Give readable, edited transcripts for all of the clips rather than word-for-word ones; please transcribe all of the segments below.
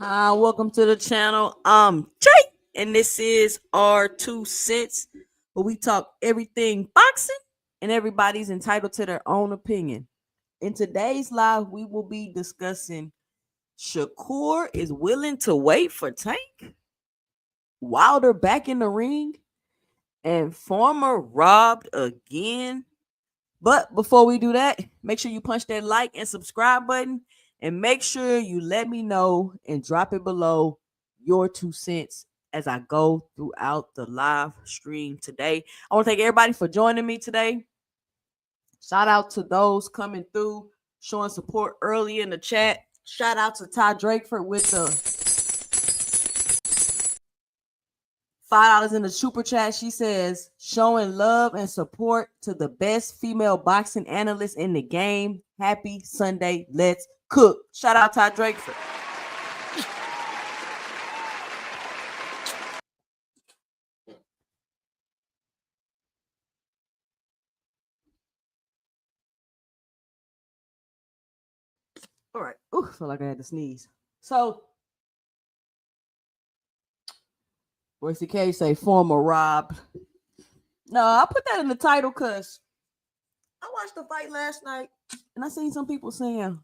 Hi, welcome to the channel. Jay, and this is our 2 cents, where we talk everything boxing, and everybody's entitled to their own opinion. In today's live, we will be discussing Shakur is willing to wait for Tank, Wilder back in the ring, and Farmer robbed again. But before we do that, make sure you punch that like and subscribe button. And make sure you let me know and drop it below your 2 cents as I go throughout the live stream today. I want to thank everybody for joining me today. Shout out to those coming through, showing support early in the chat. Shout out to Ty Drakeford with the $5 in the super chat. She says, showing love and support to the best female boxing analyst in the game. Happy Sunday. Let's cook. Shout out Ty Drakeford. All right. Ooh, feel like I had to sneeze. So, where's the case say former robbed? No, I put that in the title because I watched the fight last night and I seen some people saying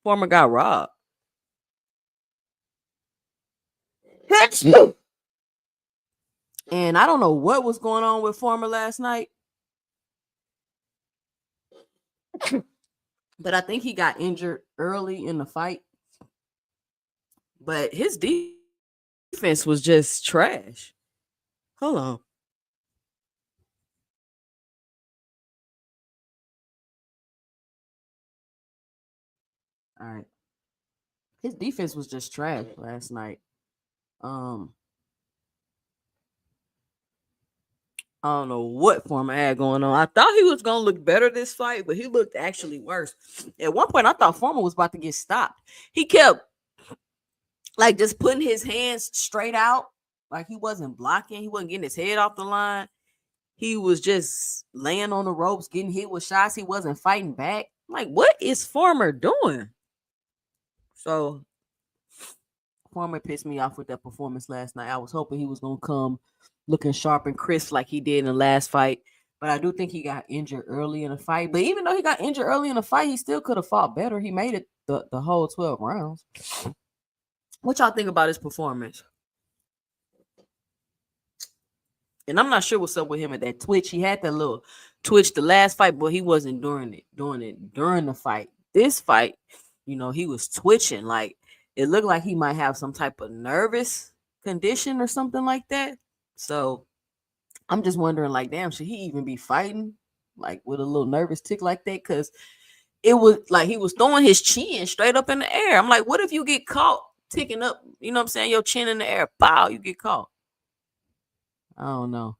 Former got robbed. And I don't know what was going on with Former last night, but I think he got injured early in the fight. But his defense was just trash. Hold on. All right. His defense was just trash last night. I don't know what Farmer had going on. I thought he was gonna look better this fight, but he looked actually worse. At one point, I thought Farmer was about to get stopped. He kept like just putting his hands straight out, like he wasn't blocking. He wasn't getting his head off the line. He was just laying on the ropes, getting hit with shots. He wasn't fighting back. I'm like, what is Farmer doing? So Farmer pissed me off with that performance last night. I was hoping he was gonna come looking sharp and crisp like he did in the last fight. But I do think he got injured early in the fight. But even though he got injured early in the fight, he still could have fought better. He made it the whole 12 rounds. What y'all think about his performance? And I'm not sure what's up with him at that twitch. He had that little twitch the last fight, but he wasn't doing it during the fight. This fight, he was twitching. Like it looked like he might have some type of nervous condition or something like that. So I'm just wondering, like, damn, should he even be fighting like with a little nervous tick like that? Because it was like he was throwing his chin straight up in the air. I'm like, what if you get caught ticking up? You know what I'm saying? Your chin in the air, pow, you get caught. I don't know.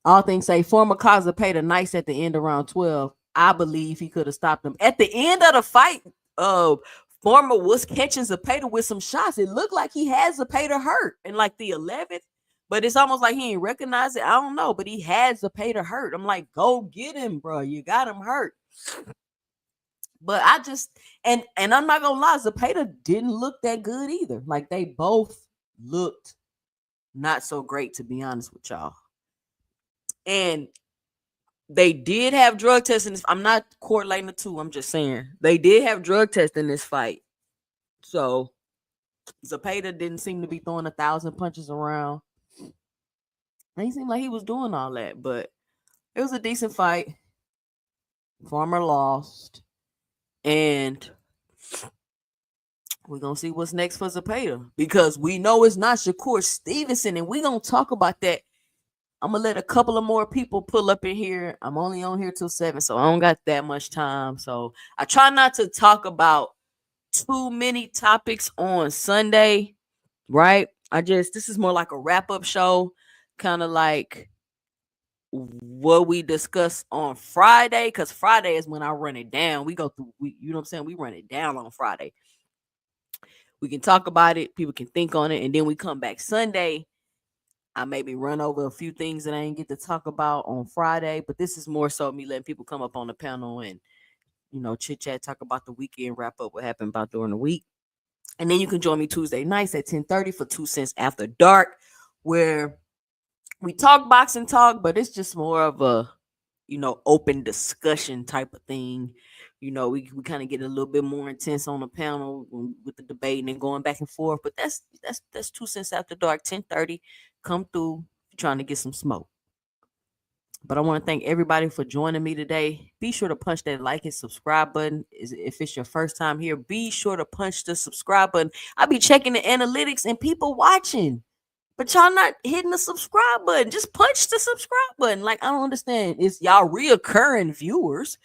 All things say Former Kaza paid a nice at the end around 12. I believe he could have stopped him. At the end of the fight, Former was catching Zepeda with some shots. It looked like he had Zepeda hurt in like the 11th, but it's almost like he ain't recognize it. I don't know, but he had Zepeda hurt. I'm like, go get him, bro. You got him hurt. But I just and I'm not gonna lie, Zepeda didn't look that good either. Like they both looked not so great, to be honest with y'all. And they did have drug testing. I'm not correlating the two. I'm just saying they did have drug tests in this fight. So Zepeda didn't seem to be throwing 1,000 punches around. He seemed like he was doing all that, but it was a decent fight. Farmer lost, and we're gonna see what's next for Zepeda because we know it's not Shakur Stevenson, and we're gonna talk about that. I'm gonna let a couple of more people pull up in here. I'm only on here till 7, so I don't got that much time. So I try not to talk about too many topics on Sunday, right? This is more like a wrap-up show, kind of like what we discuss on Friday, because Friday is when I run it down. We go through, you know what I'm saying? We run it down on Friday. We can talk about it, people can think on it, and then we come back Sunday. I maybe run over a few things that I didn't get to talk about on Friday, but this is more so me letting people come up on the panel and, chit chat, talk about the weekend, wrap up what happened about during the week. And then you can join me Tuesday nights at 10:30 for 2 cents after dark, where we talk boxing talk, but it's just more of a, open discussion type of thing. We kind of get a little bit more intense on the panel with the debating and going back and forth. But that's 2 cents after dark, 10:30. Come through trying to get some smoke. But I want to thank everybody for joining me today. Be sure to punch that like and subscribe button. If it's your first time here, be sure to punch the subscribe button. I'll be checking the analytics and people watching, but y'all not hitting the subscribe button. Just punch the subscribe button. Like, I don't understand. It's y'all reoccurring viewers.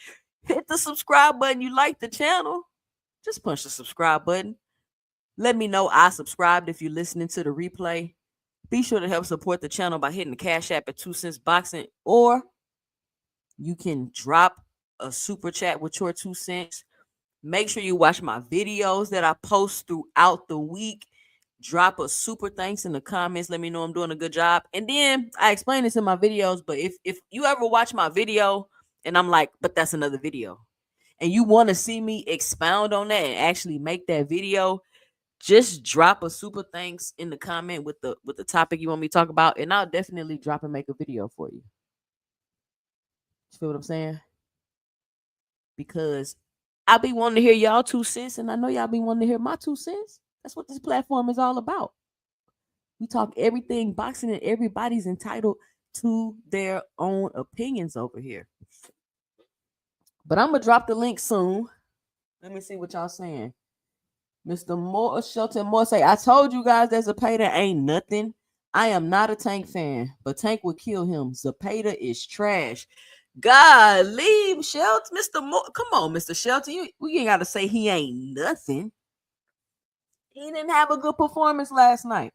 Hit the subscribe button. You like the channel. Just punch the subscribe button. Let me know I subscribed if you're listening to the replay. Be sure to help support the channel by hitting the Cash App at 2 cents boxing, or you can drop a super chat with your 2 cents. Make sure you watch my videos that I post throughout the week. Drop a super thanks in the comments. Let me know I'm doing a good job. And then I explain this in my videos, but if you ever watch my video and I'm like, but that's another video, and you want to see me expound on that and actually make that video, just drop a super thanks in the comment with the topic you want me to talk about, and I'll definitely drop and make a video for you. You feel what I'm saying? Because I be wanting to hear y'all 2 cents, and I know y'all be wanting to hear my 2 cents. That's what this platform is all about. We talk everything boxing, and everybody's entitled to their own opinions over here. But I'm gonna drop the link soon. Let me see what y'all saying. Mr. Moore, Shelton Moore say, I told you guys that Zepeda ain't nothing. I am not a Tank fan, but Tank would kill him. Zepeda is trash. God, leave Shelton. Mr. Moore, come on, Mr. Shelton. We ain't got to say he ain't nothing. He didn't have a good performance last night.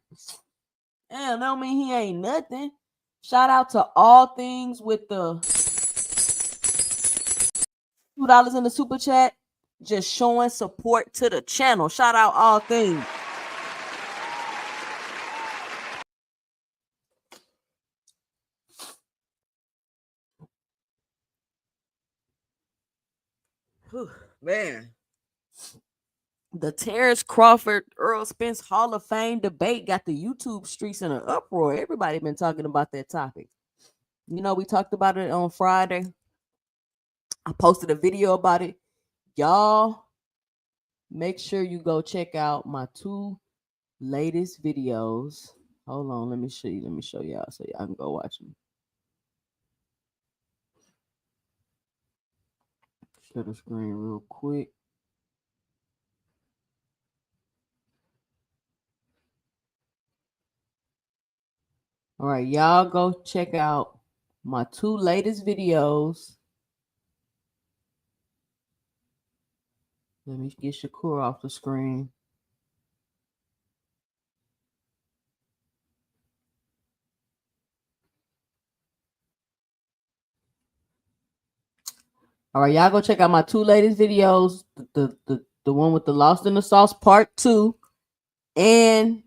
Damn, don't mean he ain't nothing. Shout out to All Things with the $2 in the super chat. Just showing support to the channel. Shout out All Things. Whew, man. The Terence Crawford Earl Spence Hall of Fame debate got the YouTube streets in an uproar. Everybody been talking about that topic. You know, we talked about it on Friday. I posted a video about it. Y'all, make sure you go check out my 2 latest videos. Hold on, let me show you. Let me show y'all so y'all can go watch them. Share the screen real quick. All right, y'all go check out my 2 latest videos. Let me get Shakur off the screen. All right, y'all go check out my 2 latest videos. The one with the Lost in the Sauce Part 2 and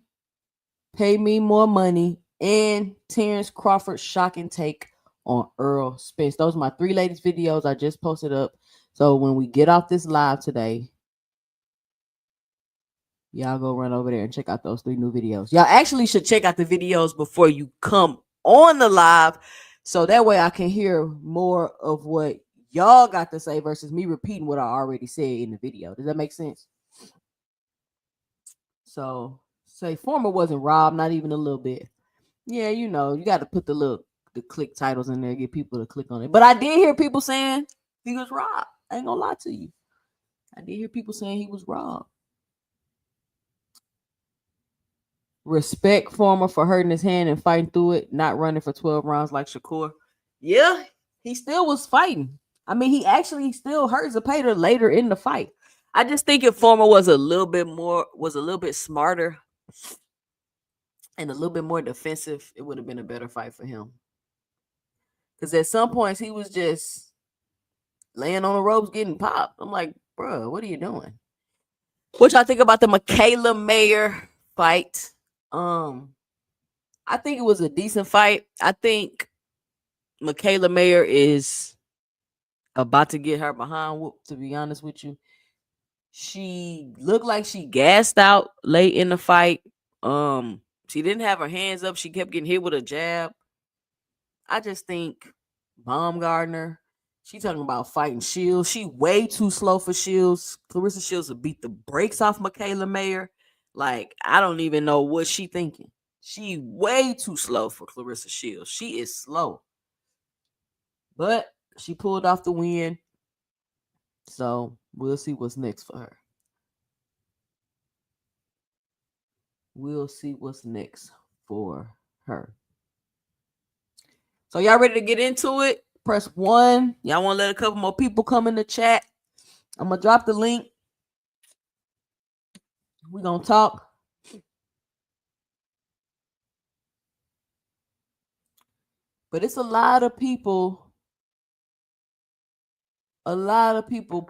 Pay Me More Money and Terence Crawford shocking take on Earl Spence. Those are my 3 latest videos I just posted up. So when we get off this live today, y'all go run over there and check out those 3 new videos. Y'all actually should check out the videos before you come on the live, so that way I can hear more of what y'all got to say versus me repeating what I already said in the video. Does that make sense? So say Farmer wasn't robbed, not even a little bit. Yeah, you know, you got to put the click titles in there, get people to click on it. But I did hear people saying he was robbed. I ain't gonna lie to you. I did hear people saying he was robbed. Respect Farmer for hurting his hand and fighting through it, not running for 12 rounds like Shakur. Yeah, he still was fighting. I mean, he actually still hurt Zepeda later in the fight. I just think if Farmer was a little bit smarter and a little bit more defensive, it would have been a better fight for him. Because at some points he was just laying on the ropes getting popped. I'm like, bro, what are you doing? What y'all think about the Michaela Mayer fight? I think it was a decent fight. I think Michaela Mayer is about to get her behind whoop, to be honest with you. She looked like she gassed out late in the fight. She didn't have her hands up. She kept getting hit with a jab. I just think Baumgardner, she talking about fighting Shields. She way too slow for Shields. Clarissa Shields will beat the brakes off Michaela Mayer. Like, I don't even know what she thinking. She way too slow for Clarissa Shields. She is slow. But she pulled off the win. So we'll see what's next for her. We'll see what's next for her. So y'all ready to get into it? Press 1. Y'all want to let a couple more people come in the chat? I'm going to drop the link. We're going to talk. But it's a lot of people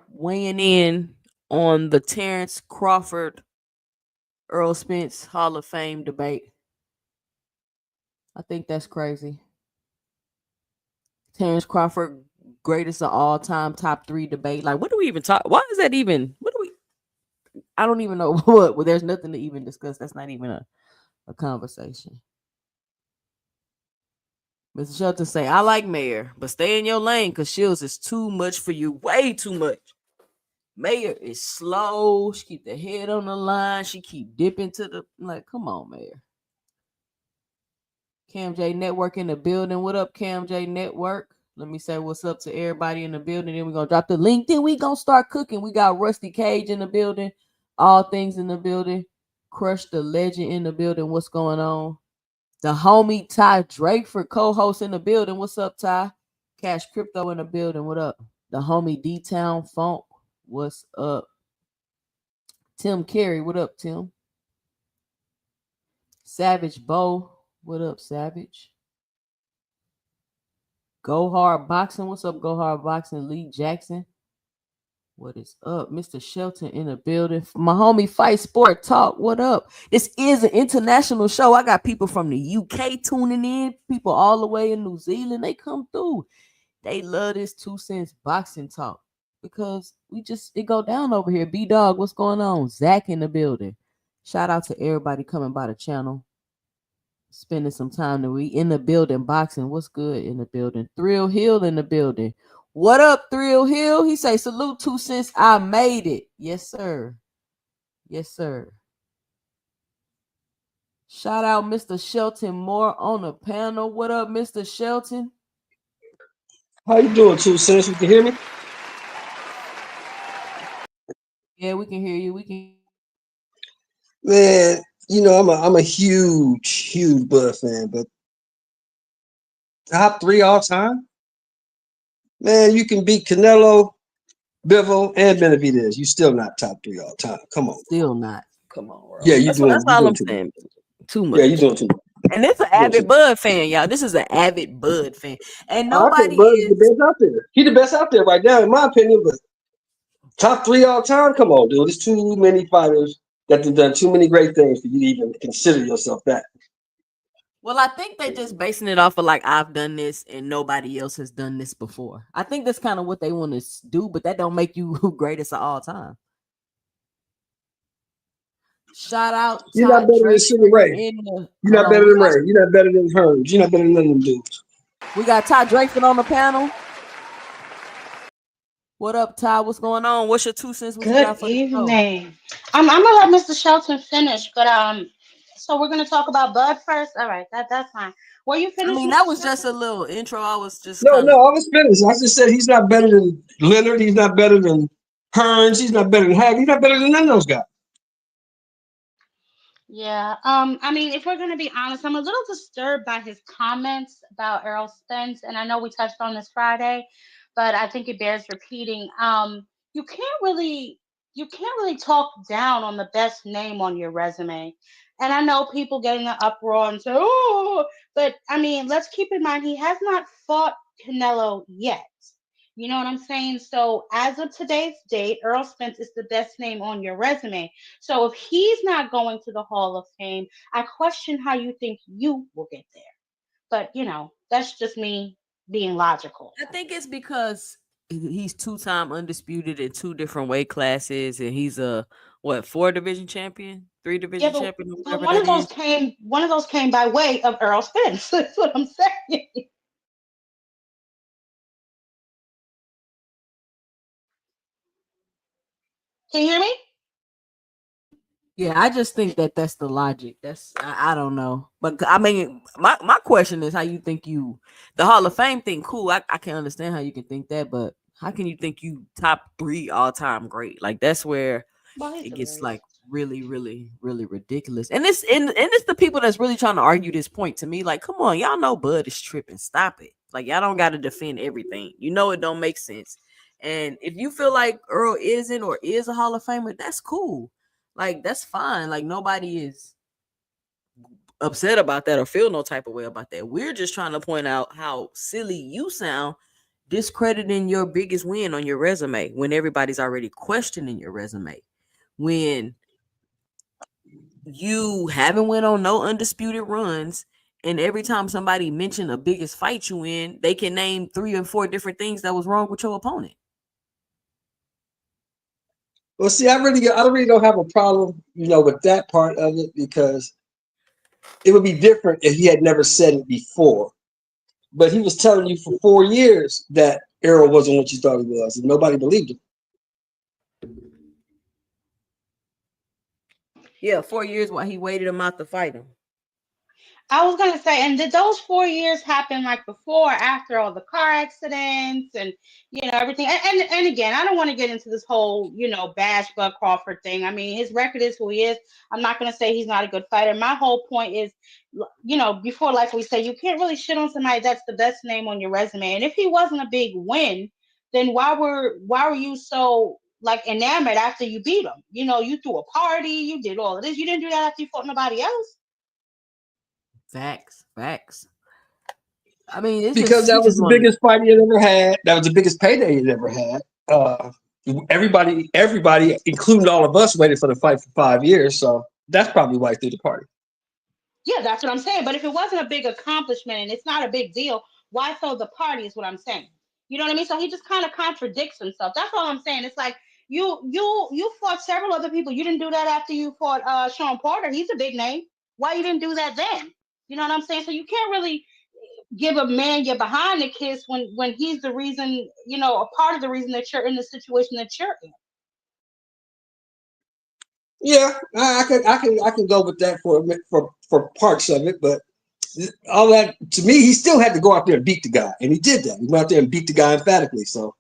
weighing in on the Terence Crawford Earl Spence Hall of Fame debate. I think that's crazy. Terence Crawford, greatest of all time, top 3 debate. Like, what do we even talk? Why is that even? I don't even know what. Well, there's nothing to even discuss. That's not even a conversation. Mr. Shelton say, I like Mayer, but stay in your lane because Shields is too much for you. Way too much. Mayer is slow. She keep the head on the line. She keep dipping to the, like, come on, Mayer. Cam J Network in the building. What up, Cam J Network? Let me say what's up to everybody in the building. Then we're going to drop the link. Then we going to start cooking. We got Rusty Cage in the building. All Things in the building. Crush the Legend in the building. What's going on? The homie Ty Drake for co-host in the building. What's up, Ty? Cash Crypto in the building. What up? The homie D-Town Funk. What's up? Tim Carey. What up, Tim? Savage Bo. What up, Savage? Go Hard Boxing. What's up, Go Hard Boxing? Lee Jackson. What is up? Mr. Shelton in the building. My homie Fight Sport Talk. What up? This is an international show. I got people from the UK tuning in, people all the way in New Zealand. They come through. They love this 2 cents boxing talk because it go down over here. B Dog, what's going on? Zach in the building. Shout out to everybody coming by the channel, spending some time to read in the building. Boxing, what's good in the building? Thrill Hill in the building. What up, Thrill Hill? He say, salute 2 cents. I made it. Yes, sir. Yes, sir. Shout out Mr. Shelton Moore on the panel. What up, Mr. Shelton? How you doing, 2 cents? You can hear me? Yeah, we can hear you. We can. Man, I'm a huge Bud fan, but top 3 all time? Man, you can beat Canelo, Bivol, and Benavidez. You still not top 3 all time. Come on. Still not. Come on, bro. Yeah, That's all I'm too saying. much. Too much. Yeah, you're doing too much. And this is an avid Bud fan, y'all. This is an avid Bud fan. And I nobody think Bud's the is. best out there. He's the best out there right now, in my opinion, but top 3 all time? Come on, dude. There's too many fighters that have done too many great things for you to even consider yourself that. Well, I think they're just basing it off of like, I've done this and nobody else has done this before. I think that's kind of what they want to do, but that don't make you greatest of all time. Shout out You're not better than Sugar Ray. You're not better than Ray. You're not better than Hearns. You're not better than none of them dudes. We got Ty Drayford on the panel. What up, Ty? What's going on? What's your 2 cents? Good evening. I'm gonna let Mr. Shelton finish, but so we're gonna talk about Bud first. All right, that's fine. Were you finished? I mean, that was just a little intro. I was just no, I was finished. I just said he's not better than Leonard. He's not better than Hearns. He's not better than Hag. He's not better than none of those guys. Yeah. I mean, if we're gonna be honest, I'm a little disturbed by his comments about Errol Spence, and I know we touched on this Friday, but I think it bears repeating. You can't really talk down on the best name on your resume. And I know people get in an uproar and say, "Oh," but I mean, let's keep in mind he has not fought Canelo yet. You know what I'm saying? So as of today's date, Errol Spence is the best name on your resume. So if he's not going to the Hall of Fame, I question how you think you will get there. But that's just me being logical. I think it's because he's 2-time undisputed in 2 different weight classes, and he's a 4 division champion, 3 division champion. But one of those came by way of Errol Spence. That's what I'm saying. Can you hear me? Yeah, I just think that's the logic. I don't know. But I mean, my question is how you think the Hall of Fame thing, cool. I can understand how you can think that, but how can you think you top 3 all-time great? Like that's where it gets like really, really, really ridiculous. And it's the people that's really trying to argue this point to me. Like, come on, y'all know Bud is tripping. Stop it. Like, y'all don't got to defend everything. You know it don't make sense. And if you feel like Earl isn't or is a Hall of Famer, that's cool. Like, that's fine. Like, nobody is upset about that or feel no type of way about that. We're just trying to point out how silly you sound discrediting your biggest win on your resume when everybody's already questioning your resume. When you haven't went on no undisputed runs, and every time somebody mentioned the biggest fight you win, they can name 3 or 4 different things that was wrong with your opponent. Well, see, I really don't have a problem, with that part of it because it would be different if he had never said it before. But he was telling you for 4 years that Errol wasn't what you thought he was, and nobody believed him. Yeah, 4 years while he waited him out to fight him. I was gonna say, and did those 4 years happen like before, after all the car accidents and everything? And again, I don't want to get into this whole bash Bud Crawford thing. I mean, his record is who he is. I'm not gonna say he's not a good fighter. My whole point is, before, like we say, you can't really shit on somebody that's the best name on your resume. And if he wasn't a big win, then why were you so like enamored after you beat him? You threw a party, you did all of this. You didn't do that after you fought nobody else. Facts. I mean, it's because just he that was just the wanted. biggest fight he had ever had. That was the biggest payday he'd ever had. Everybody, including all of us, waited for the fight for 5 years. So that's probably why he threw the party. Yeah, that's what I'm saying. But if it wasn't a big accomplishment and it's not a big deal, why throw the party? Is what I'm saying. You know what I mean? So he just kind of contradicts himself. That's all I'm saying. It's like you fought several other people. You didn't do that after you fought Sean Porter. He's a big name. Why you didn't do that then? You know what I'm saying? So you can't really give a man your behind the kiss when he's the reason, a part of the reason that you're in the situation that you're in. Yeah, I can go with that for parts of it, but all that to me, he still had to go out there and beat the guy, and he did that. He went out there and beat the guy emphatically. So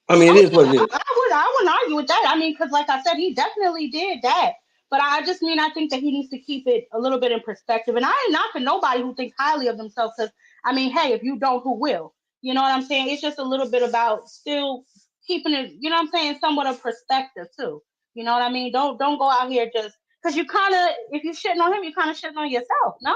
I mean, it Oh is what yeah, it is. I wouldn't argue with that. I mean, because like I said, he definitely did that. But I just mean I think that he needs to keep it a little bit in perspective. And I ain't knocking nobody who thinks highly of themselves. Because I mean, hey, if you don't, who will? You know what I'm saying? It's just a little bit about still keeping it. You know what I'm saying? Somewhat of perspective too. You know what I mean? Don't go out here just because you kind of if you shitting on him, you kind of shitting on yourself. No,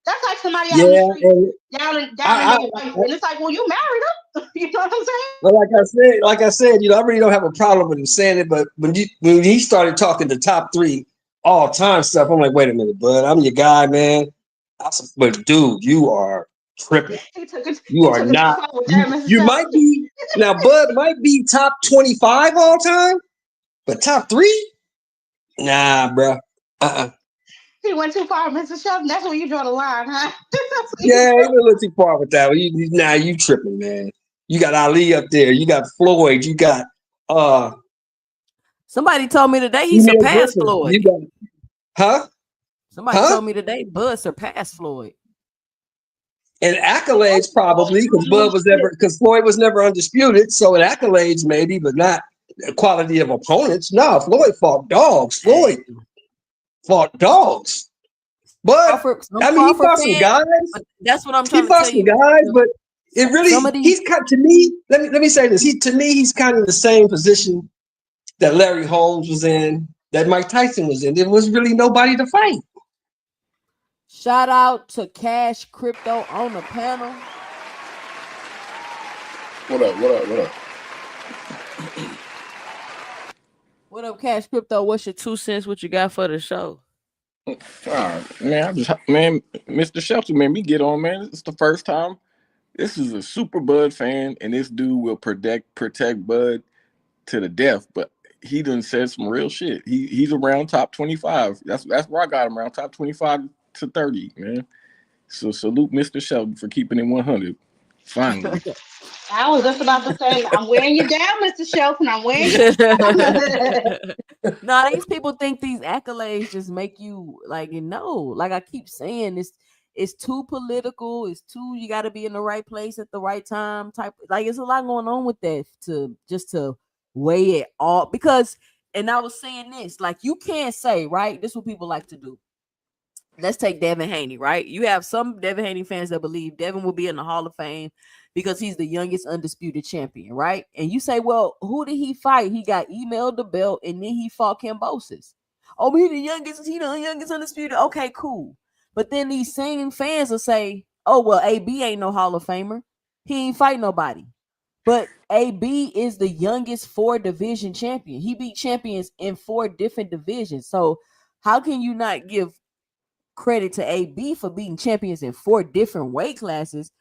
that's like somebody out in the Yeah, street and down in I, their life, and it's like, well, you married him. You know what I'm saying? well, like I said, I really don't have a problem with him saying it, but when he started talking the top three all time stuff, I'm like, wait a minute, bud, I'm your guy, man. But dude, you are tripping. He took it. You He are took it too not. far with You that, Mr. you Shelton. might be now. Bud might be top 25 all time, but top three, nah, bro. He went too far, Mr. Shelton. That's where you draw the line, huh? That's where you Yeah, draw. you went a little too far with that one. You tripping, man. You got Ali up there. You got Floyd. You got uh Somebody told me today he Emil surpassed Griffin. Floyd. You got huh? Somebody Huh? told me today Bud surpassed Floyd. And That's accolades cool. probably because Floyd was never undisputed. So in accolades maybe, but not quality of opponents. No, Floyd fought dogs. Floyd Hey, fought dogs. But Crawford, some I mean, he Crawford fought some fans, guys. but that's what I'm He trying to fought tell some you. guys, but it Some really of these he's kind to me. Let me say this. He's kind of in the same position that Larry Holmes was in, that Mike Tyson was in. There was really nobody to fight. shout out to Cash Crypto on the panel. What up? What up? What up? What up, Cash Crypto? What's your 2 cents? What you got for the show? Man, Mr. Shelton made me get on, man. It's the first time. This is a super Bud fan, and this dude will protect Bud to the death. But he done said some real shit. He's around top 25. That's where I got him, around top 25 to 30, man. So salute Mr. Shelton for keeping it 100. Finally. I was just about to say, I'm wearing you down, Mr. Shelton. I'm wearing you down. No, these people think these accolades just make you like I keep saying, it's too political, it's too you gotta be in the right place at the right time type, like it's a lot going on with that to weigh it all because and I was saying this, like you can't say, right? This is what people like to do. Let's take Devin Haney, right? You have some Devin Haney fans that believe Devin will be in the Hall of Fame because he's the youngest undisputed champion, right? And you say, well, who did he fight? He got emailed the belt and then he fought Kambosos. Oh, he the youngest undisputed. Okay, cool. But then these same fans will say, oh, well, AB ain't no Hall of Famer. He ain't fight nobody. But AB is the youngest 4 division champion. He beat champions in 4 different divisions. So how can you not give credit to AB for beating champions in 4 different weight classes,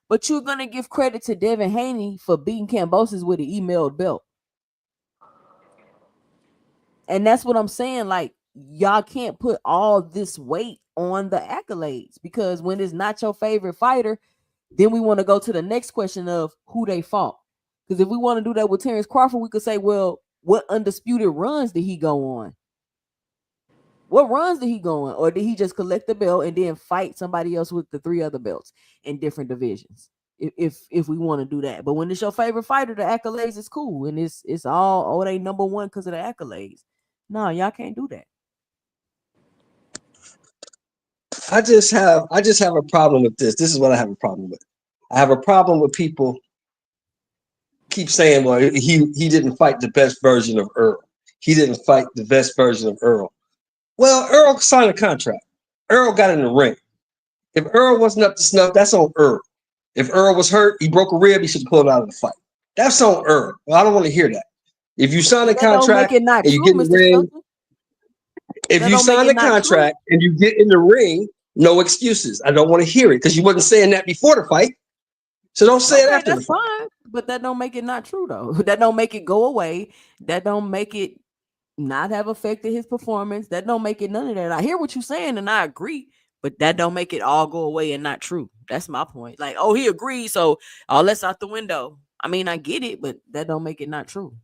but you're gonna give credit to Devin Haney for beating Kambosos with an emailed belt? And that's what I'm saying. Like, y'all can't put all this weight on the accolades because when it's not your favorite fighter, then we want to go to the next question of who they fought. Because if we want to do that with Terence Crawford, we could say, well, what undisputed runs did he go on? What runs did he go on? Or did he just collect the belt and then fight somebody else with the 3 other belts in different divisions? If we want to do that. But when it's your favorite fighter, the accolades is cool. And it's all, they number one because of the accolades. No, y'all can't do that. I just have a problem with this. This is what I have a problem with. I have a problem with people keep saying, well, he didn't fight the best version of Earl. He didn't fight the best version of Earl. Well, Earl signed a contract. Earl got in the ring. If Earl wasn't up to snuff, that's on Earl. If Earl was hurt, he broke a rib, he should have pulled him out of the fight. That's on Earl. Well, I don't want to hear that. If you sign a That don't make contract it not and you true, get in the Mr. ring, Shelton. if That you don't make sign it a not true. contract and you get in the ring, no excuses. I don't want to hear it because you wasn't saying that before the fight. So don't say it Okay, after the that's fight. fine, but that don't make it not true though. That don't make it go away. That don't make it not have affected his performance. That don't make it none of that. I hear what you're saying and I agree, but that don't make it all go away and not true. That's my point. Like, oh, he agreed, so all that's out the window. I mean, I get it, but that don't make it not true.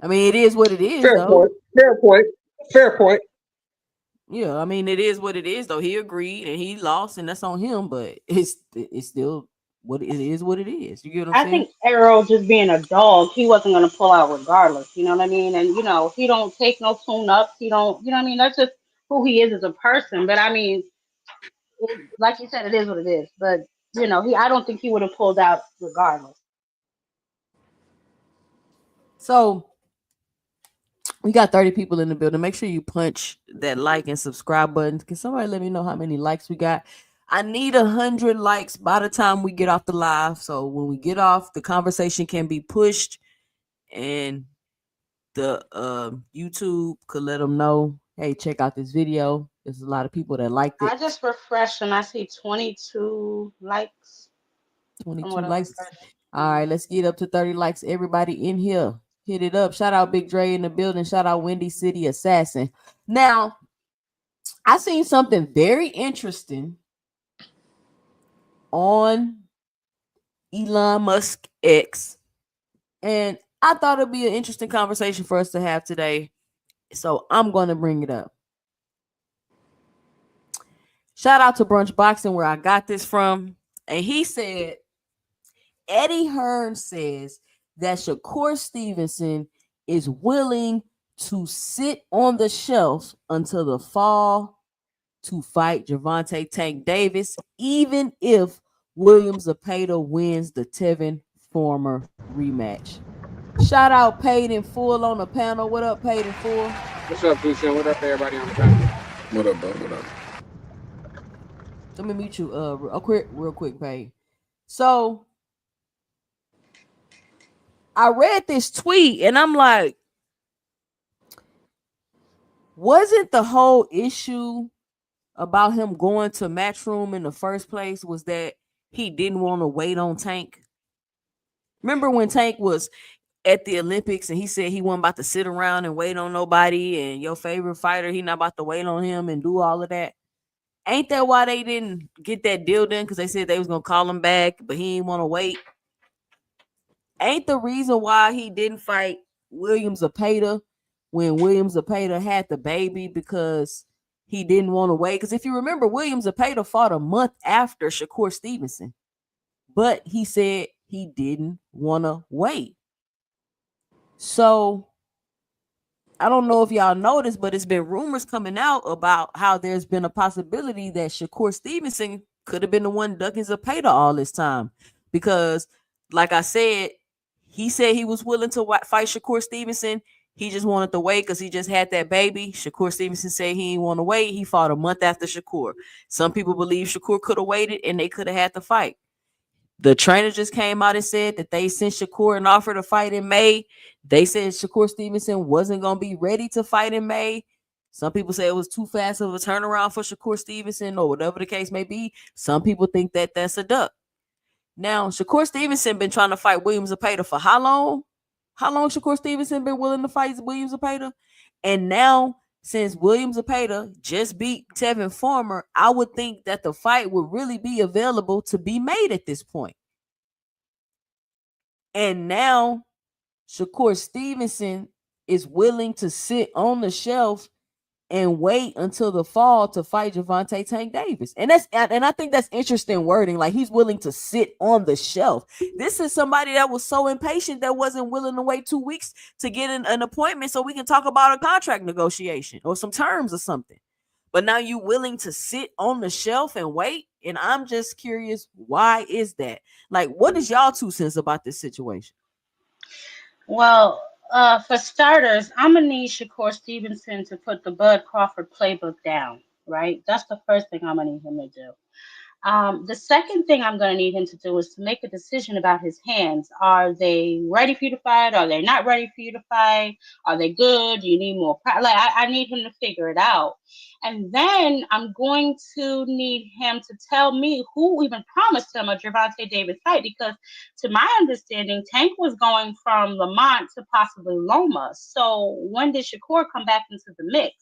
I mean, it is what it is, Fair though. point. Fair point. Fair point. Yeah, I mean, it is what it is, though. He agreed and he lost, and that's on him. But it's still what it is. What it is. You get what I'm I saying? think Errol just being a dog, he wasn't gonna pull out regardless. You know what I mean? And he don't take no tune ups. He don't. You know what I mean? That's just who he is as a person. But I mean, like you said, it is what it is. But I don't think he would have pulled out regardless. So we got 30 people in the building. Make sure you punch that like and subscribe button. Can somebody let me know how many likes we got? I need 100 likes by the time we get off the live. So when we get off, the conversation can be pushed, and the YouTube could let them know, hey, check out this video. There's a lot of people that liked it. I just refreshed and I see 22 likes from 22 what I likes. refreshed. All right, let's get up to 30 likes. Everybody in here, hit it up. Shout out Big Dre in the building. Shout out Windy City Assassin. Now, I seen something very interesting on Elon Musk X, and I thought it'd be an interesting conversation for us to have today. So I'm going to bring it up. Shout out to Brunch Boxing where I got this from. And he said, Eddie Hearn says that Shakur Stevenson is willing to sit on the shelf until the fall to fight Gervonta Tank Davis, even if William Zepeda wins the Tevin Farmer rematch. Shout out Paid in Full on the panel. What up, Paid in Full? What's up, Lucian? What up, everybody on the panel? What up, bro? What up? Let me meet you real quick, Paid. So I read this tweet and I'm like, wasn't the whole issue about him going to Matchroom in the first place was that he didn't want to wait on Tank? Remember when Tank was at the Olympics and he said he wasn't about to sit around and wait on nobody, and your favorite fighter, he not about to wait on him and do all of that? Ain't that why they didn't get that deal done? Because they said they was going to call him back, but he didn't want to wait. Ain't the reason why he didn't fight William Zepeda when William Zepeda had the baby because he didn't want to wait? Because if you remember, William Zepeda fought a month after Shakur Stevenson, but he said he didn't want to wait. So I don't know if y'all noticed, but it's been rumors coming out about how there's been a possibility that Shakur Stevenson could have been the one ducking Zepeda all this time. Because, like I said he was willing to fight Shakur Stevenson. He just wanted to wait because he just had that baby. Shakur Stevenson said he didn't want to wait. He fought a month after Shakur. Some people believe Shakur could have waited and they could have had the fight. The trainer just came out and said that they sent Shakur an offer to fight in May. They said Shakur Stevenson wasn't going to be ready to fight in May. Some people say it was too fast of a turnaround for Shakur Stevenson, or whatever the case may be. Some people think that that's a duck. Now, Shakur Stevenson been trying to fight William Zepeda for how long? How long Shakur Stevenson been willing to fight William Zepeda? And now, since William Zepeda just beat Tevin Farmer, I would think that the fight would really be available to be made at this point. And now, Shakur Stevenson is willing to sit on the shelf and wait until the fall to fight Gervonta Tank Davis. And I think that's interesting wording. Like, he's willing to sit on the shelf. This is somebody that was so impatient that wasn't willing to wait 2 weeks to get an appointment so we can talk about a contract negotiation or some terms or something. But now you willing to sit on the shelf and wait? And I'm just curious, why is that? Like, what is y'all 2 cents about this situation? Well, for starters, I'm gonna need Shakur Stevenson to put the Bud Crawford playbook down. Right, that's the first thing I'm gonna need him to do. The second thing I'm going to need him to do is to make a decision about his hands. Are they ready for you to fight? Are they not ready for you to fight? Are they good? Do you need more? Like I need him to figure it out. And then I'm going to need him to tell me who even promised him a Gervonta Davis fight, because to my understanding, Tank was going from Lamont to possibly Loma. So when did Shakur come back into the mix?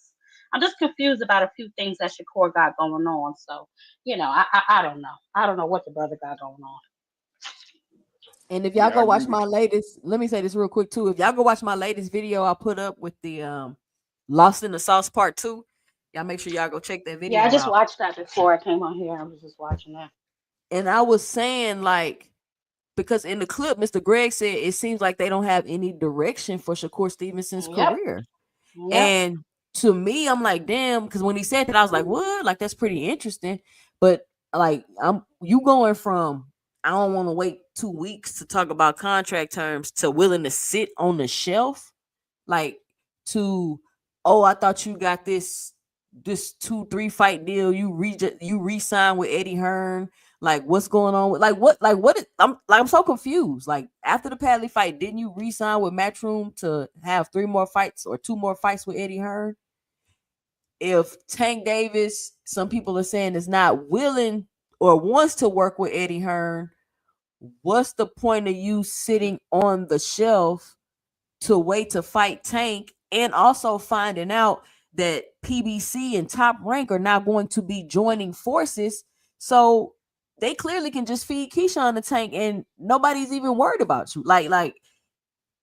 I'm just confused about a few things that Shakur got going on. So, I don't know. I don't know what the brother got going on. And if y'all Yeah, I go agree watch with my latest, let me say this real quick too. If y'all go watch my latest video I put up with the Lost in the Sauce Part 2, y'all make sure y'all go check that Yeah, I video just out. watched that before I came on here. I was just watching that. And I was saying, like, because in the clip, Mr. Greg said it seems like they don't have any direction for Shakur Stevenson's Yep. career. Yep. And to me, I'm like, damn, because when he said that, I was like, what? Like, that's pretty interesting. But like, you going from I don't want to wait 2 weeks to talk about contract terms to willing to sit on the shelf, like to, oh, I thought you got this 2-3 fight deal. You re-sign with Eddie Hearn. Like, what's going on with I'm so confused. Like, after the Padley fight, didn't you re-sign with Matchroom to have 3 more fights or 2 more fights with Eddie Hearn? If Tank Davis, some people are saying, is not willing or wants to work with Eddie Hearn, what's the point of you sitting on the shelf to wait to fight Tank, and also finding out that PBC and Top Rank are now going to be joining forces? So they clearly can just feed Keyshawn the Tank and nobody's even worried about you. Like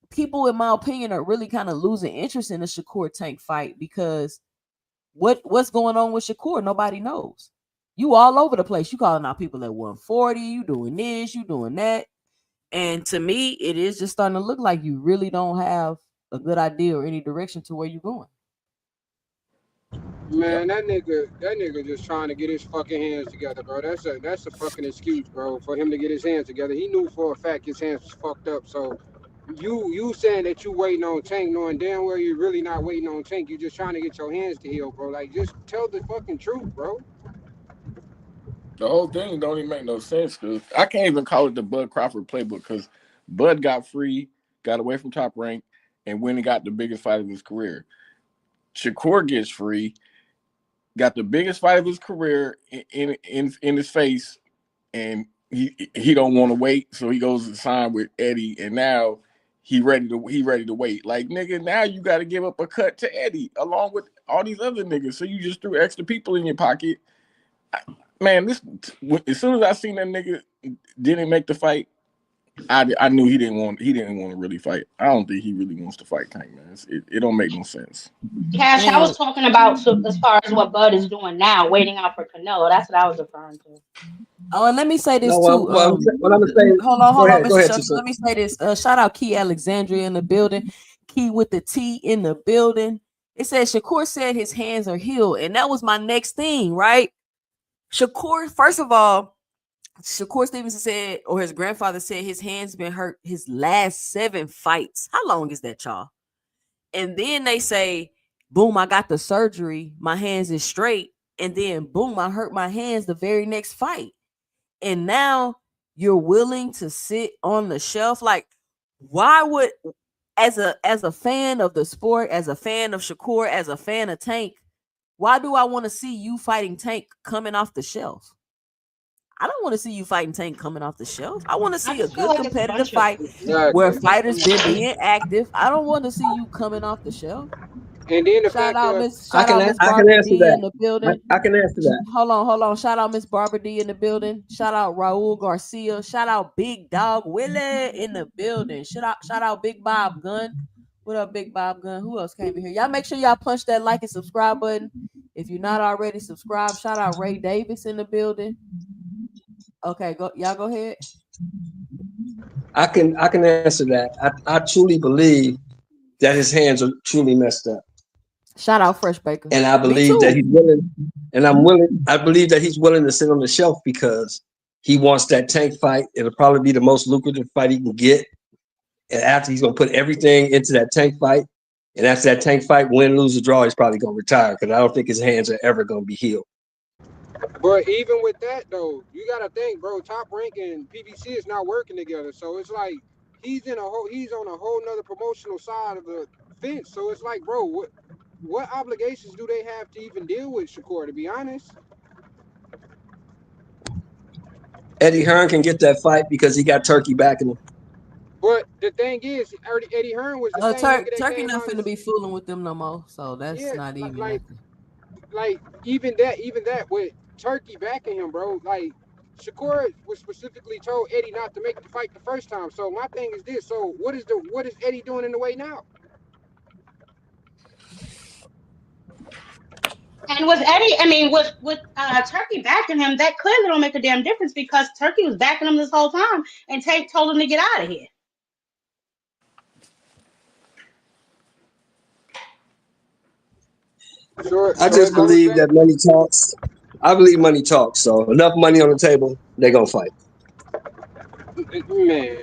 people, in my opinion, are really kind of losing interest in the Shakur Tank fight, because what's going on with Shakur, nobody knows. You all over the place. You calling out people at 140, you doing this, you doing that. And to me, it is just starting to look like you really don't have a good idea or any direction to where you're going. Man, that nigga just trying to get his fucking hands together, bro. That's a fucking excuse, bro, for him to get his hands together. He knew for a fact his hands was fucked up. So you saying that you waiting on Tank, knowing damn well you're really not waiting on Tank. You just trying to get your hands to heal, bro. Like, just tell the fucking truth, bro. The whole thing don't even make no sense, because I can't even call it the Bud Crawford playbook, because Bud got free, got away from Top Rank, and went and got the biggest fight of his career. Shakur gets free, got the biggest fight of his career in his face, and he don't want to wait, so he goes to sign with Eddie, and now he ready to wait. Like, nigga, now you got to give up a cut to Eddie along with all these other niggas, so you just threw extra people in your pocket. Man, as soon as I seen that nigga didn't make the fight, I knew he didn't want to really fight. I don't think he really wants to fight Tank, man. It don't make no sense. Cash, I was And talking about as far as what Bud is doing now, waiting out for Canelo. That's what I was referring to. and let me say this No, too. what I'm saying. Hold on, Go Mr. ahead, Shelton. sister. Let me say this. Shout out Key Alexandria in the building. Key with the T in the building. It says Shakur said his hands are healed, and that was my next thing, right? Shakur, first of all, Shakur Stevenson said, or his grandfather said, his hands been hurt his last 7 fights. How long is that, y'all? And then they say, boom, I got the surgery, my hands is straight, and then boom, I hurt my hands the very next fight. And now you're willing to sit on the shelf? Like, why would, as a fan of the sport, as a fan of Shakur, as a fan of Tank, why do I want to see you fighting Tank coming off the shelf? I don't want to see you fighting Tank coming off the shelf. I want to I see a just feel good like it's a competitive bunch of fight where Exactly. fighters been being active. I don't want to see you coming off the shelf. And then the Shout fact out of Miss Barbara answer D in that. the building. I can answer that. Hold on. Shout out Miss Barbara D in the building. Shout out Raul Garcia. Shout out Big Dog Willie in the building. Shout out Big Bob Gunn. What up, Big Bob Gunn? Who else came in here? Y'all make sure y'all punch that like and subscribe button if you're not already subscribed. Shout out Ray Davis in the building. Okay, y'all go ahead. I can answer that. I truly believe that his hands are truly messed up. Shout out Fresh Baker. And I believe that he's willing, and I believe that he's willing to sit on the shelf because he wants that Tank fight. It'll probably be the most lucrative fight he can get. And after, he's gonna put everything into that Tank fight. And after that Tank fight, win, lose, or draw, he's probably gonna retire because I don't think his hands are ever gonna be healed. But even with that though, you gotta think, bro. Top Rank and PBC is not working together, so it's like he's on a whole nother promotional side of the fence. So it's like, bro, what obligations do they have to even deal with Shakur? To be honest, Eddie Hearn can get that fight because he got Turkey backing him. but the thing is, Eddie Hearn was the same nigga that Turkey came not out and finna be fooling with them no more, so that's yeah, not even like nothing. like even that with Turkey backing him, bro. Like Shakur was specifically told Eddie not to make the fight the first time. So my thing is this. So what is Eddie doing in the way now? And with Eddie, I mean, with Turkey backing him, that clearly don't make a damn difference because Turkey was backing him this whole time, and Tate told him to get out of here. I So it just goes believe back. that money talks. I believe money talks. So enough money on the table, they're gonna fight. Man,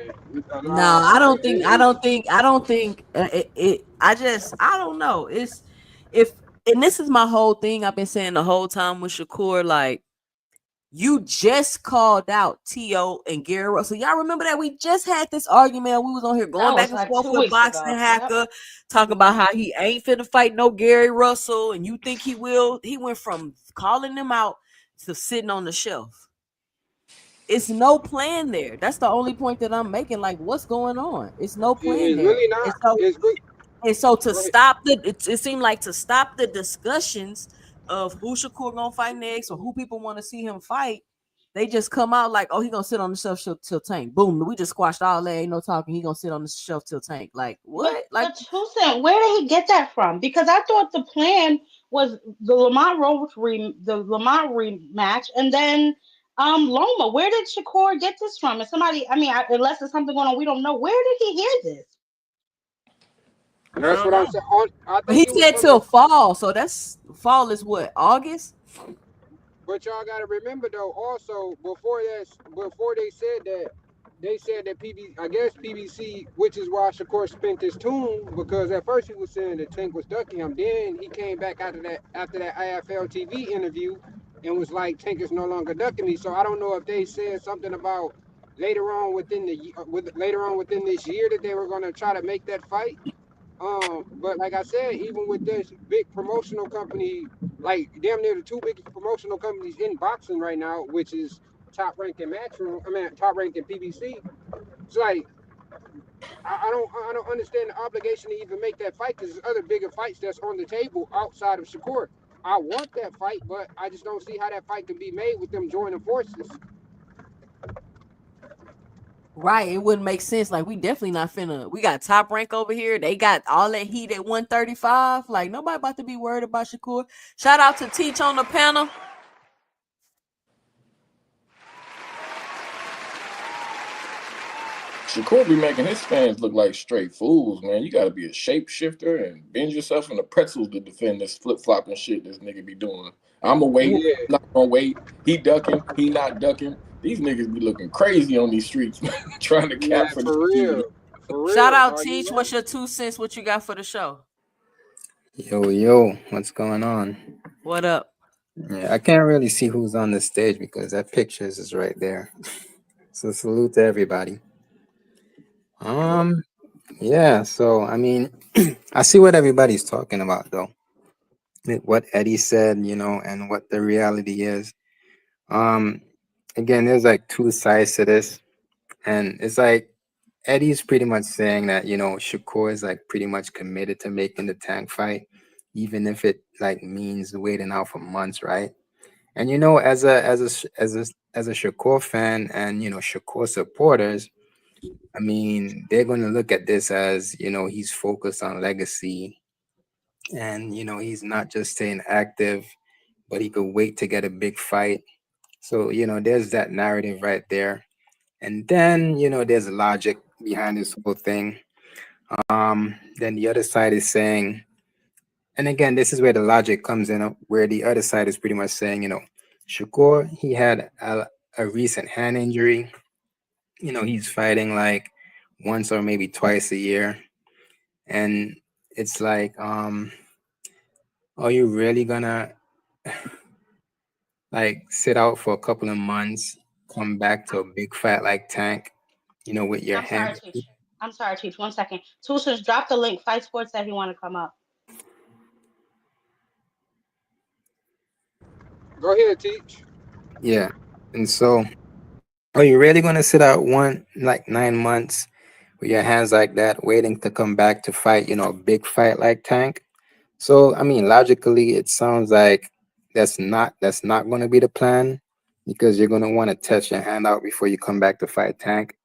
No, nah, I bro. don't think. I don't think. I don't think. I don't know. It's if and this is my whole thing. I've been saying the whole time with Shakur, like you just called out T.O. and Gary Russell. Y'all remember that we just had this argument. We was on here going That back was and like forth 2 with weeks Boxing ago. Yep. Hacker, talking about how he ain't finna fight no Gary Russell, and you think he will. He went from calling them out to sitting on the shelf. It's no plan there. That's the only point that I'm making. Like, what's going on? It's no plan It's there. really And not. so It's really. and so to Go ahead. stop it seemed like to stop the discussions of who Shakur gonna fight next or who people want to see him fight, they just come out like, oh, he gonna sit on the shelf till Tank. Boom, we just squashed all that. Ain't no talking. He gonna sit on the shelf till Tank. Like what? Like But Tucson, where did he get that from? Because I thought the plan was the Lamont rematch, and then Loma. Where did Shakur get this from? Is somebody? I mean, unless there's something going on, we don't know. Where did he hear this? I That's don't what I'm know. saying. I But think he it was said from the. till fall, so that's fall is what, August? But y'all got to remember though. Also, before they said that I guess PBC, which is why Shakur spent his tune because at first he was saying that Tank was ducking him. Then he came back after that IFL TV interview and was like, Tank is no longer ducking me. So I don't know if they said something about later on within this year that they were gonna try to make that fight. But like I said, even with this big promotional company, like damn near the two biggest promotional companies in boxing right now, which is Top Rank and Matchroom, Top Rank and PBC. It's like I don't understand the obligation to even make that fight because there's other bigger fights that's on the table outside of Shakur. I want that fight, but I just don't see how that fight can be made with them joining forces. Right, it wouldn't make sense. Like we definitely not finna. We got Top Rank over here. They got all that heat at 135. Like nobody about to be worried about Shakur. Shout out to Teach on the panel. Shakur be making his fans look like straight fools, man. You gotta be a shapeshifter and bend yourself into pretzels to defend this flip flopping shit this nigga be doing. I'ma wait, Yeah, not gonna wait. He ducking, he not ducking. These niggas be looking crazy on these streets, man, trying to man, cap for this TV. for Shout real, out dog. You Teach. right. What's your 2 cents? What you got for the show? Yo, what's going on? What up? Yeah, I can't really see who's on the stage because that pictures is right there. So salute to everybody. Um, yeah, so I mean, I see what everybody's talking about though. What Eddie said, and what the reality is. Um, again, there's like two sides to this, and it's like Eddie's pretty much saying that, Shakur is like pretty much committed to making the Tank fight, even if it like means waiting out for months, right? And as a Shakur fan and Shakur supporters, I mean, they're going to look at this as he's focused on legacy, and he's not just staying active, but he could wait to get a big fight. So there's that narrative right there, and then there's logic behind this whole thing. Then the other side is saying, and again, this is where the logic comes in, where the other side is pretty much saying, Shakur, he had a recent hand injury. He's fighting like once or maybe twice a year. And it's like, are you really gonna like sit out for a couple of months, come back to a big fight like Tank, with your I'm sorry, hands. Teach. I'm sorry, Teach. 1 second. Toosters, drop the link. Fight Sports said he want to come up. Go ahead, teach. Yeah. And so, are you really gonna sit out like 9 months with your hands like that, waiting to come back to fight, a big fight like Tank? So, I mean, logically, it sounds like that's not going to be the plan because you're going to want to test your hand out before you come back to fight Tank.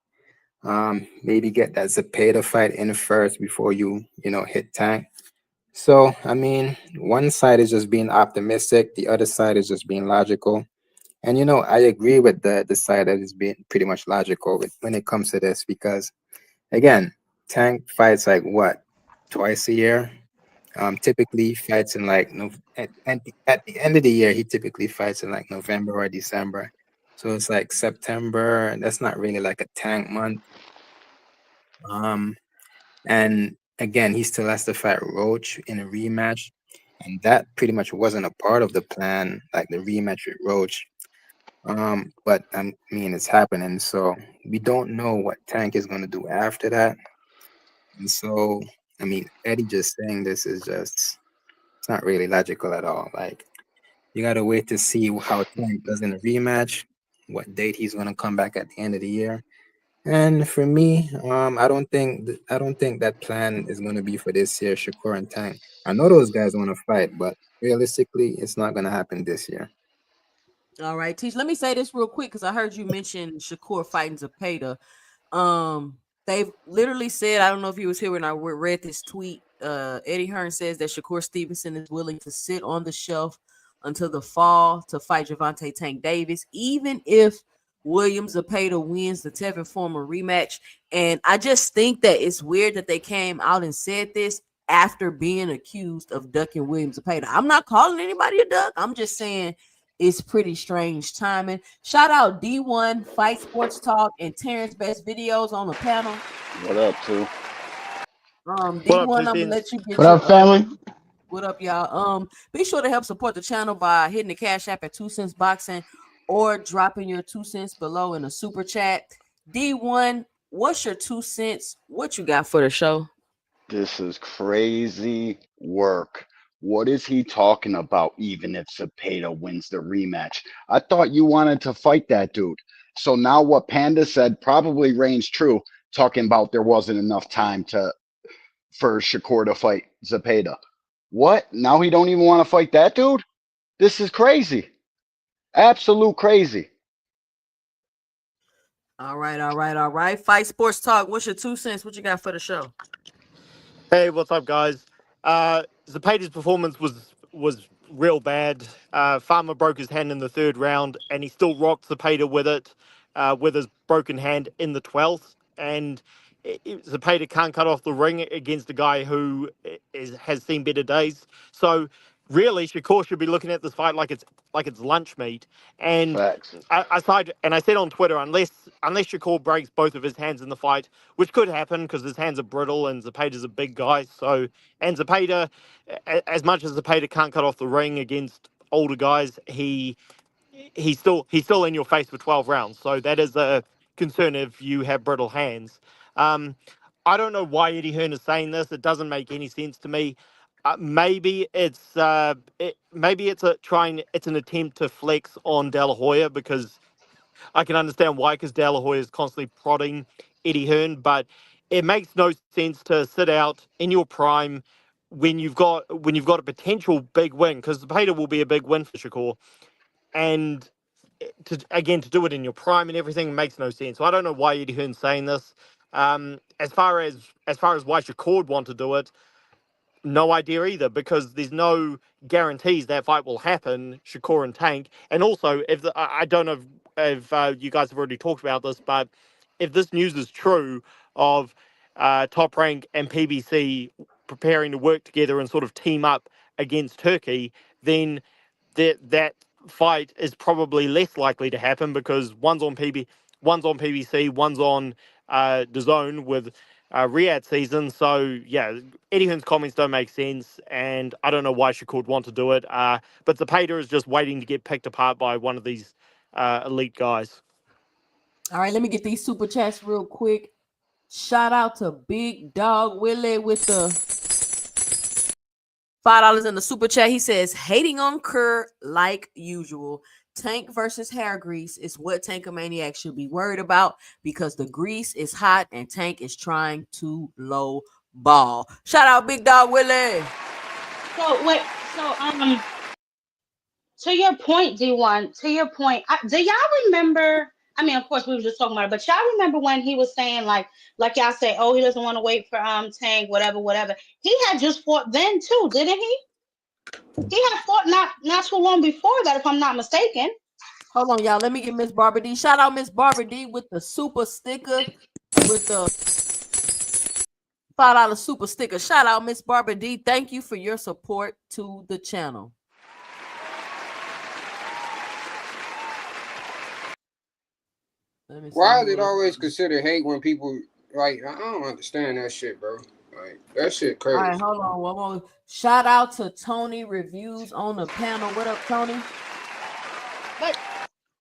Maybe get that Zepeda fight in first before you hit Tank. So, I mean, one side is just being optimistic, the other side is just being logical. And I agree with the side that is being pretty much logical when it comes to this because again, Tank fights like what, twice a year? Typically he fights in like no at the end of the year he typically fights in like November or December. So it's like September, and that's not really like a Tank month. Um, and again, he still has to fight Roach in a rematch, and that pretty much wasn't a part of the plan, like the rematch with Roach. But I mean, it's happening, so we don't know what Tank is going to do after that. And so, I mean, Eddie just saying this is just, it's not really logical at all. Like, you got to wait to see how Tank does in a rematch, what date he's going to come back at the end of the year. And for me, I don't think that plan is going to be for this year, Shakur and Tank. I know those guys want to fight, but realistically, it's not going to happen this year. All right, Teach. Let me say this real quick because I heard you mention Shakur fighting Zepeda. They've literally said, I don't know if he was here when I read this tweet. Eddie Hearn says that Shakur Stevenson is willing to sit on the shelf until the fall to fight Gervonta Tank Davis, even if William Zepeda wins the Tevin Farmer rematch. And I just think that it's weird that they came out and said this after being accused of ducking William Zepeda. I'm not calling anybody a duck. I'm just saying it's pretty strange timing. Shout out D1 Fight Sports Talk and Terrence Best Videos on the panel. What up, too? What up, D1, two I'm gonna cents? let you get What your up, family? what up, y'all. Be sure to help support the channel by hitting the Cash App at 2 cents boxing or dropping your 2 cents below in a super chat. D1, what's your 2 cents? What you got for the show? This is crazy work. What is he talking about, even if Cepeda wins the rematch? I thought you wanted to fight that dude. So now what Panda said probably reigns true, talking about there wasn't enough time for Shakur to fight Zepeda. What? Now he don't even want to fight that dude? This is crazy. Absolute crazy. All right, all right, all right. Fight Sports Talk. What's your 2 cents? What you got for the show? Hey, what's up, guys? Zepeda's performance was real bad. Farmer broke his hand in the third round, and he still rocked Zepeda with it, with his broken hand in the 12th. And Zepeda can't cut off the ring against a guy who has seen better days. So really, Shakur should be looking at this fight like it's lunch meat. And Facts. I said on Twitter, unless Shakur breaks both of his hands in the fight, which could happen because his hands are brittle and Zepeda's a big guy. So, and Zepeda, as much as Zepeda can't cut off the ring against older guys, he's still in your face for 12 rounds. So that is a concern if you have brittle hands. Um, I don't know why Eddie Hearn is saying this. It doesn't make any sense to me. Maybe it's an attempt to flex on De La Hoya because I can understand why, because De La Hoya is constantly prodding Eddie Hearn, but it makes no sense to sit out in your prime when you've got a potential big win, because the Pater will be a big win for Shakur, and to do it in your prime and everything makes no sense. So I don't know why Eddie Hearn's saying this. As far as why Shakur would want to do it, no idea either, because there's no guarantees that fight will happen, Shakur and Tank. And also, I don't know if you guys have already talked about this, but if this news is true of Top Rank and PBC preparing to work together and sort of team up against Turkey, then that fight is probably less likely to happen because one's on PBC, one's on DAZN with Riyadh season. So yeah, Eddie Hearn's comments don't make sense, and I don't know why Shakur would want to do it. But Zepeda is just waiting to get picked apart by one of these elite guys. All right, let me get these super chats real quick. Shout out to Big Dog Willie with the $5 in the super chat. He says, hating on Kerr like usual. Tank versus hair grease is what Tankomaniac should be worried about because the grease is hot and Tank is trying to low ball. Shout out Big Dog Willie. So wait, so to your point, D1, to your point, do y'all remember? I mean, of course, we were just talking about it, but y'all remember when he was saying like y'all say, oh, he doesn't want to wait for Tank, whatever. He had just fought then too, didn't he? He had fought not too long before that, if I'm not mistaken. Hold on, y'all. Let me get Miss Barbara D. Shout out Miss Barbara D with the super sticker, with the $5 super sticker. Shout out Miss Barbara D. Thank you for your support to the channel. Why is it always considered hate when people like? I don't understand that shit, bro. Like that shit crazy. All right, hold on. One more. Shout out to Tony Reviews on the panel. What up, Tony? But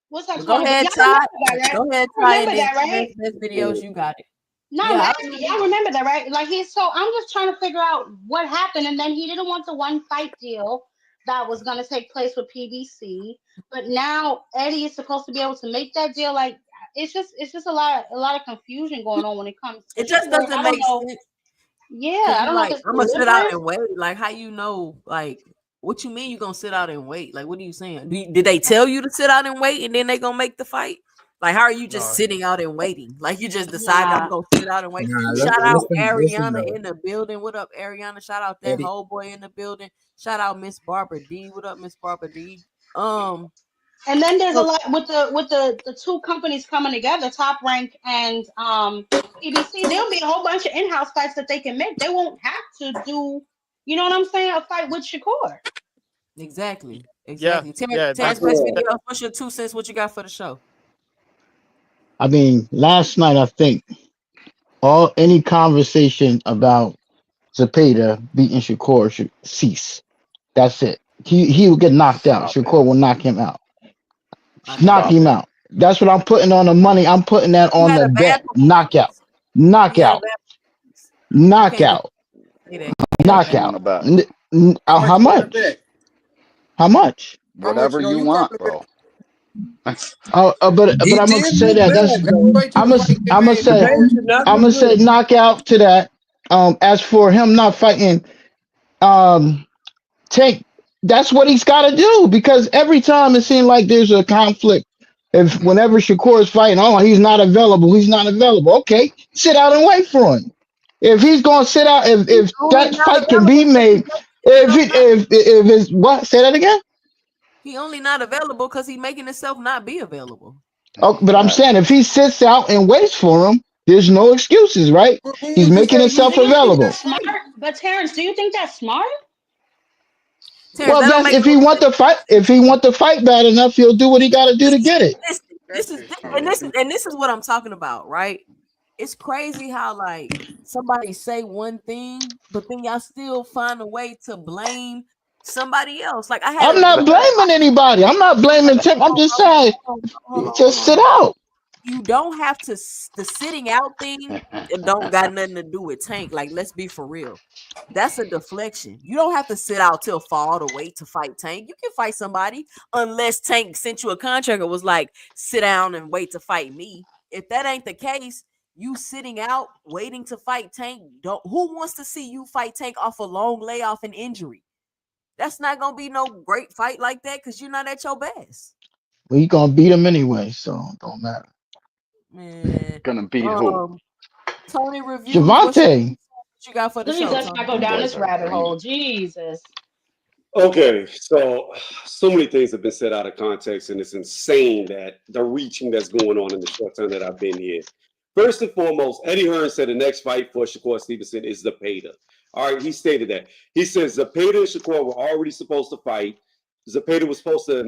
what's up, Go Tony? ahead, Y'all Ty. right? Go ahead, Ty. Remember that, right? Best videos, you got it. No, yeah, y'all remember that, right? Like I'm just trying to figure out what happened, and then he didn't want the one fight deal that was going to take place with PBC, but now Eddie is supposed to be able to make that deal. Like it's just a lot of confusion going on when it comes to it just doesn't make sense. Yeah, I don't know if it's I'm gonna sit out and wait. Like, how you know? Like, what you mean you gonna sit out and wait? Like, what are you saying? Did they tell you to sit out and wait, and then they gonna make the fight? Like, how are you just sitting out and waiting? Like, you just decided I'm gonna sit out and wait. Shout out Ariana in the building. What up, Ariana? Shout out that whole boy in the building. Shout out Miss Barbara D. What up, Miss Barbara D? And then there's a lot with the two companies coming together, Top Rank and PBC. There'll be a whole bunch of in-house fights that they can make. They won't have to do, you know what I'm saying, a fight with Shakur. Exactly. Yeah. Terence, best video. What's your 2 cents? What you got for the show? I mean, last night I think any conversation about Zepeda beating Shakur should cease. That's it. He will get knocked out. Shakur will knock him out. Knock him out. That's what I'm putting on the money. I'm putting that on the bet. Knockout. Knockout. Knockout. Knockout. How much? How much? Whatever you want, bro. But I'm gonna say that. I'm gonna say knockout to that. As for him not fighting, Tank, that's what he's got to do because every time it seems like there's a conflict. Whenever Shakur is fighting, he's not available. He's not available. Okay, sit out and wait for him. If he's gonna sit out, if that fight can be made, if it's what? Say that again. He only not available because he's making himself not be available. Oh, but I'm saying if he sits out and waits for him, there's no excuses, right? He's making himself available. Smart? But Terrence, do you think that's smart? Terrence, well, if he want to fight bad enough, he'll do what he got to do to get it. This is what I'm talking about, right? It's crazy how like somebody say one thing, but then y'all still find a way to blame somebody else. Like I'm not blaming anybody. I'm not blaming Tim. I'm just saying, just sit out. You don't have to. The sitting out thing it don't got nothing to do with Tank. Like, let's be for real. That's a deflection. You don't have to sit out till fall to wait to fight Tank. You can fight somebody unless Tank sent you a contract and was like, sit down and wait to fight me. If that ain't the case, you sitting out waiting to fight Tank. Who wants to see you fight Tank off a long layoff and injury? That's not gonna be no great fight like that because you're not at your best. Well, you're gonna beat him anyway, so it don't matter. Man, gonna beat who? Tony Reviews. Gervonta. What you got for the Please show? let's not go down this rabbit hole. Jesus. Okay, so many things have been said out of context, and it's insane that the reaching that's going on in the short time that I've been here. First and foremost, Eddie Hearn said the next fight for Shakur Stevenson is Zepeda. All right, he stated that. He says Zepeda and Shakur were already supposed to fight. Zepeda was supposed to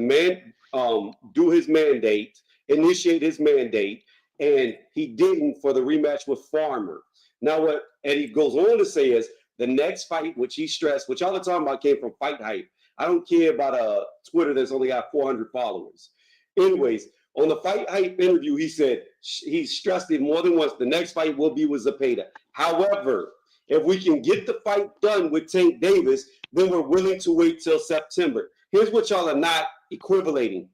do his mandate, initiate his mandate, and he didn't for the rematch with Farmer. Now, what Eddie goes on to say is the next fight, which he stressed, which y'all are talking about, came from Fight Hype. I don't care about Twitter that's only got 400 followers. Anyways, on the Fight Hype interview, he said he stressed it more than once. The next fight will be with Zepeda. However, if we can get the fight done with Tank Davis, then we're willing to wait till September. Here's what y'all are not equivalating.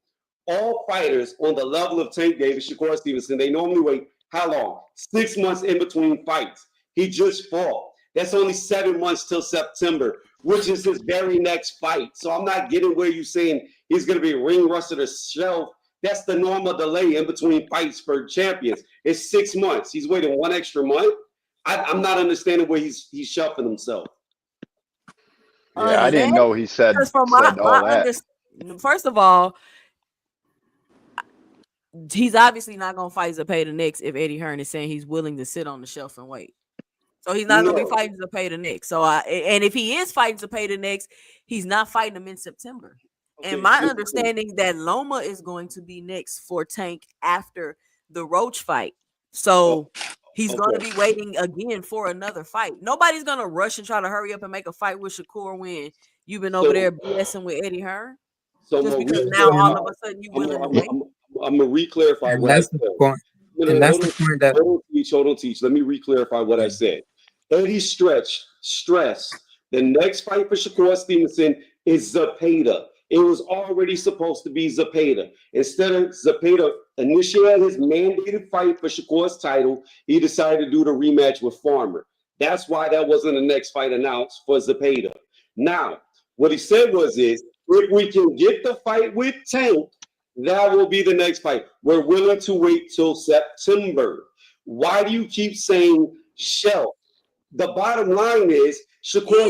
All fighters on the level of Tank Davis, Shakur Stevenson, they normally wait how long? 6 months in between fights. He just fought. That's only 7 months till September, which is his very next fight. So I'm not getting where you're saying he's going to be ring rust to the shelf. That's the normal delay in between fights for champions. It's 6 months. He's waiting 1 extra month. I'm not understanding where he's shelving himself. Yeah, I didn't know he said From all that. First of all, he's obviously not going to fight Zepeda next if Eddie Hearn is saying he's willing to sit on the shelf and wait. So he's not going to be fighting Zepeda next. So and if he is fighting Zepeda next, he's not fighting him in September. Okay, and my understanding that Loma is going to be next for Tank after the Roach fight. So he's going to be waiting again for another fight. Nobody's going to rush and try to hurry up and make a fight with Shakur when you've been over there BSing with Eddie Hearn. So just because now all of a sudden you willing to wait. I'm going to re-clarify what I said. Hold on, Teach. Let me re-clarify what I said. Eddie stressed the next fight for Shakur Stevenson is Zepeda. It was already supposed to be Zepeda. Instead of Zepeda initiating his mandated fight for Shakur's title, he decided to do the rematch with Farmer. That's why that wasn't the next fight announced for Zepeda. Now, what he said is, if we can get the fight with Tank, that will be the next fight. We're willing to wait till September. Why do you keep saying shelf? The bottom line is, Shakur.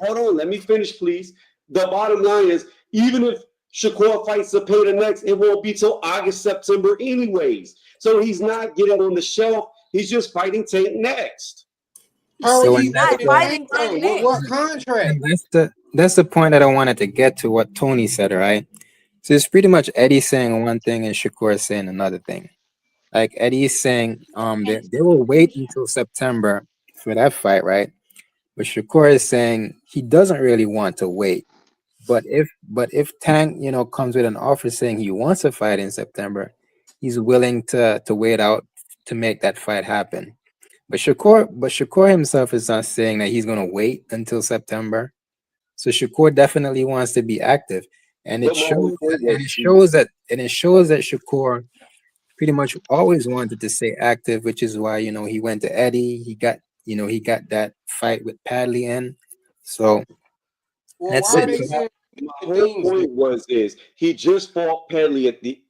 Hold on, let me finish, please. The bottom line is, even if Shakur fights Zepeda next, it won't be till August, September anyways. So he's not getting on the shelf. He's just fighting Tank next. So he's not fighting Tank next. What contract? That's the point that I wanted to get to, what Tony said, right? So it's pretty much Eddie saying one thing and Shakur saying another thing. Like Eddie's saying they will wait until September for that fight, right? But Shakur is saying he doesn't really want to wait. But if Tank, comes with an offer saying he wants a fight in September, he's willing to wait out to make that fight happen. But Shakur himself is not saying that he's going to wait until September. So Shakur definitely wants to be active, and it shows that Shakur pretty much always wanted to stay active, which is why he went to Eddie. He got that fight with Padley in. So that's it. My whole point is he just fought Padley at the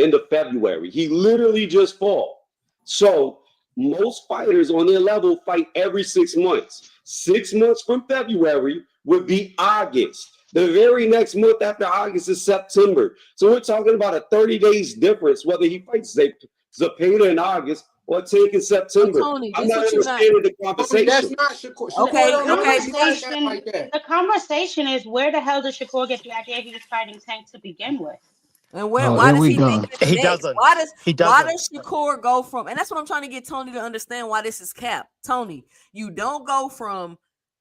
end of February. He literally just fought. So most fighters on their level fight every 6 months. 6 months from February would be August. The very next month after August is September. So we're talking about a 30 days difference, whether he fights Zepeda in August or Tank in September. Tony, I'm not understanding the conversation. That's not Shakur. The conversation is, where the hell did Shakur get the idea he was fighting Tank to begin with? And why does he think he doesn't? Why does Shakur go from? And that's what I'm trying to get Tony to understand, why this is cap. Tony, you don't go from,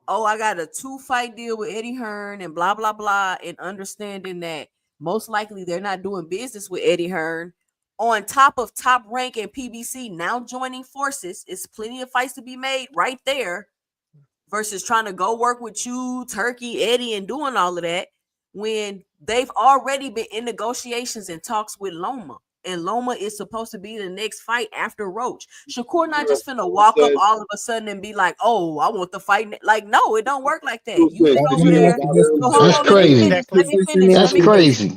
I got a 2-fight deal with Eddie Hearn and blah blah blah, and understanding that most likely they're not doing business with Eddie Hearn, on top of Top Rank and PBC now joining forces. It's plenty of fights to be made right there, versus trying to go work with you, Turki, Eddie, and doing all of that when they've already been in negotiations and talks with Loma. And Loma is supposed to be the next fight after Roach. Shakur not just finna walk up all of a sudden and be like, I want the fight. Like, no, it don't work like that. You been over there. That's crazy. That's crazy.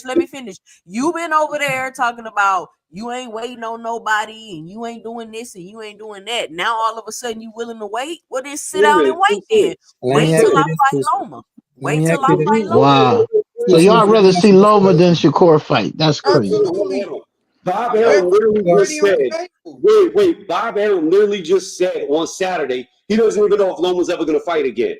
Let me finish. You been over there talking about you ain't waiting on nobody and you ain't doing this and you ain't doing that. Now all of a sudden you willing to wait? Well, then sit down and wait then. Wait till I fight Loma. Wait till I fight Loma. Wow. So y'all rather see Loma than Shakur fight? That's crazy. Bob Arum literally just said, wait. Bob Arum literally just said on Saturday he doesn't even know if Loma's ever going to fight again.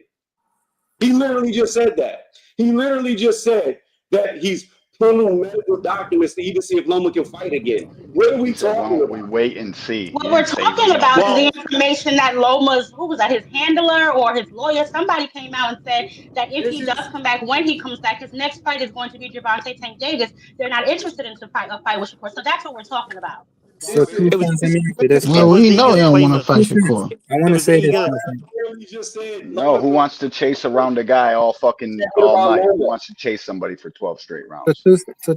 He literally just said that. He literally just said that he's pulling medical documents to even see if Loma can fight again. What are we He said, "Why talking don't we about? wait and see?" He What we're didn't say we talking know. about is the Well, information that Loma's, who was that, his handler or his lawyer, somebody came out and said that if This he does is come back, when he comes back, his next fight is going to be Gervonta Tank Davis. They're not interested in a fight with Shakur. So that's what we're talking about. So this two is it was cents. Let me answer this it Well, question. was we know Egan's he don't want to cleanest. fight 2 cents. Shakur. I It want to was say this. Egan. 2 cents. You just said No, Loma who could wants to chase around a guy all fucking what all about night? Who Loma? wants to chase somebody for 12 straight So rounds?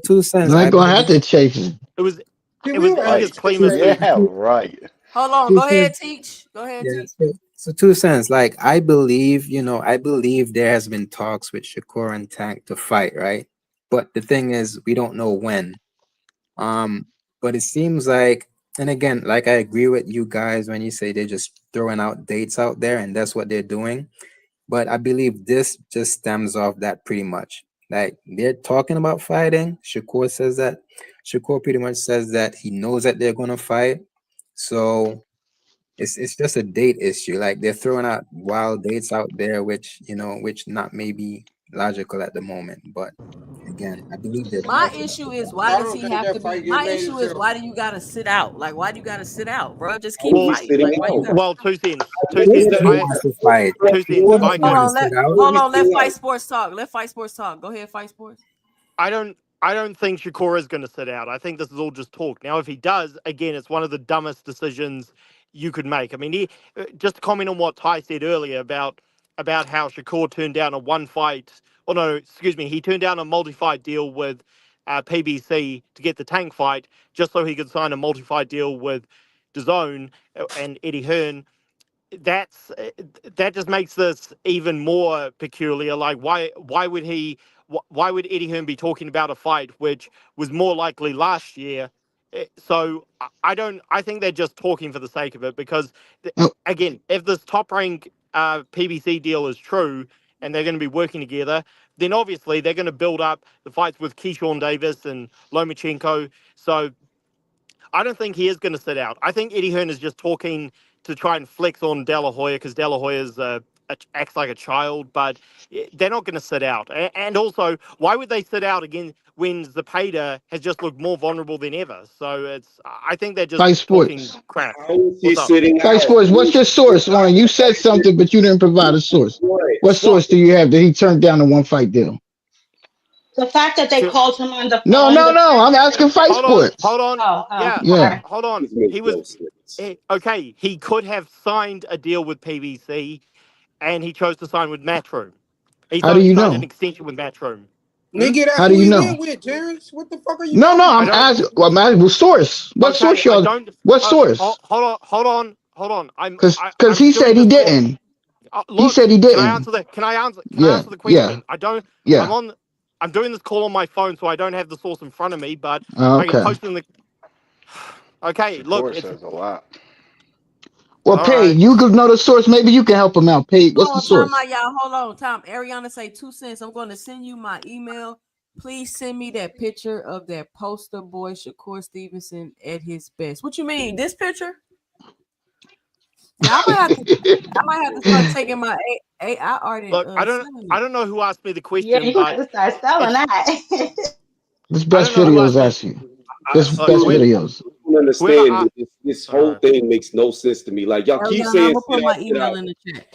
2 cents. You I ain't gonna have believe to chase him. It was See, it we was don't have Egan's Right. to chase 2 cleanest. that. Yeah, right. Hold on. two Go ahead, cents. Teach. Go ahead, Yeah. Teach. So 2 cents. Like I believe, I believe there has been talks with Shakur and Tank to fight, right? But the thing is, we don't know when. But it seems like, and again, like I agree with you guys when you say they're just throwing out dates out there, and that's what they're doing. But I believe this just stems off that pretty much. Like they're talking about fighting. Shakur says that. Shakur pretty much says that he knows that they're gonna fight. So it's just a date issue. Like they're throwing out wild dates out there, which not maybe logical at the moment. But again, I believe they're My talking. issue is why I does don't he think have that to be? fight get My made issue is until why do you gotta sit out? Like why do you gotta sit out, bro? Just Why keep are we Well, fighting. sitting Like why you out? gotta? well, two cents. Two What is cents. that? He wants to fight. Two He cents. doesn't I Hold want can. to on. sit out. Hold on. Let Sitting Fight out. Sports talk. Let Fight Sports talk. Go ahead, Fight Sports. I don't. I don't think Shakur is going to sit out. I think this is all just talk. Now, if he does, again, it's one of the dumbest decisions you could make. I mean, just to comment on what Ty said earlier about how Shakur turned down a one fight. Oh no, excuse me. He turned down a multi-fight deal with PBC to get the Tank fight, just so he could sign a multi-fight deal with DAZN and Eddie Hearn. That's that just makes this even more peculiar. Like, why would why would Eddie Hearn be talking about a fight which was more likely last year? So I don't. I think they're just talking for the sake of it because, Oh, again, if this top rank PBC deal is true and they're going to be working together, then obviously they're going to build up the fights with Keyshawn Davis and Lomachenko. So I don't think he is going to sit out. I think Eddie Hearn is just talking to try and flex on De La Hoya because De La Hoya is, acts like a child, but they're not going to sit out. And also, why would they sit out again when Zepeda has just looked more vulnerable than ever? So I think they're just Fight talking Sports. crap. How is he What's up? sitting Fight out? Sports. What's your source on it? You said something, but you didn't provide a source. What? What Well, source do you have that he turned down a one fight deal? The fact that they to, called him on the No, phone, no, the no. fact I'm that they asking Fight said, Sports. hold on. Yeah, Yeah. sorry. hold on. This makes He no was sense. okay. He could have signed a deal with PBC, and he chose to sign with Matchroom. How do you Signed an know? extension with Matchroom. nigga, that's How do who you he know? went with, Terrence. What the fuck are you No, no. talking I I'm about? don't. asking. Well, man, what source? What Okay, source I y'all? don't. What source? Hold on. Because I'm he doing said he this call. didn't. He Look, said he can I didn't. answer the? Can I Yeah, answer the yeah, question? I don't. I'm yeah. on. I'm doing this call on my phone, so I don't have the source in front of me. But I can Okay. post it in the. Okay, look, Shakur it's says a lot. Well, all Paige, right. you could know the source. Maybe you can help him out. Paige, what's the Hold on, time source? out, y'all. Hold on, Tom. Ariana say 2 cents. I'm going to send you my email. Please send me that picture of that poster boy Shakur Stevenson at his best. What you mean? This picture? Yeah, I might have to start taking my I already Look, selling I it. don't know who asked me the Yeah, question, you got but to start selling it's. that. This I best don't know who videos asked me. ask you. I This Look, best still videos. don't whoever. understand this All whole right. thing makes no sense to me. Like y'all keep Ariana, I'm saying gonna sit put out, my sit email out. in the chat.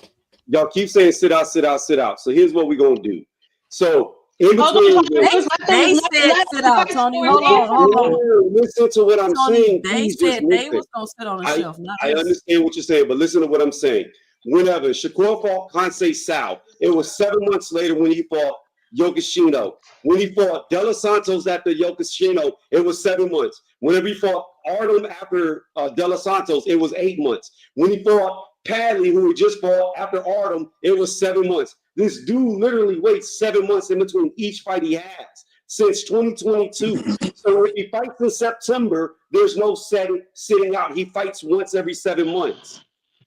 Y'all keep saying sit out, sit out, sit out. So here's what we're gonna do. So in Hold on, between Tony, the just They said let sit out, Fight Tony. Sports Hold on, answer hold the on. question. listen to what I'm Tony, saying. they Please just said they listen. was gonna sit on the I shelf, not I us. understand what you're saying, but listen to what I'm saying. Whenever Shakur fought Kansei Sal, it was 7 months later when he fought Yokoshino. When he fought De Los Santos after Yokoshino, it was 7 months. Whenever he fought Artem after De Los Santos, it was 8 months. When he fought Padley, who he just fought after Artem, it was 7 months. This dude literally waits 7 months in between each fight he has since 2022. So if he fights in September, there's no sitting out. He fights once every 7 months.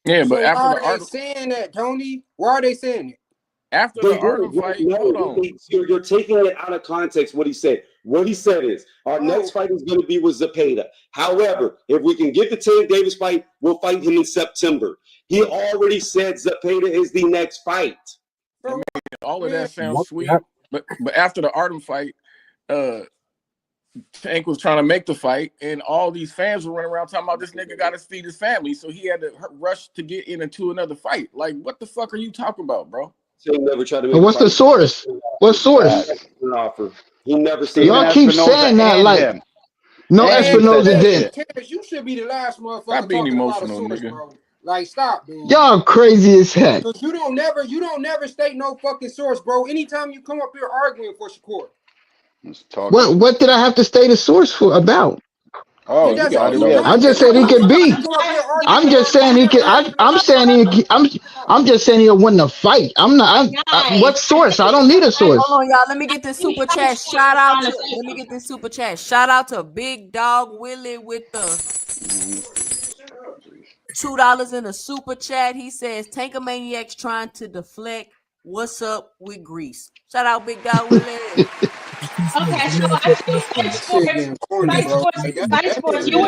Yeah, but So why after the are they art, saying that, Tony? Why are they saying it? after They the didn't. Artem fight, hold No, on. you're taking it out of context. What he said. What he said is our next Bro, fight is going to be with Zepeda. However, if we can get the Tank Davis fight, we'll fight him in September. He already said Zepeda is the next fight. bro, All of man. that sounds Yep, sweet, yep. but after the Artem fight, Tank was trying to make the fight, and all these fans were running around talking about this nigga got to feed his family, so he had to rush to get into another fight. Like, what the fuck are you talking about, bro? Tank never tried to make. What's the source? What source? Offer. He never said. Y'all keep saying that like no Espinoza did. Terrence, you should be the last motherfucker Stop being talking emotional, about a source, nigga. bro. Like, stop, dude. Y'all crazy as heck. Cause you don't never state no fucking source, bro. Anytime you come up here arguing for Shakur. What did I have to state a source for about? Oh, That's you got all it. I just said he could beat. I'm just saying he could. I'm saying he. I'm just saying he'll win the fight. I'm not. What source? I don't need a source. Hold on, y'all. Let me get this super chat. Shout out to. Let me get this super chat. Shout out to Big Dog Willie with the $2 in a super chat. He says Tankamaniac's trying to deflect. What's up with Greece? Shout out Big Dog Willie. Okay, so I feel Fight Sports. You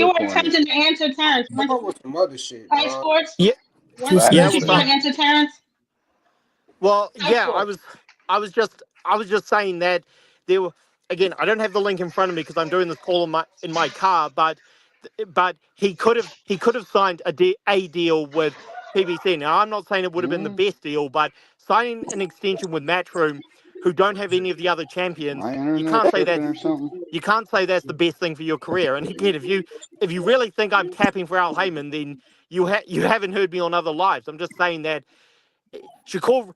were attempting to answer Terrence. Fight Sports. Yeah. Yeah. You trying to answer Terrence? Well, yeah. I was just saying that there were. Again, I don't have the link in front of me because I'm doing this call in my car. But he could have signed a deal with PBC. Now, I'm not saying it would have been the best deal, but signing an extension with Matchroom, who don't have any of the other champions, you can't say that's the best thing for your career. And again, if you really think I'm capping for Al Heyman, then you haven't heard me on other lives. I'm just saying that Shakur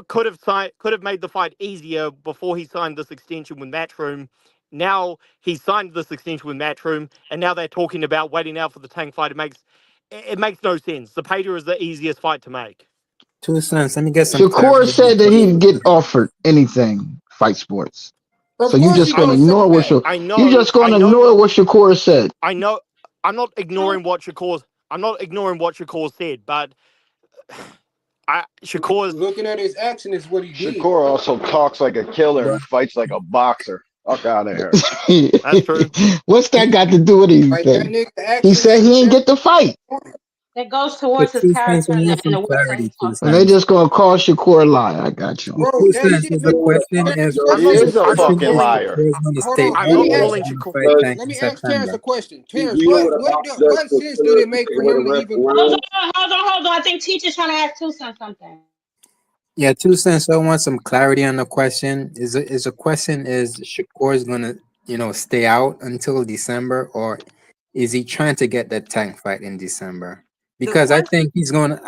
could have made the fight easier before he signed this extension with Matchroom. Now he signed this extension with Matchroom, and now they're talking about waiting out for the Tank fight. It makes no sense. The Zapata is the easiest fight to make. 2 cents. Let me get some. Shakur said that he'd get offered anything. Fight Sports. So you just gonna ignore what you just gonna ignore what Shakur said. I know. I'm not ignoring what Shakur said, but Shakur's looking at his action is what he did. Shakur also talks like a killer and fights like a boxer. Fuck out of here. That's true. What's that got to do with anything? He said he ain't get the fight. That goes towards his character and the clarity. And they just gonna call Shakur a lie. I got you. Bro, the question is, he is a fucking liar. Let me ask Terrence a question. Terrence, what sense did it make for him to even? Hold on. I think Teacher's trying to ask 2 cents something. Yeah, 2 cents. I want some clarity on the question. Is the question is Shakur is gonna stay out until December, or is he trying to get that Tank fight in December? Because I think he's gonna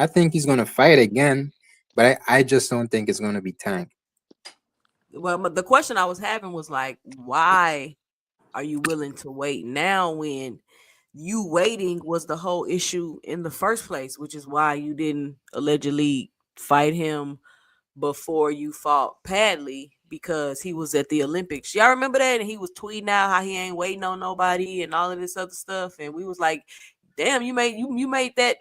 fight again, but I just don't think it's gonna be Tank. Well, the question I was having was like, why are you willing to wait now when you waiting was the whole issue in the first place, which is why you didn't allegedly fight him before you fought Padley, because he was at the Olympics. Y'all remember that? And he was tweeting out how he ain't waiting on nobody and all of this other stuff. And we was like, damn, you made that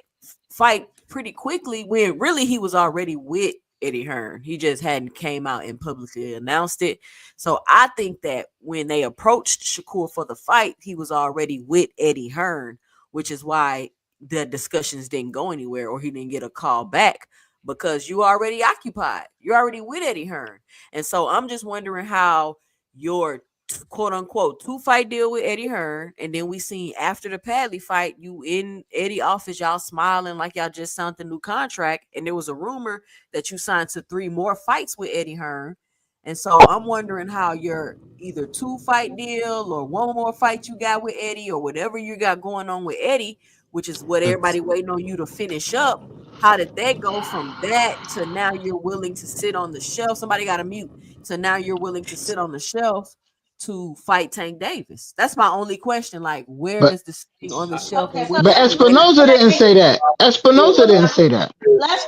fight pretty quickly when really he was already with Eddie Hearn. He just hadn't came out and publicly announced it. So I think that when they approached Shakur for the fight, he was already with Eddie Hearn, which is why the discussions didn't go anywhere, or he didn't get a call back, because you already occupied. You're already with Eddie Hearn. And so I'm just wondering how your quote unquote 2-fight deal with Eddie Hearn, and then we seen after the Padley fight, you in Eddie office, y'all smiling like y'all just signed the new contract, and there was a rumor that you signed to 3 more fights with Eddie Hearn. And so I'm wondering how your either 2-fight deal or 1 more fight you got with Eddie, or whatever you got going on with Eddie, which is what everybody waiting on you to finish up. How did that go from that to now you're willing to sit on the shelf? Somebody got to mute. So now you're willing to sit on the shelf to fight Tank Davis. That's my only question. Like, where is this thing on the shelf? Okay, but Espinoza didn't say that. Espinoza didn't say that. Let's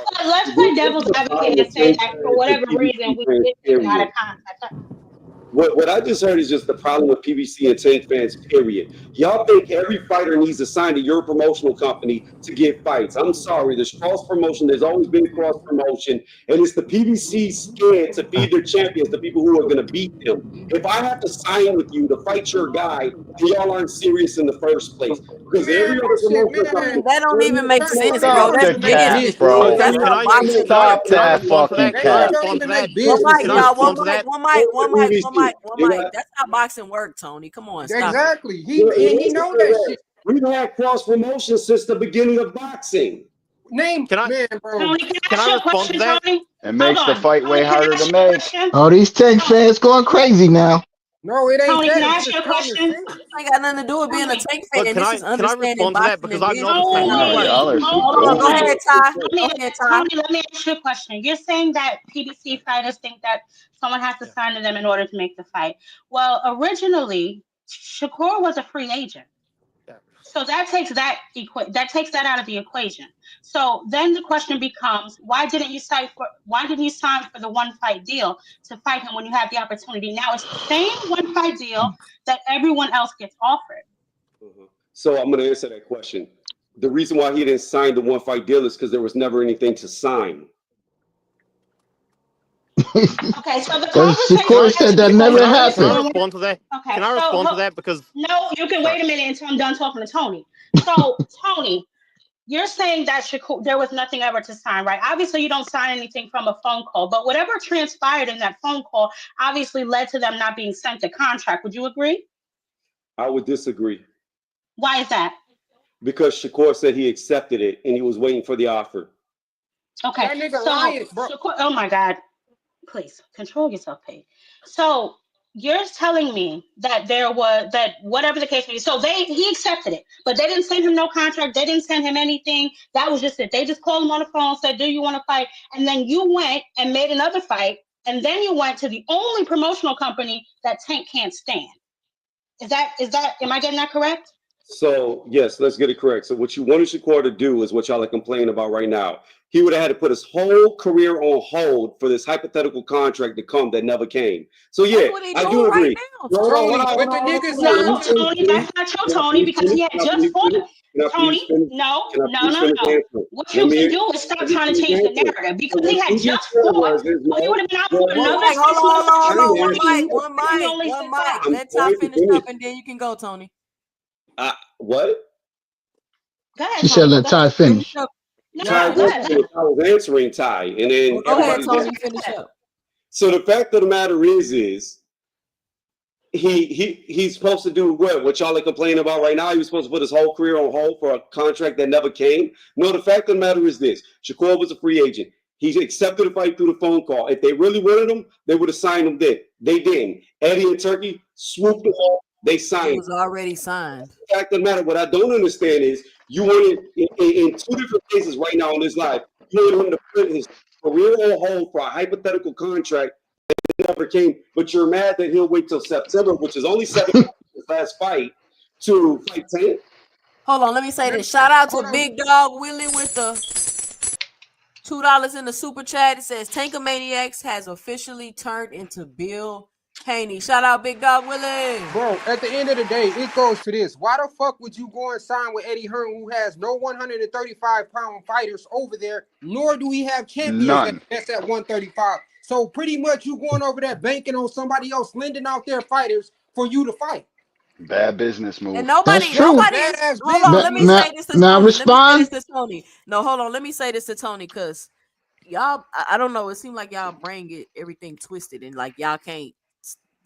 play devil's advocate and say that for whatever reason we get out of contact. What I just heard is just the problem with PBC and Tank fans, period. Y'all think every fighter needs to sign to your promotional company to get fights. I'm sorry, there's cross promotion. There's always been cross promotion. And it's the PBC scared to feed their champions, the people who are going to beat them. If I have to sign with you to fight your guy, then y'all aren't serious in the first place. Because every other promotion, That don't even make sense, bro. Stop That's the cap, business, bro. That's how boxing Stop works. Can I that respond to fucking that? Can I cap. respond to that? One mic, Can I y'all. respond to that? One mic. That's how boxing works, Tony. Come on, stop it. Exactly. He know that shit. We've had cross promotion since the beginning of boxing. Name, Can I- man, bro. Tony, Can I respond to that? Tony? It makes the fight Tony, way can I harder ask to you a make. question? Oh, these Tank fans going crazy now. No, it ain't Tony, that. can I It's ask you just a common question? sense. This ain't got nothing to do with being a Tony. Tank But fan. can This I is understanding respond to that boxing because and I've known business the and Tank how No, it works. y'all are Tony, super Hold on, go ahead, over. Ty. Tony, Go ahead, Ty. let me ask you a question. You're saying that PBC fighters think that someone has to sign to them in order to make the fight. Well, originally, Shakur was a free agent. So that takes that out of the equation. So then the question becomes, why didn't you sign for the one fight deal to fight him when you had the opportunity? Now it's the same one fight deal that everyone else gets offered. So I'm going to answer that question. The reason why he didn't sign the one fight deal is because there was never anything to sign. Okay, so the Because conversation. Shakur said that never Can I happened. respond to that? Okay, Can I respond to that? Because no, you can wait a minute until I'm done talking to Tony. So Tony, you're saying that Shakur, there was nothing ever to sign, right? Obviously, you don't sign anything from a phone call, but whatever transpired in that phone call obviously led to them not being sent the contract. Would you agree? I would disagree. Why is that? Because Shakur said he accepted it and he was waiting for the offer. Okay, That nigga so lying, bro. Shakur, oh my God, please control yourself, Paige. So you're telling me that whatever the case may be, so he accepted it, but they didn't send him no contract, they didn't send him anything. That was just it. They just called him on the phone, said, "Do you want to fight?" And then you went and made another fight, and then you went to the only promotional company that Tank can't stand. Is that am I getting that correct? So, yes, let's get it correct. So what you wanted Shakur to do is what y'all are complaining about right now. He would have had to put his whole career on hold for this hypothetical contract to come that never came. So, yeah, That's what he I doing do right agree. now. Tony, but the nigga's Let not. me No, finish, Tony, please. that's not true, Can I Tony, please because finish? he had Can I just please fought. finish? Can I please Tony, finish? no, Can I no, please no, finish no. answering? What Let you me can do is stop let me trying to finish change the answering. narrative So because he what had you just just said fought. was, there's So he would no, have been out well, for One another mic. 6 months. Hold on. I'm One mic. answering. One He mic. only One said mic. 5. I'm Let Ty going to finish finish. up, and then you can go, Tony. What? Go ahead, She said, Tony. let Go Ty ahead. Finish finish. up. Ty, Yeah. Go go ahead. finish. I was answering Ty, and then Well, go ahead, everybody Tony. gets. Finish up. So the fact of the matter is he's supposed to do what y'all are complaining about right now. He was supposed to put his whole career on hold for a contract that never came. No, the fact of the matter is this: Shakur was a free agent. He accepted the fight through the phone call. If they really wanted him, they would have signed him then. They didn't. Eddie and Turki swooped him off. They He signed. was already signed. The fact of the matter, what I don't understand is you wanted in two different cases right now on this live. You wanted him to put his career on hold for a hypothetical contract never came, but you're mad that he'll wait till September, which is only 7 months his last fight, to fight Tank. Hold on. Let me say this. Shout out to Big Dog Willie with the $2 in the super chat. It says Tankamaniacs has officially turned into Bill Haney. Shout out Big Dog Willie. Bro, at the end of the day, it goes to this. Why the fuck would you go and sign with Eddie Hearn, who has no 135-pound fighters over there, nor do he have champions that's at 135? So pretty much you going over there banking on somebody else lending out their fighters for you to fight. Bad business move. And That's nobody true. is. Hold on. Let me say this to Now Tony. Let me say respond. this to Tony. No, hold on. Let me say this to Tony because y'all, I don't know. It seems like y'all brain get everything twisted and like y'all can't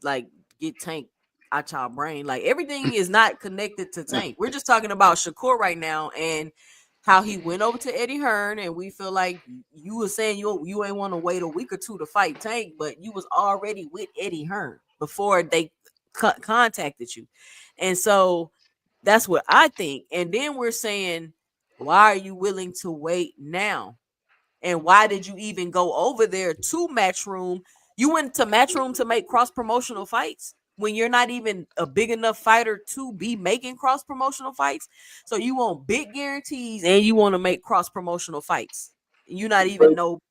like get Tank out y'all brain. Like everything is not connected to Tank. We're just talking about Shakur right now and how he went over to Eddie Hearn, and we feel like you were saying you ain't want to wait a week or two to fight Tank, but you was already with Eddie Hearn before they contacted you, and so that's what I think. And then we're saying, why are you willing to wait now? And why did you even go over there to Matchroom? You went to Matchroom to make cross promotional fights when you're not even a big enough fighter to be making cross promotional fights. So you want big guarantees and you want to make cross promotional fights. You're not even no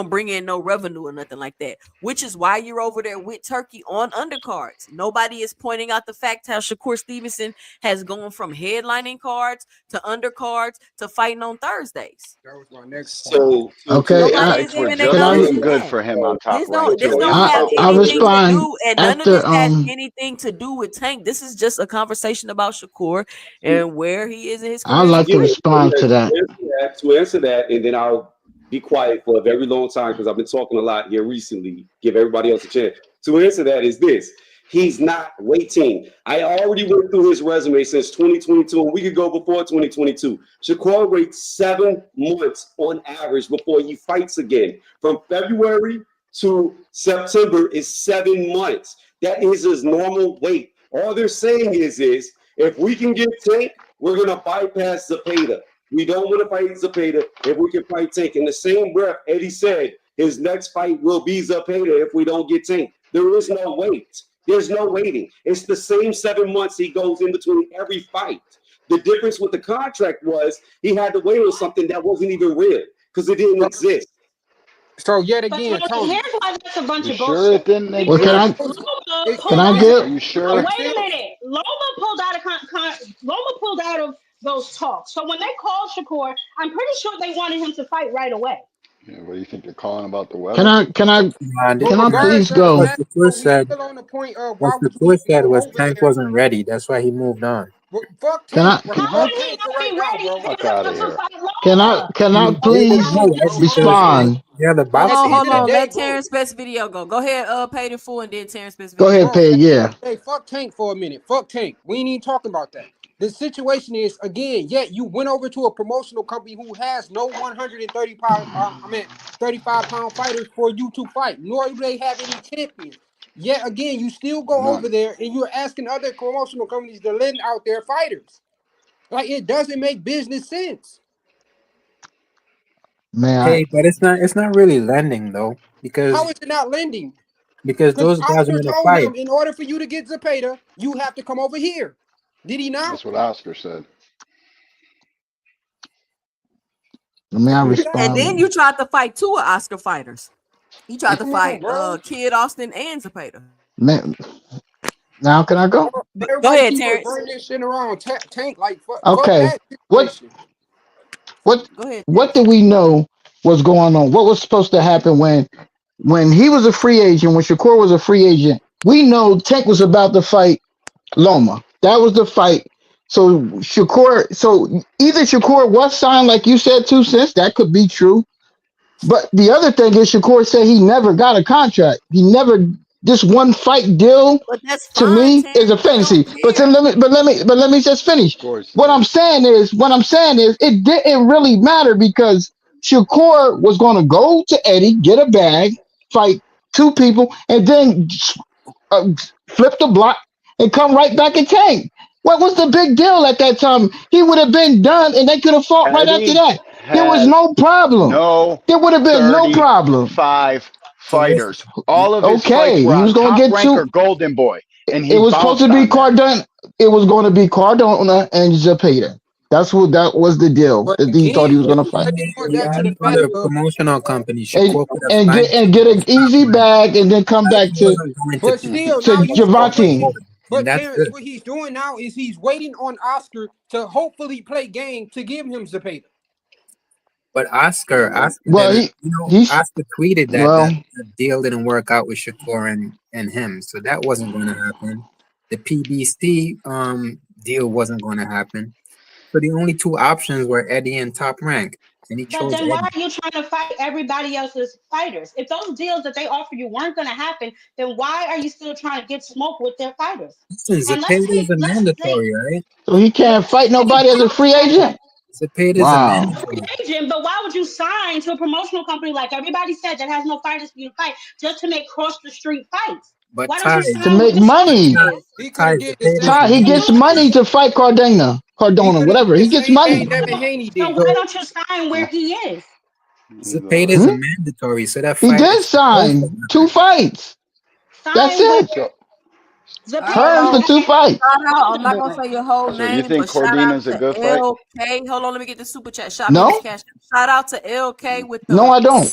bring in no revenue or nothing like that, which is why you're over there with Turki on undercards. Nobody is pointing out the fact how Shakur Stevenson has gone from headlining cards to undercards to fighting on Thursdays. That was my next point. So Okay, to His Nobody is fights were even just can I looking acknowledging good that. for him on Top This Rank don't too. have I'll anything to respond do, and none of after this has anything to do with Tank. This is just a conversation about Shakur and where he is in his I'd career as a like to Yeah, fighter. respond to that. to answer that, and then I'll be quiet for a very long time because I've been talking a lot here recently. Give everybody else a chance. To answer that is this. He's not waiting. I already went through his resume since 2022, and we could go before 2022. Shakur waits 7 months on average before he fights again. From February to September is 7 months. That is his normal wait. All they're saying is if we can get Tank, we're going to bypass Zepeda. We don't want to fight Zepeda if we can fight Tank. In the same breath, Eddie said his next fight will be Zepeda if we don't get Tank. There is no wait. There's no waiting. It's the same 7 months he goes in between every fight. The difference with the contract was he had to wait on something that wasn't even real because it didn't exist. So yet But again, Tony. here's why that's a bunch You of sure it bullshit. didn't Well, Because exist? Loma can pulled I out. get? Are you sure? Wait a minute. Loma pulled out of Loma pulled out of those talks. So when they called Shakur, I'm pretty sure they wanted him to fight right away. Yeah, what do you think they're calling about the Can weather? I? Can I? But Can I regardless please of the go? What fact, Shakur we said, still on the point of what why would you Shakur said go was over Tank there? wasn't ready. That's why he moved on. Well, fuck Can Tank, I? bro. How Huh? Fuck would he Tank for not right be now, ready bro. if Fuck he was out of about to here. fight Can I? Loma? Can I He didn't please know, Loma, right? that's Because respond? yeah, the But at box the end Hold of the on. day, Let bro. Terrence Best video go. Go ahead, paid in full, and then Terrence Best Go video. ahead, Bro, Pay. at the end Yeah. of the day, fuck Tank for a minute. Fuck Tank. We ain't even talking about that. The situation is, again, yet you went over to a promotional company who has no 130 pound, 35-pound fighters for you to fight, nor do they have any champions. Yet again, you still go over None. there and you're asking other promotional companies to lend out their fighters. Like, it doesn't make business sense. May I? hey, but it's not really lending though, How because is it not lending? those guys Oscar want to told fight. him in order for you to get Zepeda, you have to come over here. Did he not? That's what Oscar said. May I And then respond? you tried to fight 2 of Oscar fighters. You tried to Come on, fight bro. Kid Austin and Zepeda. Now can I go? Go Everybody ahead, keep Terrence. running this shit around. Tank, like, fuck Okay. that What? situation. What? Go ahead, What Terrence. did we know was going on? What was supposed to happen when he was a free agent? When Shakur was a free agent, we know Tank was about to fight Loma. That was the fight. So either Shakur was signed, like you said, 2 cents. That could be true. But the other thing is, Shakur said he never got a contract. He never. This one fight deal But that's to fine, me is Terrence. a We don't fantasy. But care. let me just finish. Of course it What I'm is. saying is, it didn't really matter because Shakur was going to go to Eddie, get a bag, fight 2 people, and then uh, flip the block and come right back and tank. What was the big deal at that time? He would have been done, and they could have fought right after Eddie that. There was has no problem. no There would have been no problem. 35 So listen, fighters. All of his fights Okay, were he was on going to Top get Rank two. or Golden Boy, and It he was supposed to bounced be on that. Cardona. It was going to be Cardona and Zepeda. That was the deal But that he thought again, he was going to fight, everybody going he back to had the him fact under of, promotional company. and Shakur could have signed him get with an Top easy Rank. bag and then come back He to wasn't going to but PBC. still, to now He was going to Gervonta. Jordan, and but that's Terrence, it. what he's doing now is he's waiting on Oscar to hopefully play game to give him Zepeda. But Well, Oscar Well, didn't. he's Oscar tweeted that well. the deal didn't work out with Shakur and him, so that wasn't going to happen. The PBC deal wasn't going to happen. So the only 2 options were Eddie and Top Rank, and he But chose then why Eddie. are you trying to fight everybody else's fighters? If those deals that they offer you weren't going to happen, then why are you still trying to get smoke with their fighters? Listen, And Zepeda is a let's say mandatory, right? So he can't let's fight say nobody as a free outside agent. Zepeda is a Wow. mandatory. agent, but why would you sign to a promotional company like everybody said that has no fighters for you to fight just to make cross the street fights? But Why don't Ty, you To sign with make the street money. is? He could Ty, have did the Zepeda is same a He Then thing. gets mandatory. money to fight He Cardona, could have whatever. did He the gets same thing money. Devin Haney then did. why don't you sign where yeah, he is? he's all Zepeda right. is a Hmm? mandatory, so that He fight did is supposed to sign 2 happen. fights. That's Sign where it. So, Terms for Zepeda 2 and fights. Shout out. I'm Golden not gonna Boy. say your whole so you name, think but shout out Cordina's a to good fight? LK. Hold on, let me get the super chat. Shout me his No, cash. Shout out to LK with no, the I don't.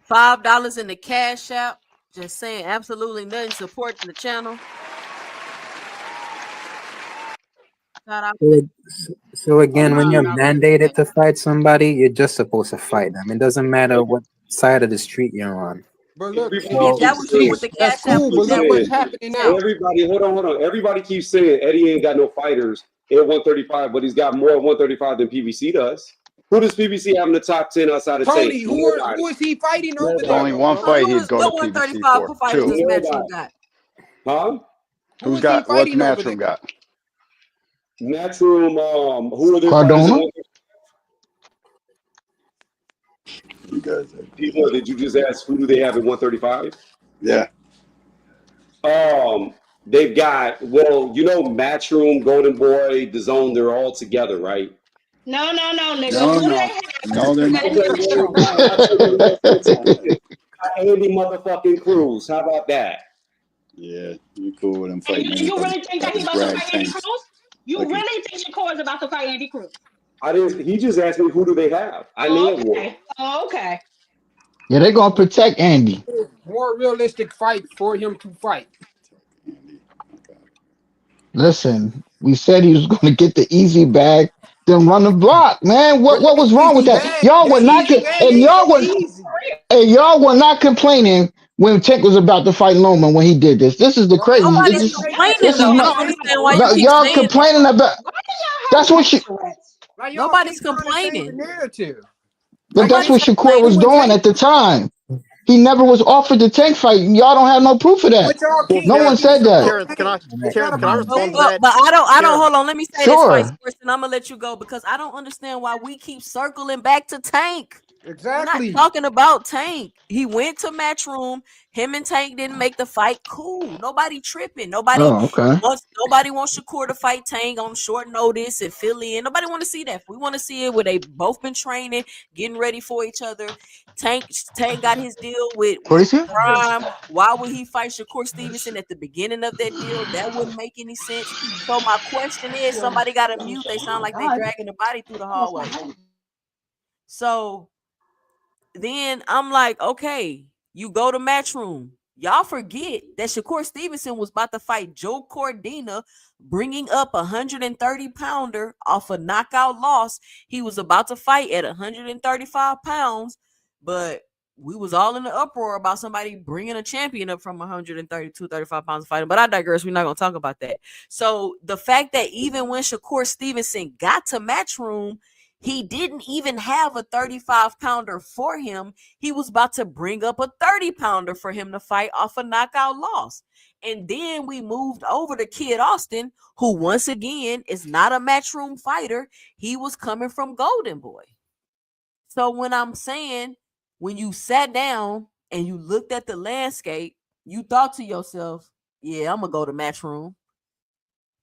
$5 in the Cash App. Just saying absolutely nothing. Supporting the channel. Shout out to So again, when you're $5 in the mandated to Cash App. fight somebody, you're just supposed to fight them. It doesn't matter what side of the street you're on. But look, Everybody If So that keeps was you saying, with the that's Cash App, cool. put But that look with what's me in the happening chat. now. everybody, hold on. Everybody keeps saying Eddie ain't got no fighters at 135, but he's got more at 135 than PBC does. Who does PBC have in the top 10 outside of Tank? Tony, Nobody. who is he fighting over There's there only Nobody. though, one bro? fight he'd go to What PBC 135 for. fighters Two. does Matchroom Nobody. got? Huh? Who Who's is he got what's fighting over there? Matchroom got? Matchroom, who are their fighters at Cardona. 135? You guys. People, did you just ask who do they have at 135? Yeah. They've got, well, Matchroom, Golden Boy, DAZN, they're all together, right? No, nigga. No, Who do they no. have? No, they're not. Okay, well, fine. I'll tell you who else on the top 10. Andy motherfucking Cruz. How about that? Yeah, you cool with him And fighting you anybody. really think I that he's just about to grabbed fight Andy tanks. Cruz? You Okay. really think Shakur is about to fight Andy Cruz? He just asked me who do they have. I named one. Okay. Okay. Yeah, they're gonna protect Andy. More realistic fight for him to fight. Listen, we said he was gonna get the easy bag, then run the block, man. But What that was wrong with easy that? bag, Y'all were that not easy bag and ain't so easy. y'all were not complaining when Tank was about to fight Loma when he did this. This is the Bro, I crazy. don't Nobody's think complaining This is though. I not. don't understand why you No, keep y'all saying that. complaining about. Why do y'all That's have what she. Tourette's? like y'all Nobody's keep trying to change the complaining. narrative. But Like that's Nobody's what Shakur was complaining. doing at the time. He never was offered the Tank fight. Y'all don't have no proof of that. but y'all Well, keep No one making said this that. about Terrence, Tank. It's not Can I about respond to Tank. that? But I don't Terrence, hold on. Let me say this Sure. first, and I'm gonna let you go because I don't understand why we keep circling back to Tank. We're not Exactly. talking about Tank. He went to Matchroom. Him and Tank didn't make the fight. Cool. Nobody tripping. Nobody Oh, okay. wants Shakur to fight Tank on short notice and fill in. Nobody want to see that. We want to see it where they both been training, getting ready for each other. Tank got his deal with What is it? Prime. Why would he fight Shakur Stevenson at the beginning of that deal? That wouldn't make any sense. So my question is, somebody got to mute. They sound like they dragging the body through the hallway. So then I'm like, okay, you go to Matchroom. Y'all forget that Shakur Stevenson was about to fight Joe Cordina, bringing up a 130-pounder off a knockout loss. He was about to fight at 135 pounds, but we was all in the uproar about somebody bringing a champion up from 132, 35 pounds of fighting. But I digress. We're not going to talk about that. So the fact that even when Shakur Stevenson got to Matchroom, he didn't even have a 35-pounder for him. He was about to bring up a 30-pounder for him to fight off a knockout loss. And then we moved over to Kid Austin, who once again is not a Matchroom fighter. He was coming from Golden Boy. So when I'm saying, when you sat down and you looked at the landscape, you thought to yourself, yeah, I'm going to go to Matchroom.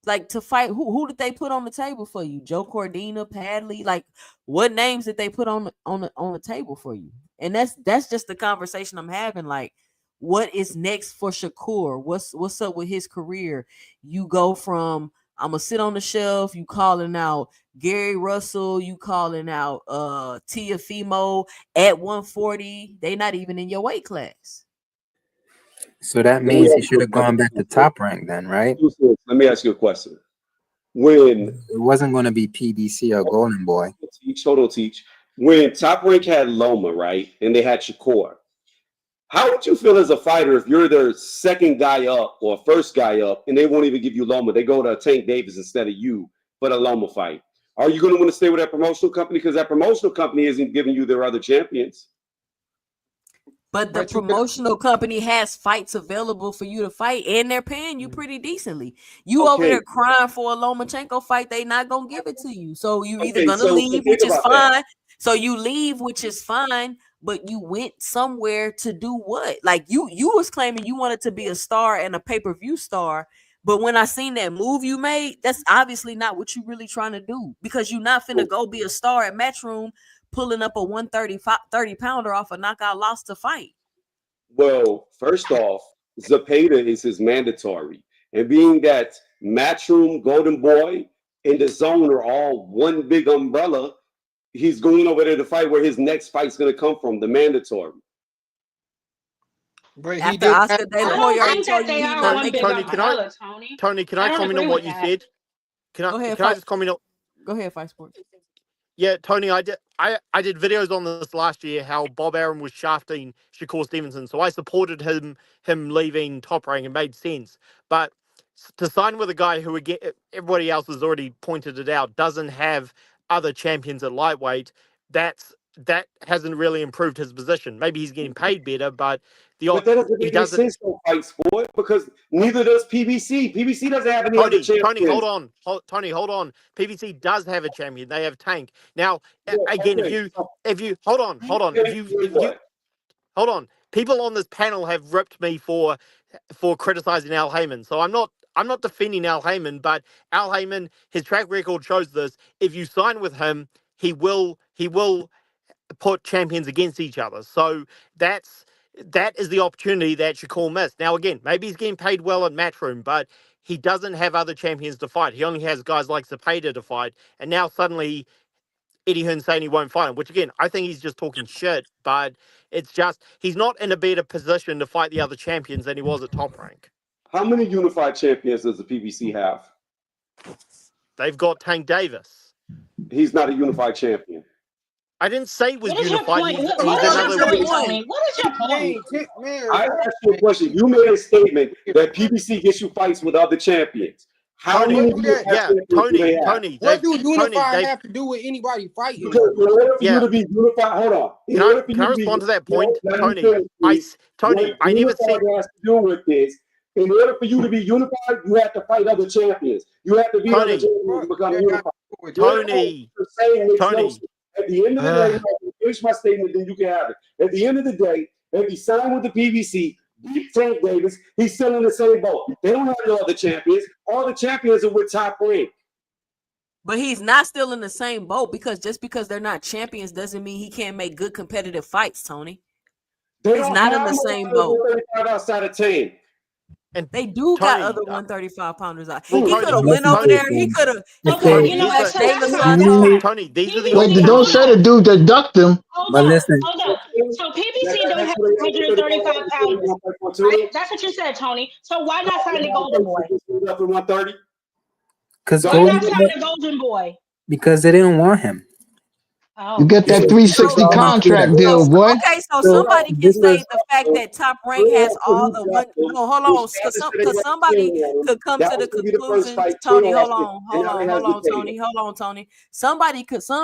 Like to fight, who did they put on the table for you? Joe Cordina, Padley, like what names did they put on the table for you? And that's just the conversation I'm having. Like, what is next for Shakur? What's up with his career? You go from I'm gonna sit on the shelf, you calling out Gary Russell, you calling out Tiafimo at 140. They not even in your weight class. So that means he should have gone back to Top Rank then, right? Let me ask you a question. When It wasn't going to be PBC or Golden Boy. Teach. When Top Rank had Loma, right, and they had Shakur, how would you feel as a fighter if you're their second guy up or first guy up and they won't even give you Loma? They go to Tank Davis instead of you for the Loma fight. Are you going to want to stay with that promotional company? Because that promotional company isn't giving you their other champions. But the promotional company has fights available for you to fight, and they're paying you pretty decently. You over there crying for a Lomachenko fight, they not gonna give it to you. So you either gonna leave, which is fine. So you leave, which is fine, but you went somewhere to do what? Like you was claiming you wanted to be a star and a pay-per-view star. But when I seen that move you made, that's obviously not what you really trying to do, because you're not finna go be a star at Matchroom pulling up a 130-pounder off a knockout loss to fight. Well, first off, Zepeda is his mandatory. And being that Matchroom, Golden Boy, and DAZN are all one big umbrella, he's going over there to fight where his next fight's going to come from, the mandatory. But he After did have Oscar De I La don't Hoya already think that told you they he are not one making big no Tony, money. umbrella, Tony. Tony, can I I don't comment on agree what with you that. said? Go ahead, Can I fight. just comment on? Go ahead, Fight Sports. Yeah, Tony, I did videos on this last year how Bob Arum was shafting Shakur Stevenson, so I supported him leaving Top Rank. It made sense, but to sign with a guy who, again, everybody else has already pointed it out, doesn't have other champions at lightweight, that hasn't really improved his position. Maybe he's getting paid better, but But that doesn't he make any doesn't. sense on Fight Sport because neither does PBC. PBC doesn't have any other Tony, hold champions. on. Tony, hold on. PBC does have a champion. They have Tank. Now, Yeah, again, okay. So if you hold on, then what? hold on. People on this panel have ripped me for criticizing Al Heyman. So I'm not defending Al Heyman, but Al Heyman, his track record shows this. If you sign with him, he will put champions against each other. So that is the opportunity that Shakur missed. Now, again, maybe he's getting paid well at Matchroom, but he doesn't have other champions to fight. He only has guys like Zepeda to fight, and now suddenly Eddie Hearn saying he won't fight him, which again, I think he's just talking shit, but it's just he's not in a better position to fight the other champions than he was at Top Rank. How many unified champions does the PBC have? They've got Tank Davis. He's not a unified champion. I didn't say he was What is your unified. point? He's What is another. your point, Tony? What is your point? I asked you a question. You made a statement that PBC gets you fights with other champions. How Tony, many unified yeah, champions do they have? Tony. What do Tony, unified have to do with anybody fighting? Because in order for Yeah. you to be unified, hold on. In order for Can I you to be respond to that point, let me Tony? finish, please. Tony, What I never said. unified has to do with this. In order for you to be unified, you have to fight other champions. You have to be other Tony. champions to become unified. Tony. You're saying makes no Tony. sense. At the end of the day, I'll finish my statement, then you can have it. At the end of the day, if he signed with the PBC, beat Tank Davis, he's still in the same boat. They don't have no other champions. All the champions are with Top Rank. But he's not still in the same boat because just because they're not champions doesn't mean he can't make good competitive fights, Tony. He's not in the same boat. Outside of Tank. And they do Tony, got other 135 pounders out. Well, he Tony, could have went over there. He could have. Okay, you know what? So that's fine. Tony, these are the Wait, options. don't say the dude that ducked him. Hold But on, listen, hold on. So PBC don't have 135 pounders, right? That's what you said, Tony. So why not sign the Golden Boy? because Why not sign the Golden Boy? because they didn't want him. Oh. You get that 360 contract deal, boy. Okay, so somebody can say the fact that Top Rank has all the one. No, hold on, because somebody could come to the conclusion. Tony, hold on, Tony. Some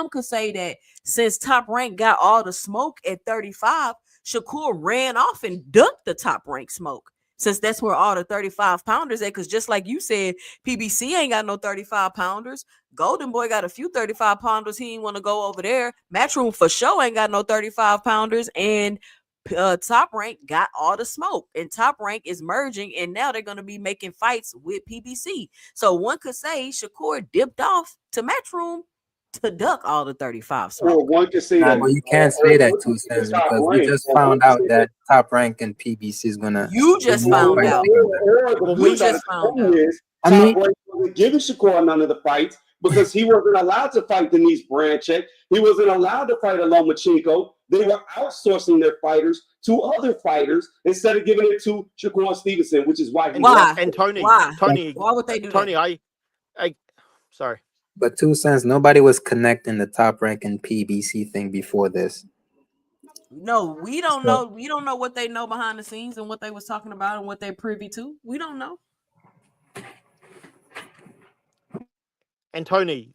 could say that since Top Rank got all the smoke at 35, Shakur ran off and ducked the Top Rank smoke. Since that's where all the 35 pounders at, because just like you said, PBC ain't got no 35 pounders. Golden Boy got a few 35 pounders. He ain't want to go over there. Matchroom for sure ain't got no 35 pounders. And Top Rank got all the smoke. And Top Rank is merging. And now they're going to be making fights with PBC. So one could say Shakur dipped off to Matchroom to duck all the 35 smoke. Or one could say that. But you can't say that, 2 Cents, because we just found out that Top Rank and PBC is gonna. You just found out. We just found out. I mean, Top Rank wasn't giving Shakur none of the fights because he wasn't allowed to fight Denise Branchek. He wasn't allowed to fight Lomachenko. They were outsourcing their fighters to other fighters instead of giving it to Shakur Stevenson, which is why he left. And Tony, why would they do Tony, that? I sorry. But 2 Cents, nobody was connecting the Top Rank and PBC thing before this. No, we don't know. We don't know what they know behind the scenes and what they was talking about and what they privy to. We don't know. And Tony,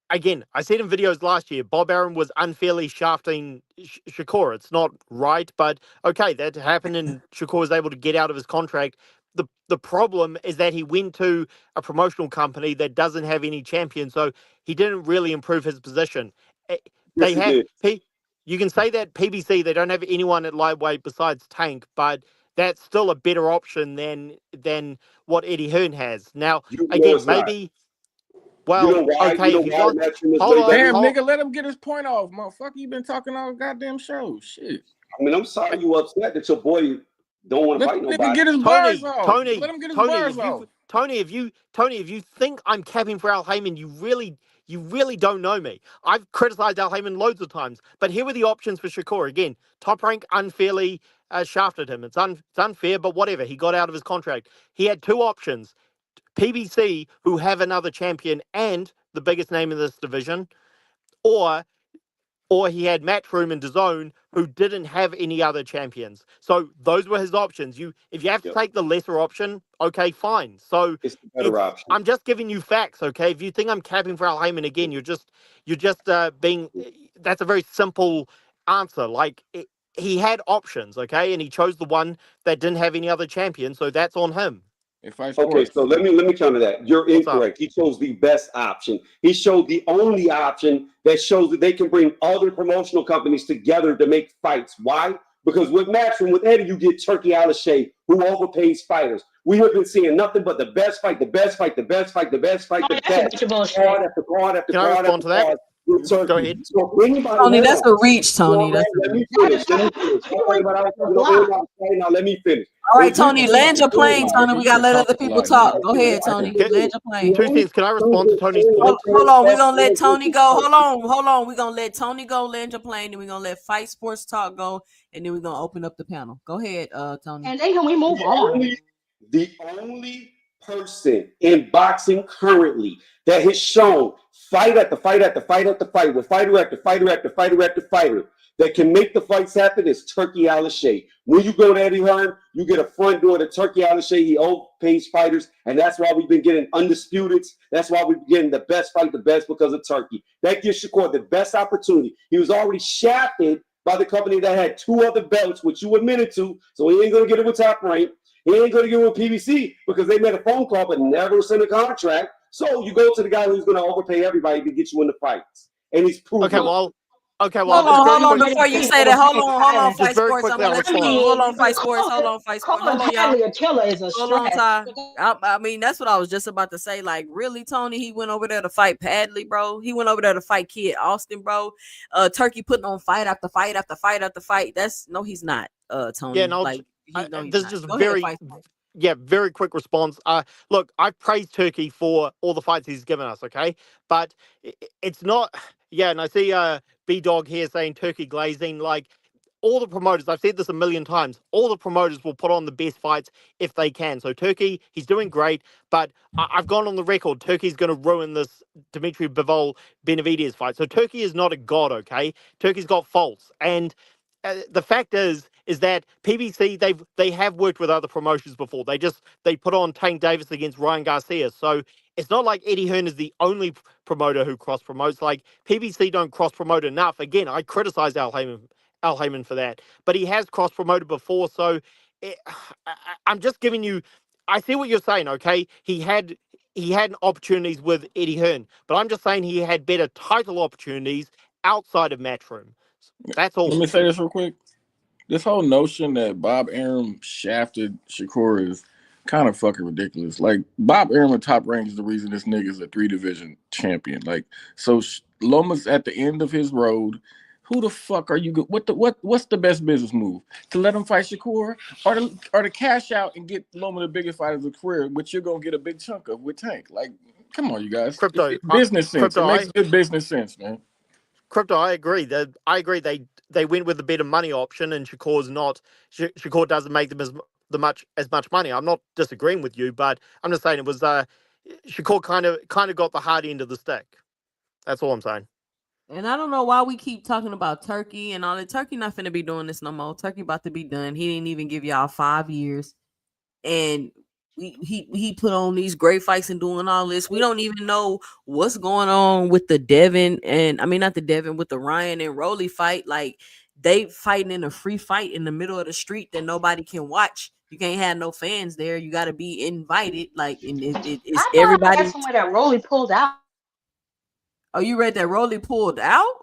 again, I said in videos last year, Bob Arum was unfairly shafting Shakur. It's not right, but okay, that happened, and Shakur was able to get out of his contract. The problem is that he went to a promotional company that doesn't have any champions, so he didn't really improve his position. They have. You can say that PBC, they don't have anyone at lightweight besides Tank, but that's still a better option than what Eddie Hearn has. Now, again, maybe. Well, okay, if you want, hold on. Damn, nigga, let him get his point off, motherfucker. You been talking all goddamn show, shit. I mean, I'm sorry you upset that your boy don't want to fight nobody. Nigga get his bars off. Tony, let him get his bars off. Tony, if you think I'm capping for Al Heyman, you really don't know me. I've criticized Al Heyman loads of times, but here were the options for Shakur. Again, Top Rank unfairly shafted him. It's unfair, but whatever. He got out of his contract. He had two options: PBC, who have another champion and the biggest name in this division, or he had Matchroom and DAZN, who didn't have any other champions. So those were his options. If you have to take the lesser option, okay, fine. So It's the better option. I'm just giving you facts, okay? If you think I'm capping for Al Heyman again, you're just being. That's a very simple answer. Like he had options, okay, and he chose the one that didn't have any other champion. So that's on him. Okay, so let me counter that. You're What's incorrect. up? He chose the best option. He showed the only option that shows that they can bring other promotional companies together to make fights. Why? Because with Matchroom, with Eddie, you get Turki Alalshikh, who overpays fighters. We have been seeing nothing but the best fight, the best fight, the best fight, the best fight, the best. Card after card after Can I card respond to that? card with Turki. Go ahead. So anybody, Tony, that's a reach, Tony. Let me finish. Now let me finish. All right, Tony, land your plane, Tony. We gotta let other people talk. Go ahead, Tony. Land your plane. 2 cents. Can I respond to Tony's point? Hold on, we're gonna let Tony go. Hold on. We're gonna let Tony go, land your plane, and we're gonna let Fight Sports Talk go, and then we're gonna open up the panel. Go ahead, Tony. And then can we move on? The only person in boxing currently that has shown fight after fight after fight after fight with fighter after fighter after fighter after fighter that can make the fights happen is Turki Alalshikh. When you go to Eddie Hearn, you get a front door to Turki Alalshikh. He overpays fighters, and that's why we've been getting undisputeds. That's why we've been getting the best fight, the best because of Turki. That gives Shakur the best opportunity. He was already shafted by the company that had two other belts, which you admitted to, so he ain't going to get it with Top Rank. He ain't going to get it with PBC because they made a phone call but never sent a contract. So you go to the guy who's going to overpay everybody to get you in the fights. And he's proven Okay, hold on, before you say that, hold on, Fight Sports. Quickly, Hold on, Fight Sports. Hold on, y'all. A killer is a Hold on, Ty. I mean, that's what I was just about to say. Like, really, Tony, he went over there to fight Padley, bro. He went over there to fight Kid Austin, bro. Turki putting on fight after fight after fight after fight. No, he's not, Tony. Yeah, no, like, this is just very quick response. Look, I praise Turki for all the fights he's given us, okay? But it's not, and I see B-Dog here saying Turki glazing, like, all the promoters, I've said this a million times, all the promoters will put on the best fights if they can. So Turki, he's doing great, but I've gone on the record, Turki's going to ruin this Dimitri Bivol-Benavidez fight. So Turki is not a god, okay? Turki's got faults, and the fact is that PBC they have worked with other promotions before. They put on Tank Davis against Ryan Garcia. So it's not like Eddie Hearn is the only promoter who cross promotes. Like PBC don't cross promote enough. Again, I criticize Al Heyman for that, but he has cross promoted before. So I'm just giving you. I see what you're saying. Okay, he had opportunities with Eddie Hearn, but I'm just saying he had better title opportunities outside of Matchroom. That's all. Let me say this real quick. This whole notion that Bob Arum shafted Shakur is kind of fucking ridiculous. Like, Bob Arum at Top Rank is the reason this nigga's a 3-division champion. Like, so Loma's at the end of his road. Who the fuck are you? What's the best business move? To let him fight Shakur, or to cash out and get Loma the biggest fight of his career, which you're gonna get a big chunk of with Tank? Like, come on, you guys. Crypto it's business sense. It makes good business sense, man. Crypto, I agree. I agree. They went with the better money option, and Shakur doesn't make them as much money. I'm not disagreeing with you, but I'm just saying it was Shakur kind of got the hard end of the stick. That's all I'm saying. And I don't know why we keep talking about Turki and all that. Turki not finna be doing this no more. Turki about to be done. He didn't even give y'all 5 years, and he put on these great fights and doing all this. We don't even know what's going on with the Devin with the Ryan and Rolly fight. Like, they fighting in a free fight in the middle of the street that nobody can watch. You can't have no fans there. You got to be invited. Like, and it's everybody. That's somewhere that Rolly pulled out. Oh, you read that Rolly pulled out?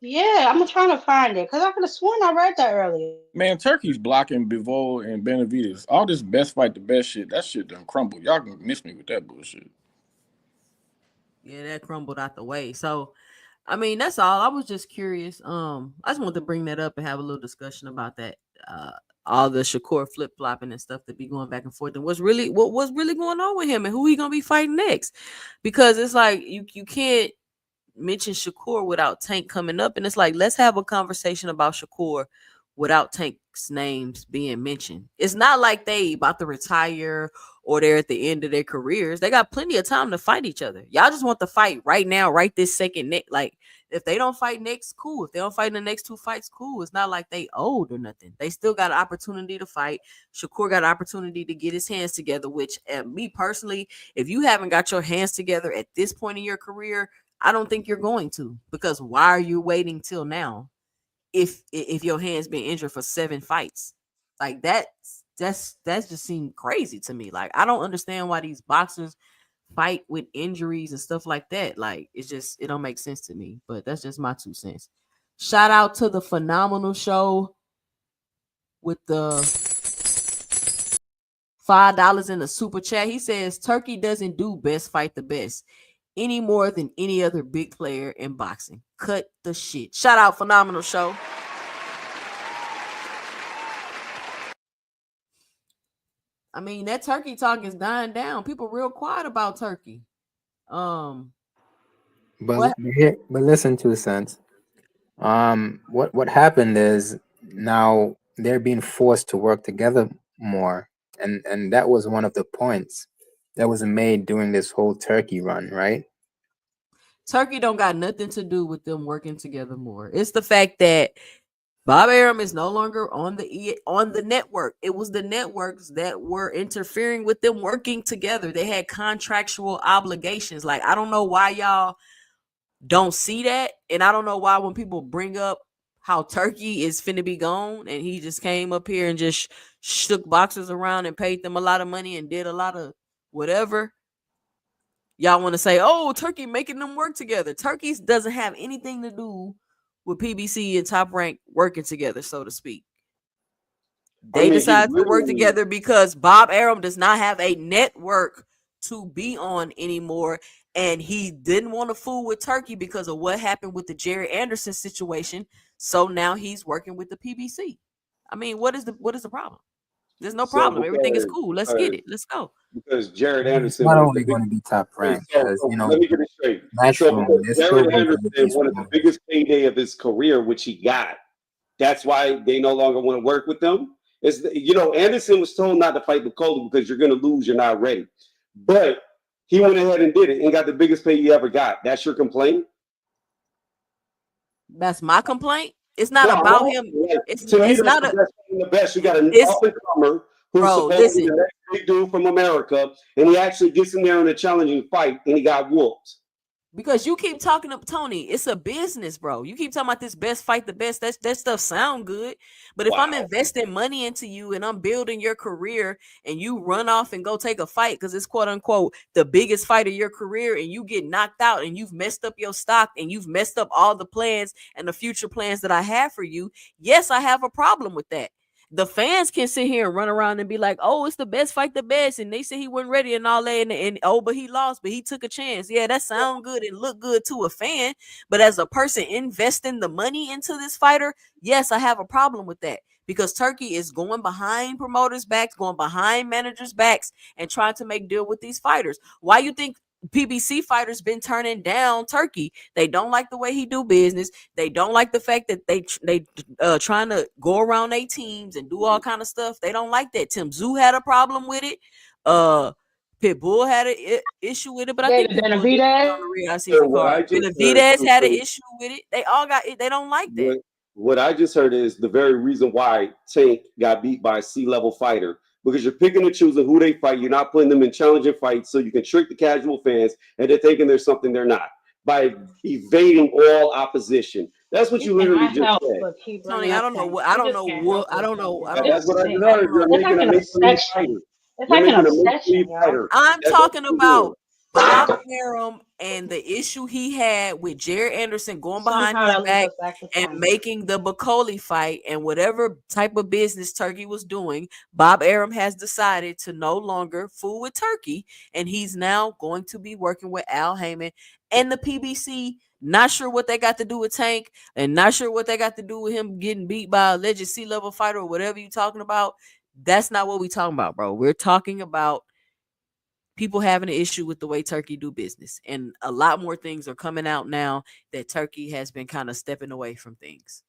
Yeah, I'm trying to find it because I could have sworn I read that earlier. Man, Turki's blocking Bivol and Benavidez. All this best fight the best shit, that shit done crumbled. Y'all can miss me with that bullshit. Yeah, that crumbled out the way. So, I mean, that's all. I was just curious. I just wanted to bring that up and have a little discussion about that. All the Shakur flip flopping and stuff that be going back and forth, and what's really going on with him and who he gonna be fighting next. Because it's like you can't mention Shakur without Tank coming up, and it's like, let's have a conversation about Shakur without Tank's names being mentioned. It's not like they about to retire or they're at the end of their careers. They got plenty of time to fight each other. Y'all just want to fight right now, right this second. Like, if they don't fight next, cool. If they don't fight in the next 2 fights, cool. It's not like they old or nothing. They still got an opportunity to fight. Shakur got an opportunity to get his hands together, which, me personally, if you haven't got your hands together at this point in your career, I don't think you're going to. Because why are you waiting till now? If your hand's been injured for 7 fights, like that's just seemed crazy to me. Like, I don't understand why these boxers fight with injuries and stuff like that. Like, it don't make sense to me. But that's just my 2 cents. Shout out to the Phenomenal Show with the $5 in the super chat. He says Turkey doesn't do best fight the best any more than any other big player in boxing. Cut the shit. Shout out Phenomenal Show. I mean, that Turkey talk is dying down. People real quiet about Turkey. But listen to the sense. What happened is now they're being forced to work together more, and that was one of the points that was made during this whole Turkey run, right? Turkey don't got nothing to do with them working together more. It's the fact that Bob Arum is no longer on the network. It was the networks that were interfering with them working together. They had contractual obligations. Like, I don't know why y'all don't see that, and I don't know why when people bring up how Turkey is finna be gone and he just came up here and just shook boxers around and paid them a lot of money and did a lot of whatever, y'all want to say, oh, Turkey making them work together. Turkey doesn't have anything to do with PBC and Top Rank working together, so to speak. They decided to work together because Bob Arum does not have a network to be on anymore, and he didn't want to fool with Turkey because of what happened with the Jerry Anderson situation. So now he's working with the PBC. I mean, what is the problem? There's no problem. Everything is cool. Let's get it. Let's go. Because Jared Anderson not was only going to be Top Rank, because let me get it straight. Jared Anderson wanted the biggest payday of his career, which he got. That's why they no longer want to work with them. It's, Anderson was told not to fight McCullough because you're going to lose. You're not ready. But he went ahead and did it and got the biggest pay he ever got. That's your complaint? That's my complaint. It's not about him. It's not the best. You got an up-and-comer who's supposed to be the next big dude from America, and he actually gets in there in a challenging fight, and he got whooped. Because you keep talking up, Tony, it's a business, bro. You keep talking about this best fight the best. That stuff sound good. But if I'm investing money into you and I'm building your career and you run off and go take a fight because it's quote unquote the biggest fight of your career and you get knocked out and you've messed up your stock and you've messed up all the plans and the future plans that I have for you, yes, I have a problem with that. The fans can sit here and run around and be like, oh, it's the best fight the best. And they said he wasn't ready and all that. And but he lost, but he took a chance. Yeah, that sound good and look good to a fan. But as a person investing the money into this fighter, yes, I have a problem with that. Because Turkey is going behind promoters' backs, going behind managers' backs, and trying to make deal with these fighters. Why you think PBC fighters been turning down Turkey? They don't like the way he do business. They don't like the fact that they trying to go around their teams and do all kind of stuff. They don't like that. Tim Tszyu had a problem with it. Pitbull had an issue with it, but I think Benavidez had an issue with it. They all got it. They don't like that. What I just heard is the very reason why Tank got beat by a C-level fighter. Because you're picking and choosing who they fight. You're not putting them in challenging fights so you can trick the casual fans and they're thinking there's something they're not by evading all opposition. That's what you literally just said. Tony, I don't know. That's what I just heard. You're making a make-believe fighter. You're making a make-believe fighter. I'm talking about Bob Arum and the issue he had with Jared Anderson going behind his back and making the Bacoli fight and whatever type of business Turkey was doing. Bob Arum has decided to no longer fool with Turkey, and he's now going to be working with Al Heyman and the PBC. Not sure what they got to do with Tank, and not sure what they got to do with him getting beat by a alleged C-level fighter or whatever you're talking about. That's not what we're talking about, bro. We're talking about people having an issue with the way Turkey do business. And a lot more things are coming out now that Turkey has been kind of stepping away from things.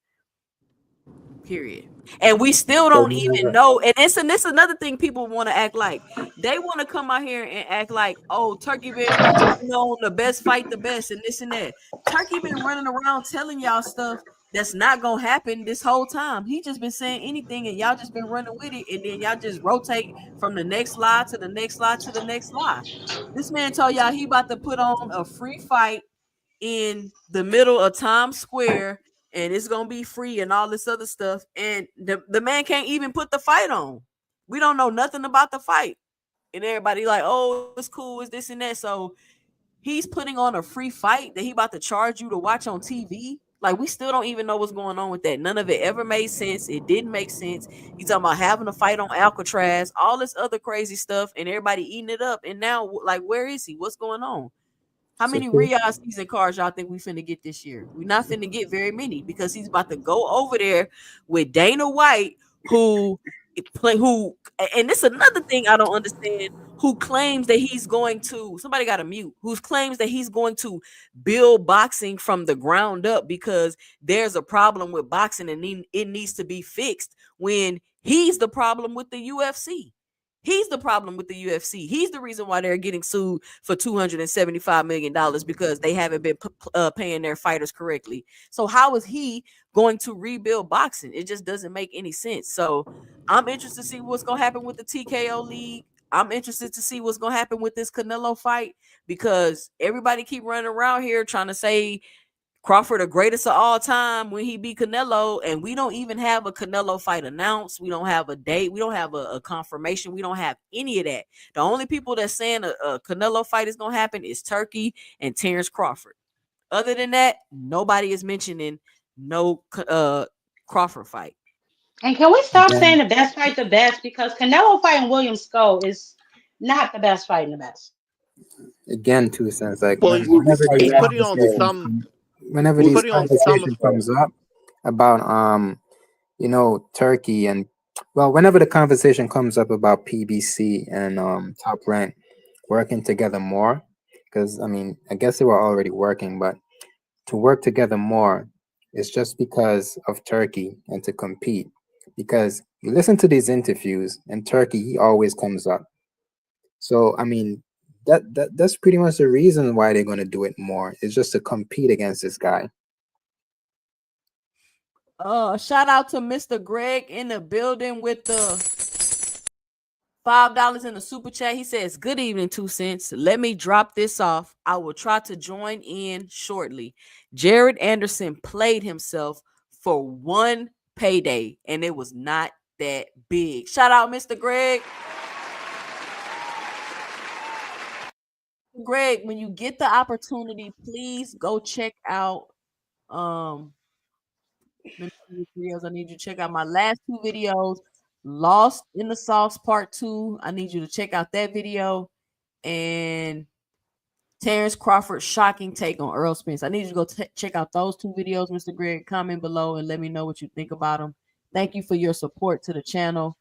Period. And we still So don't you even never, know. And this another thing people want to act like. They want to come out here and act like, oh, Turkey been putting on the best fight, the best, and this and that. Turkey been running around telling y'all stuff that's not gonna happen this whole time. He just been saying anything, and y'all just been running with it, and then y'all just rotate from the next lie to the next lie to the next lie. This man told y'all he about to put on a free fight in the middle of Times Square, and it's gonna be free and all this other stuff. And the man can't even put the fight on. We don't know nothing about the fight. And everybody like, oh, it's cool, it's this and that. So he's putting on a free fight that he about to charge you to watch on TV. Like, we still don't even know what's going on with that. None of it ever made sense. It didn't make sense. He's talking about having a fight on Alcatraz, all this other crazy stuff, and everybody eating it up. And now, like, where is he? What's going on? How so many Riyadh season cards y'all think we finna get this year? We're not finna get very many because he's about to go over there with Dana White, who play who, and this is another thing I don't understand. Who claims that he's going to? Somebody got a mute. Who claims that he's going to build boxing from the ground up because there's a problem with boxing and it needs to be fixed. When he's the problem with the UFC. He's the problem with the UFC. He's the reason why they're getting sued for $275 million because they haven't been paying their fighters correctly. So how is he going to rebuild boxing? It just doesn't make any sense. So I'm interested to see what's going to happen with the TKO league. I'm interested to see what's going to happen with this Canelo fight because everybody keep running around here trying to say Crawford the greatest of all time when he beat Canelo, and we don't even have a Canelo fight announced. We don't have a date. We don't have a confirmation. We don't have any of that. The only people that's saying a Canelo fight is going to happen is Turkey and Terence Crawford. Other than that, nobody is mentioning no Crawford fight. And can we stop saying again, the best fight the best? Because Canelo fighting William Skull is not the best fight in the best. again, 2 cents. Like Well, Who you fighting he's after putting on Skull? some. whenever He's Who's these putting on some. conversation comes up about Turkey and, well, whenever the conversation comes up about PBC and Top Rank working together more, because I mean, I guess they were already working, but to work together more is just because of Turkey and to compete. Because you listen to these interviews and Turkey, he always comes up. So I mean, that's pretty much the reason why they're gonna do it more. It's just to compete against this guy. Shout out to Mr. Greg in the building with the $5 in the super chat. He says, good evening, 2 cents. Let me drop this off. I will try to join in shortly. Jared Anderson played himself for one payday, and it was not that big. Shout out, Mr. Greg. Greg, when you get the opportunity, please go check out let me see which videos I need you to check out. My last 2 videos, Lost in the Sauce Part 2. I need you to check out that video. And Terence Crawford's shocking take on Earl Spence. I need you to go check out those 2 videos, Mr. Greg. Comment below and let me know what you think about them. Thank you for your support to the channel.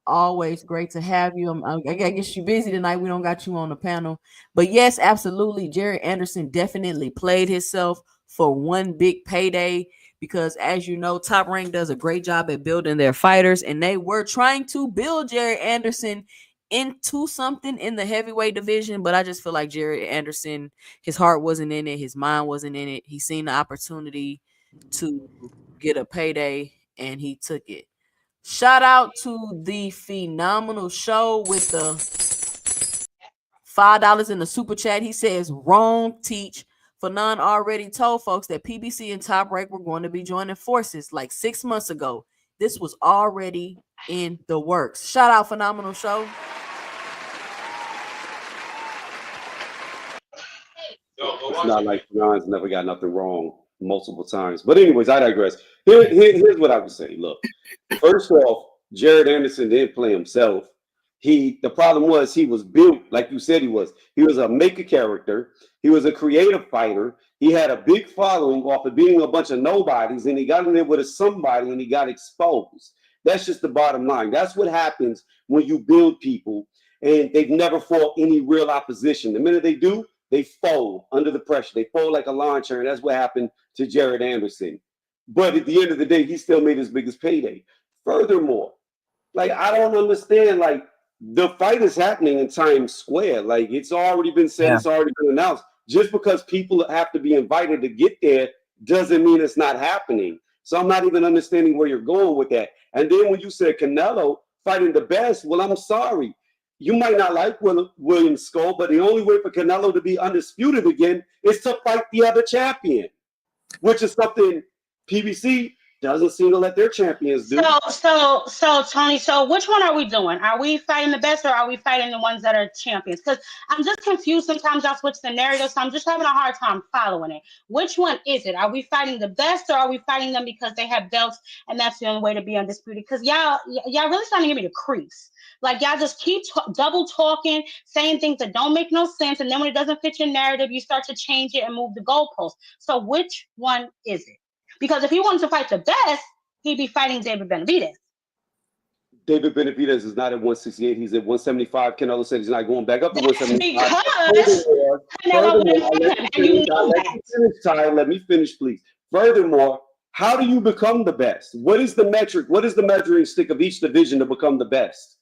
Always great to have you. I guess you're busy tonight. We don't got you on the panel. But yes, absolutely. Jared Anderson definitely played himself for one big payday because, as you know, Top Rank does a great job at building their fighters, and they were trying to build Jared Anderson into something in the heavyweight division. But I just feel like Jared Anderson, his heart wasn't in it. His mind wasn't in it. He seen the opportunity to get a payday, and he took it. Shout out to the phenomenal show with the $5 in the super chat. He says, wrong teach. Fanon already told folks that PBC and Top Rank were going to be joining forces like 6 months ago. This was already in the works. Shout out, phenomenal show. It's not like John's never got nothing wrong multiple times. But anyways, I digress. Here's what I would say. Look, first off, Jared Anderson didn't play himself. The problem was he was built like you said he was. He was a maker character. He was a creative fighter. He had a big following off of being a bunch of nobodies, and he got in there with a somebody and he got exposed. That's just the bottom line. That's what happens when you build people and they've never fought any real opposition. The minute they do, they fold under the pressure. They fold like a lawn chair, and that's what happened to Jared Anderson. But at the end of the day, he still made his biggest payday. Furthermore, like I don't understand, like the fight is happening in Times Square. Like it's already been said, Yeah. it's already been announced. Just because people have to be invited to get there doesn't mean it's not happening. So I'm not even understanding where you're going with that. And then when you said Canelo fighting the best, well, I'm sorry. You might not like William Skull, but the only way for Canelo to be undisputed again is to fight the other champion, which is something PBC doesn't seem to let their champions do. So Tony, so which one are we doing? Are we fighting the best or are we fighting the ones that are champions? Because I'm just confused. Sometimes I switch the narrative, so I'm just having a hard time following it. Which one is it? Are we fighting the best or are we fighting them because they have belts and that's the only way to be undisputed? Because y'all really starting to give me the creeps. Like y'all just keep double talking, saying things that don't make no sense, and then when it doesn't fit your narrative, you start to change it and move the goalposts. So which one is it? Because if he wanted to fight the best, he'd be fighting David Benavidez. David Benavidez is not at 168. He's at 175. Canelo said he's not going back up to That's 175. because Canelo wouldn't fight him, and you know that. Let me finish, please. Furthermore, how do you become the best? What is the metric? What is the measuring stick of each division to become the best?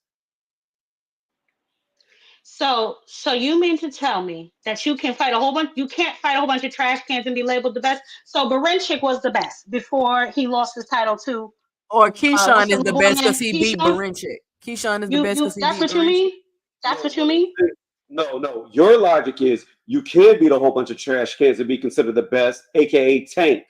So you mean to tell me that you can fight a whole bunch? You can't fight a whole bunch of trash cans and be labeled the best. So Barincic was the best before he lost his title to. Or What's Keyshawn the is the little boy best name? because he beat Keyshawn. Barincic. Keyshawn is the best because he That's beat what you Barincic. mean. That's what you mean. No. Your logic is you can't beat a whole bunch of trash cans and be considered the best, aka Tank.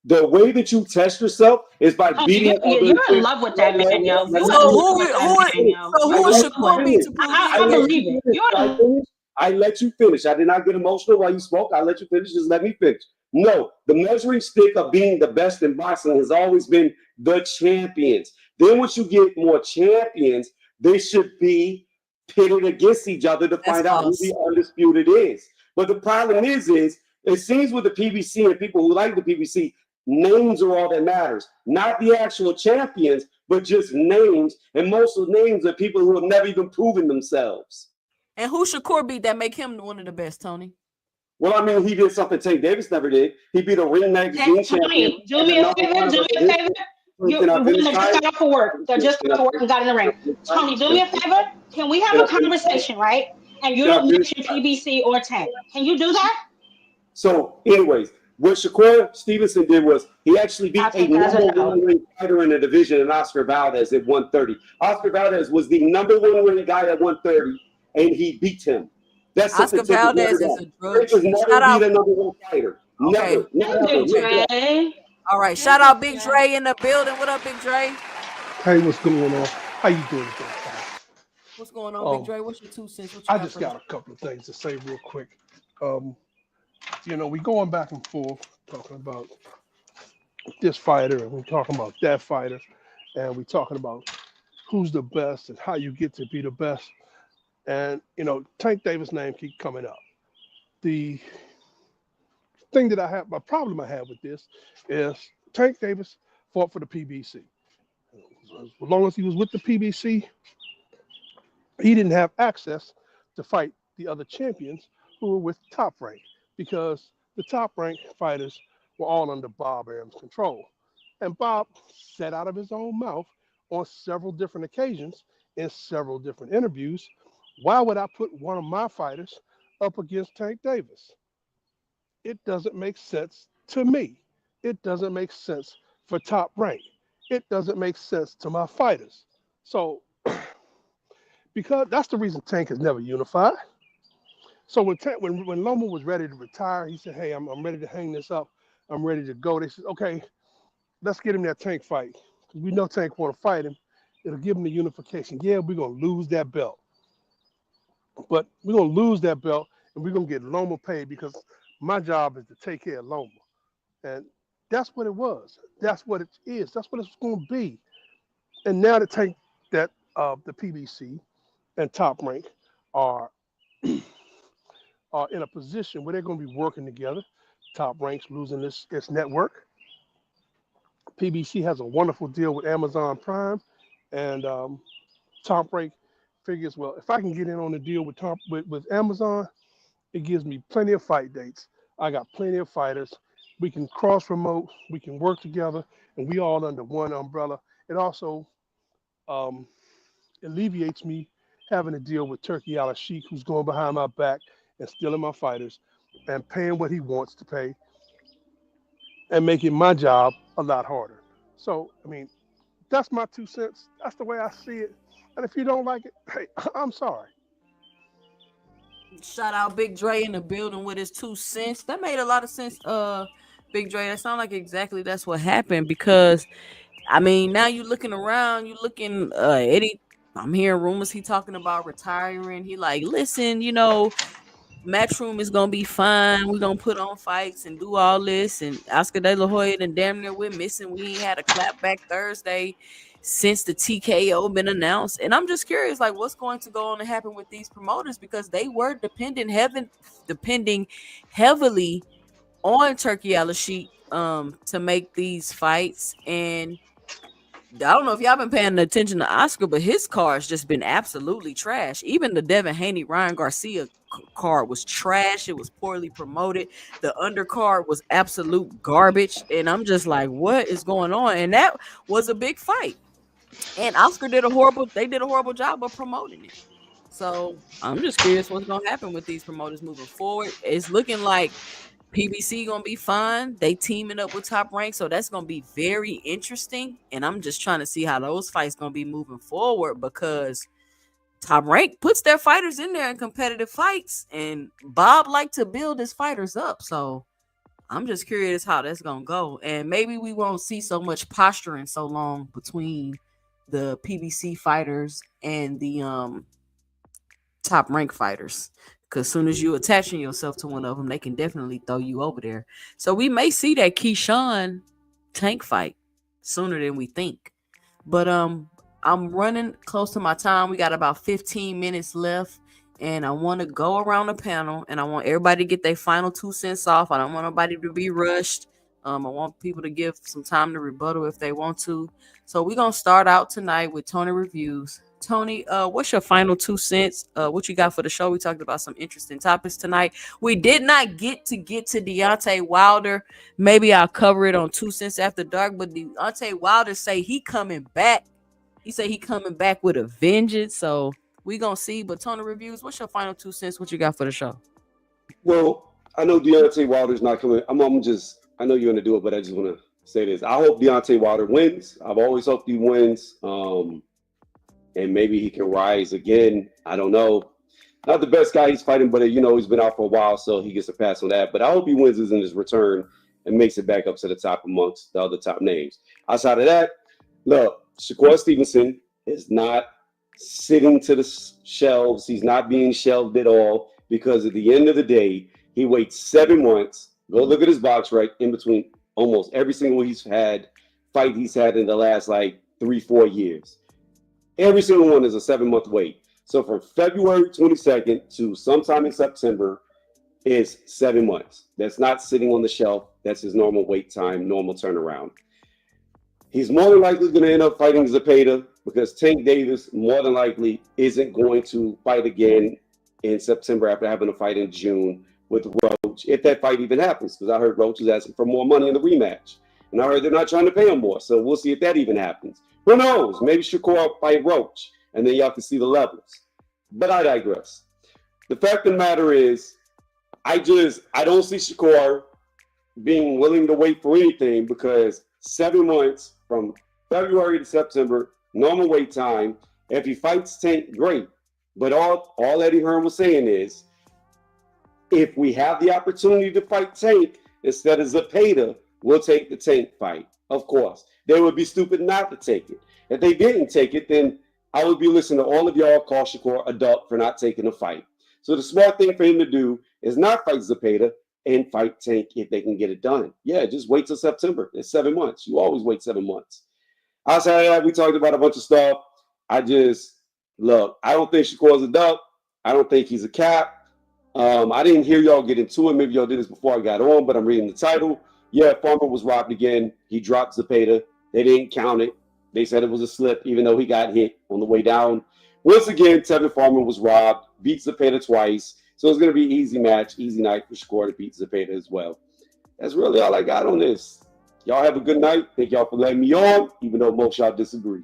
The way that you test yourself is by Oh, beating other. you're in love with that man, yo. You Let in me So love who with that man, yo. so I who is let you Shakur beat finish. to prove he I the best? believe it. I let you finish. I did not get emotional while you spoke. I let you finish. Just let me finish. No, the measuring stick of being the best in boxing has always been the champions. Then once you get more champions, they should be pitted against each other to That's find out who false. the undisputed is. But the problem is it seems with the PBC and people who like the PBC, names are all that matters. Not the actual champions, but just names. And most of the names are people who have never even proven themselves. And who Shakur beat that make him one of the best, Tony? Well, I mean, he did something Tank Davis never did. He beat a Ring Magazine champion. Tony, do me a favor. You just got off of work. They just got off of work and got in the ring. Tony, do me a favor. Can we have a conversation, right? And you don't mention PBC or Tank. Can you do that? So, anyways, what Shakur Stevenson did was he actually beat a number one ranked fighter in the division, and Oscar Valdez at 130. Oscar Valdez was the number one ranked guy at 130, and he beat him. That's something Oscar Valdez is a drug Tank cheat. never beat a number one fighter. Okay. Never. All right. Shout out Big Dre in the building. What up, Big Dre? Hey, what's going on? How you doing today? What's going on, Big Dre? What's your 2 cents? I just got a couple of things to say real quick. We going back and forth talking about this fighter, and we're talking about that fighter, and we're talking about who's the best and how you get to be the best. And Tank Davis' name keep coming up. The thing that my problem I have with this is Tank Davis fought for the PBC. As long as he was with the PBC, he didn't have access to fight the other champions who were with Top Rank, because the Top Rank fighters were all under Bob Arum's control. And Bob said out of his own mouth on several different occasions in several different interviews, why would I put one of my fighters up against Tank Davis? It doesn't make sense to me. It doesn't make sense for Top Rank. It doesn't make sense to my fighters. So, because that's the reason Tank has never unified. So when Loma was ready to retire, he said, "Hey, I'm ready to hang this up. I'm ready to go." They said, "Okay, let's get him that Tank fight, because we know Tank want to fight him. It'll give him the unification. Yeah, we're gonna lose that belt, but we're gonna lose that belt, and we're gonna get Loma paid, because my job is to take care of Loma." And that's what it was. That's what it is. That's what it's going to be. And now to take that the PBC and Top Rank are in a position where they're going to be working together. Top Rank's losing its network. PBC has a wonderful deal with Amazon Prime, and Top Rank figures, well, if I can get in on the deal with Amazon, it gives me plenty of fight dates. I got plenty of fighters, We can cross promote, we can work together, and we all under one umbrella. It also um, alleviates me having to deal with Turki Alalshikh, who's going behind my back and stealing my fighters and paying what he wants to pay and making my job a lot harder. So, I mean, that's my 2 cents. That's the way I see it. And if you don't like it, hey, I'm sorry. Shout out Big Dre in the building with his 2 cents. That made a lot of sense. Big Dre, that sounds like exactly that's what happened because I mean now you looking around, you looking Eddie. I'm hearing rumors he talking about retiring. He like, listen, Matchroom is gonna be fine. We're gonna put on fights and do all this. And Oscar De La Hoya and damn near we're missing. We ain't had a clapback Thursday since the TKO been announced. And I'm just curious, like, what's going to go on to happen with these promoters because they were depending heavily on Turki Alalshikh to make these fights. And I don't know if y'all been paying attention to Oscar, but his card's just been absolutely trash. Even the Devin Haney, Ryan Garcia card was trash. It was poorly promoted. The undercard was absolute garbage. And I'm just like, what is going on? And that was a big fight. And Oscar did a horrible job of promoting it. So I'm just curious what's gonna happen with these promoters moving forward. It's looking like PBC gonna be fine. They teaming up with Top Rank, so that's gonna be very interesting. And I'm just trying to see how those fights gonna be moving forward because Top Rank puts their fighters in there in competitive fights, and Bob liked to build his fighters up. So I'm just curious how that's gonna go, and maybe we won't see so much posturing so long between the PBC fighters and the Top Rank fighters. Because soon as you attaching yourself to one of them, they can definitely throw you over there. So we may see that Keyshawn Tank fight sooner than we think. But I'm running close to my time. We got about 15 minutes left. And I want to go around the panel and I want everybody to get their final 2 cents off. I don't want nobody to be rushed. I want people to give some time to rebuttal if they want to. So we're going to start out tonight with Tony Reviews. Tony, what's your final 2 cents? What you got for the show? We talked about some interesting topics tonight. We did not get to Deontay Wilder. Maybe I'll cover it on 2 cents after dark. But Deontay Wilder say he coming back. He say he coming back with a vengeance. So we gonna see. But Tony Reviews, what's your final 2 cents? What you got for the show? Well, I know Deontay Wilder's not coming. I know you're gonna do it, but I just want to say this. I hope Deontay Wilder wins. I've always hoped he wins. And maybe he can rise again. I don't know. Not the best guy he's fighting, but he's been out for a while, so he gets a pass on that. But I hope he wins in his return and makes it back up to the top amongst the other top names. Outside of that, look, Shakur Stevenson is not sitting to the shelves. He's not being shelved at all because at the end of the day, he waits 7 months. Go look at his box right in between almost every single fight he's had in the last 3-4 years. Every single one is a 7-month wait. So from February 22nd to sometime in September is 7 months. That's not sitting on the shelf. That's his normal wait time, normal turnaround. He's more than likely going to end up fighting Zepeda because Tank Davis more than likely isn't going to fight again in September after having a fight in June with Roach, if that fight even happens, because I heard Roach is asking for more money in the rematch. And I heard they're not trying to pay him more. So we'll see if that even happens. Who knows? Maybe Shakur will fight Roach, and then y'all can see the levels. But I digress. The fact of the matter is, I don't see Shakur being willing to wait for anything because 7 months from February to September, normal wait time. If he fights Tank, great. But all Eddie Hearn was saying is, if we have the opportunity to fight Tank instead of Zepeda, we'll take the Tank fight. Of course. They would be stupid not to take it. If they didn't take it, then I would be listening to all of y'all call Shakur a duck for not taking a fight. So the smart thing for him to do is not fight Zepeda and fight Tank if they can get it done. Yeah, just wait till September. It's 7 months. You always wait 7 months. Outside of that, we talked about a bunch of stuff. I don't think Shakur's a duck. I don't think he's a cap. I didn't hear y'all get into it. Maybe y'all did this before I got on, but I'm reading the title. Yeah, Farmer was robbed again. He dropped Zepeda. They didn't count it. They said it was a slip, even though he got hit on the way down. Once again, Tevin Farmer was robbed, beat Zepeda twice. So it's going to be an easy match, easy night for Shakur to beat Zepeda as well. That's really all I got on this. Y'all have a good night. Thank y'all for letting me on, even though most y'all disagree.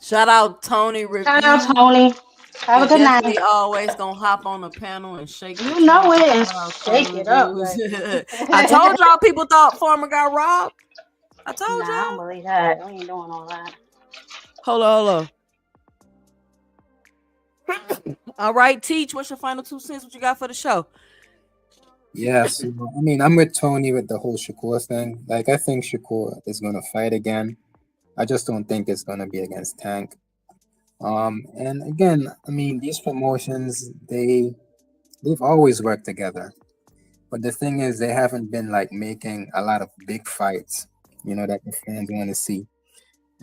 Shout out Tony Review. Shout out Tony. Have a good night. Definitely always gonna hop on the panel and shake. You know it and Shout out shake Tony it up. Reviews. I told y'all people thought Farmer got robbed. I told Nah, I don't y'all. believe that. We ain't doing all that. Hold on. All right, Teach, what's your final 2 cents? What you got for the show? Yeah, so I mean, I'm with Tony with the whole Shakur thing. Like, I think Shakur is gonna fight again. I just don't think it's gonna be against Tank. And again, I mean, these promotions, they've always worked together. But the thing is, they haven't been like making a lot of big fights, that the fans want to see.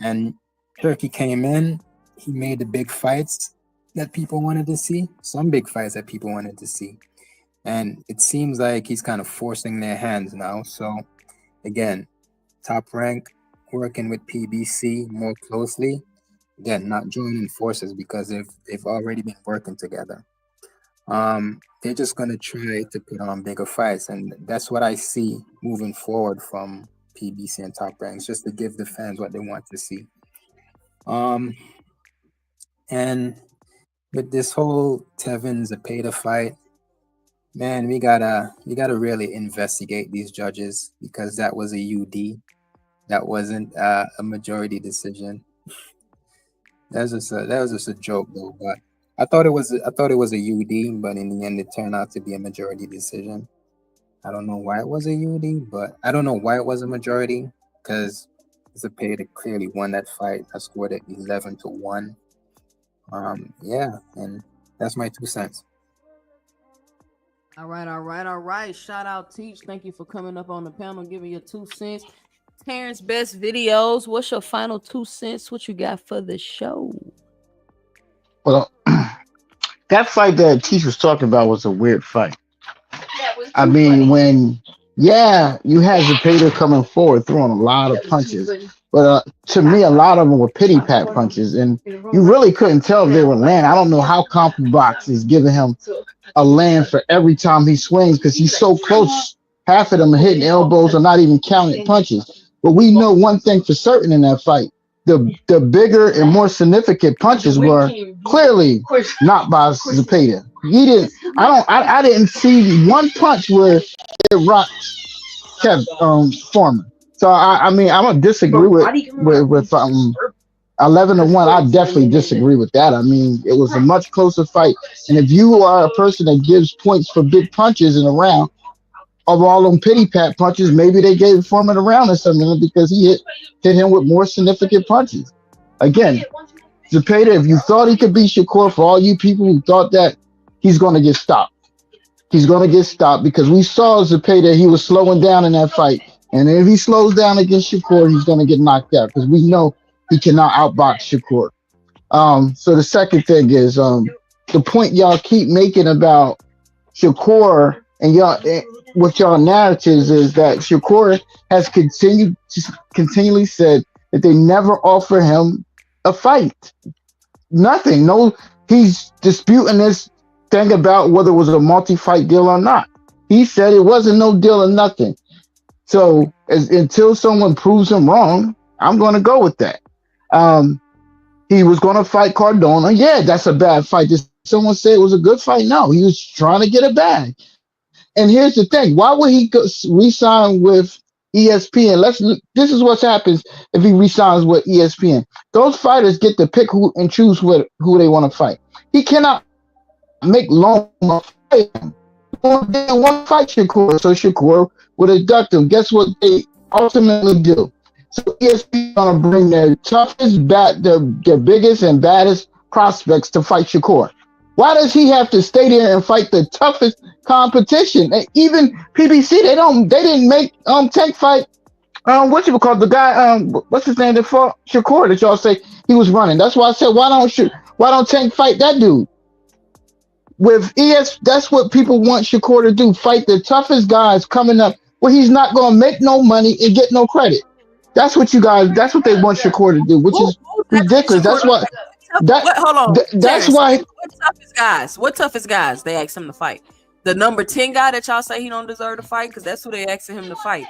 And Turki came in, he made the big fights that people wanted to see, some big fights that people wanted to see. And it seems like he's kind of forcing their hands now. So again, Top Rank working with PBC more closely. Again, not joining forces because they've already been working together. They're just gonna try to put on bigger fights, and that's what I see moving forward from PBC and Top Ranks, just to give the fans what they want to see. And with this whole Tevin Zapata fight, man, we gotta really investigate these judges, because that was a UD, that wasn't a majority decision. That was just a joke though, but I thought it was a UD, but in the end it turned out to be a majority decision. I don't know why it was a UD, but I don't know why it was a majority, because Zapata clearly won that fight. I scored it 11-1. Yeah, and that's my 2 cents. All right. Shout out Teach. Thank you for coming up on the panel, giving your 2 cents. Terrence, best videos. What's your final 2 cents? What you got for the show? Well, that fight that Teach was talking about was a weird fight. I mean, you had Zapata coming forward, throwing a lot of punches. But to me, a lot of them were pity pat punches, and you really couldn't tell if they were land. I don't know how CompuBox is giving him a land for every time he swings, because he's so close. Half of them are hitting elbows or not even counting punches. But we know one thing for certain in that fight: the bigger and more significant punches were clearly not by Zapata. He didn't. I didn't see one punch where it rocked Farmer. So I mean, I'm gonna disagree with 11-1. I definitely disagree with that. I mean, it was a much closer fight. And if you are a person that gives points for big punches in a round, of all them pity pat punches, maybe they gave Foreman a round or something, because he hit him with more significant punches. Again, Zapata, if you thought he could beat Shakur, for all you people who thought that, he's going to get stopped. He's going to get stopped, because we saw Zapata, he was slowing down in that fight. And if he slows down against Shakur, he's going to get knocked out, because we know he cannot outbox Shakur. So the second thing is the point y'all keep making about Shakur and y'all with y'all narratives is that Shakur has continually said that they never offer him a fight. Nothing. No, he's disputing this thing about whether it was a multi-fight deal or not. He said it wasn't no deal or nothing. So until someone proves him wrong, I'm going to go with that. He was going to fight Cardona. Yeah, that's a bad fight. Did someone say it was a good fight? No, he was trying to get a bag. And here's the thing: why would he re-sign with ESPN? This is what happens if he re-signs with ESPN. Those fighters get to pick who and choose who they want to fight. He cannot make long fight. They want to fight Shakur, so Shakur would abduct him. Guess what they ultimately do? So ESPN is going to bring their toughest, their biggest and baddest prospects to fight Shakur. Why does he have to stay there and fight the toughest competition? And even PBC, they didn't make Tank fight the guy what's his name that fought Shakur that y'all say he was running. That's why I said why don't Tank fight that dude? With that's what people want Shakur to do, fight the toughest guys coming up where he's not gonna make no money and get no credit. That's what they want Shakur to do, which is ridiculous. That's what hold on. That's Terrence, why. What toughest guys? They asked him to fight. The number 10 guy that y'all say he don't deserve to fight, because that's who they asking him to fight.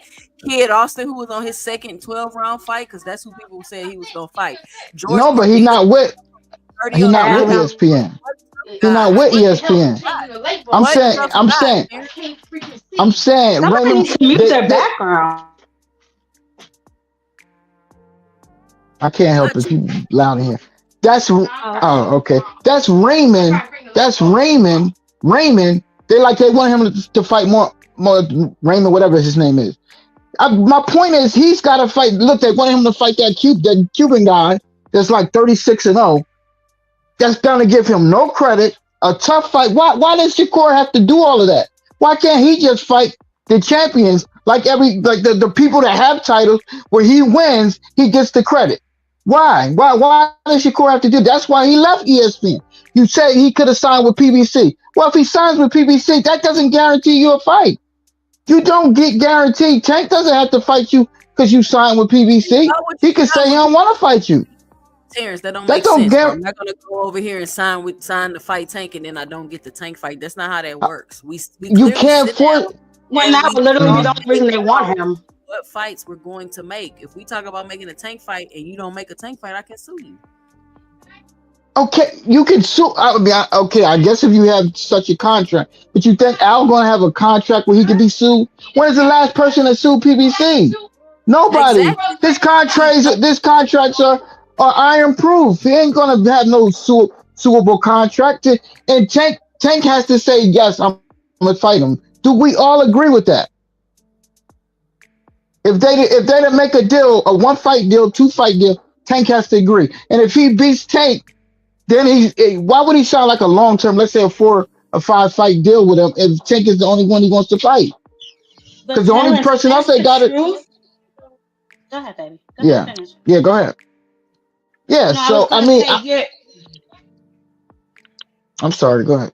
Kid Austin, who was on his second 12-round fight, because that's who people said he was gonna fight. George No, but he's Cordelia, not with 30 he on not with Adam. ESPN. He guy. not with What ESPN. I'm what saying tough I'm guy, saying Terrence? I'm saying Somebody Raymond. needs to mute their background. I can't help Not it. you. People loud in here. That's Okay. okay. That's Raymond. That's Raymond. Raymond. They want him to fight more Raymond, whatever his name is. My point is he's got to fight. Look, they want him to fight that Cuban guy that's like 36-0. That's gonna give him no credit. A tough fight. Why does Shakur have to do all of that? Why can't he just fight the champions like the people that have titles where he wins, he gets the credit? Why? Why does Shakur have to do? That's why he left ESPN. You say he could have signed with PBC. Well, if he signs with PBC, that doesn't guarantee you a fight. You don't get guaranteed. Tank doesn't have to fight you because you signed with PBC. Why would you He can say sign he with don't want to fight you. Terrence? That don't That make don't sense, bro. I'm guarantee. not gonna go over here and sign the fight Tank, and then I don't get the Tank fight. That's not how that works. We You clearly can't sit down force. When and that we would literally be the talk only reason they want about him. what fights we're going to make. If we talk about making a Tank fight and you don't make a Tank fight, I can sue you. Okay, you can sue. Okay, I guess if you have such a contract, but you think Al gonna have a contract where he could be sued? When is the last person that sued PBC? Nobody. Exactly. This contracts are iron proof. He ain't gonna have no suable contract. And Tank has to say yes. I'm gonna fight him. Do we all agree with that? If they didn't make a deal, a 1-fight deal, 2-fight deal, Tank has to agree. And if he beats Tank, then why would he sound like a long term, let's say a 4 or 5-fight deal with him if Tank is the only one he wants to fight? But Because the only Terrence, person else that's they the got it. truth. Go ahead, baby. Go Yeah, ahead, finish. yeah. Go ahead. Yeah. No, I was So I gonna mean, say here. I'm sorry. Go ahead.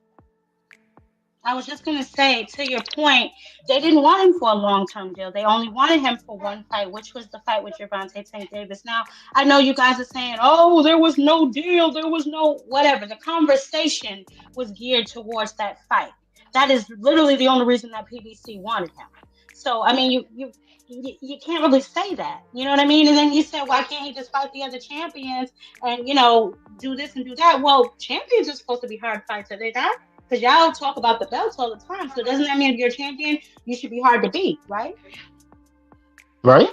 I was just gonna say, to your point, they didn't want him for a long-term deal. They only wanted him for one fight, which was the fight with Gervonta Tank Davis. Now, I know you guys are saying, "Oh, there was no deal, there was no whatever." The conversation was geared towards that fight. That is literally the only reason that PBC wanted him. So, I mean, you can't really say that. You know what I mean? And then you said, "Why can't he just fight the other champions and do this and do that?" Well, champions are supposed to be hard fights, are they not? Because y'all talk about the belts all the time. So doesn't that mean if you're a champion, you should be hard to beat, right? Right.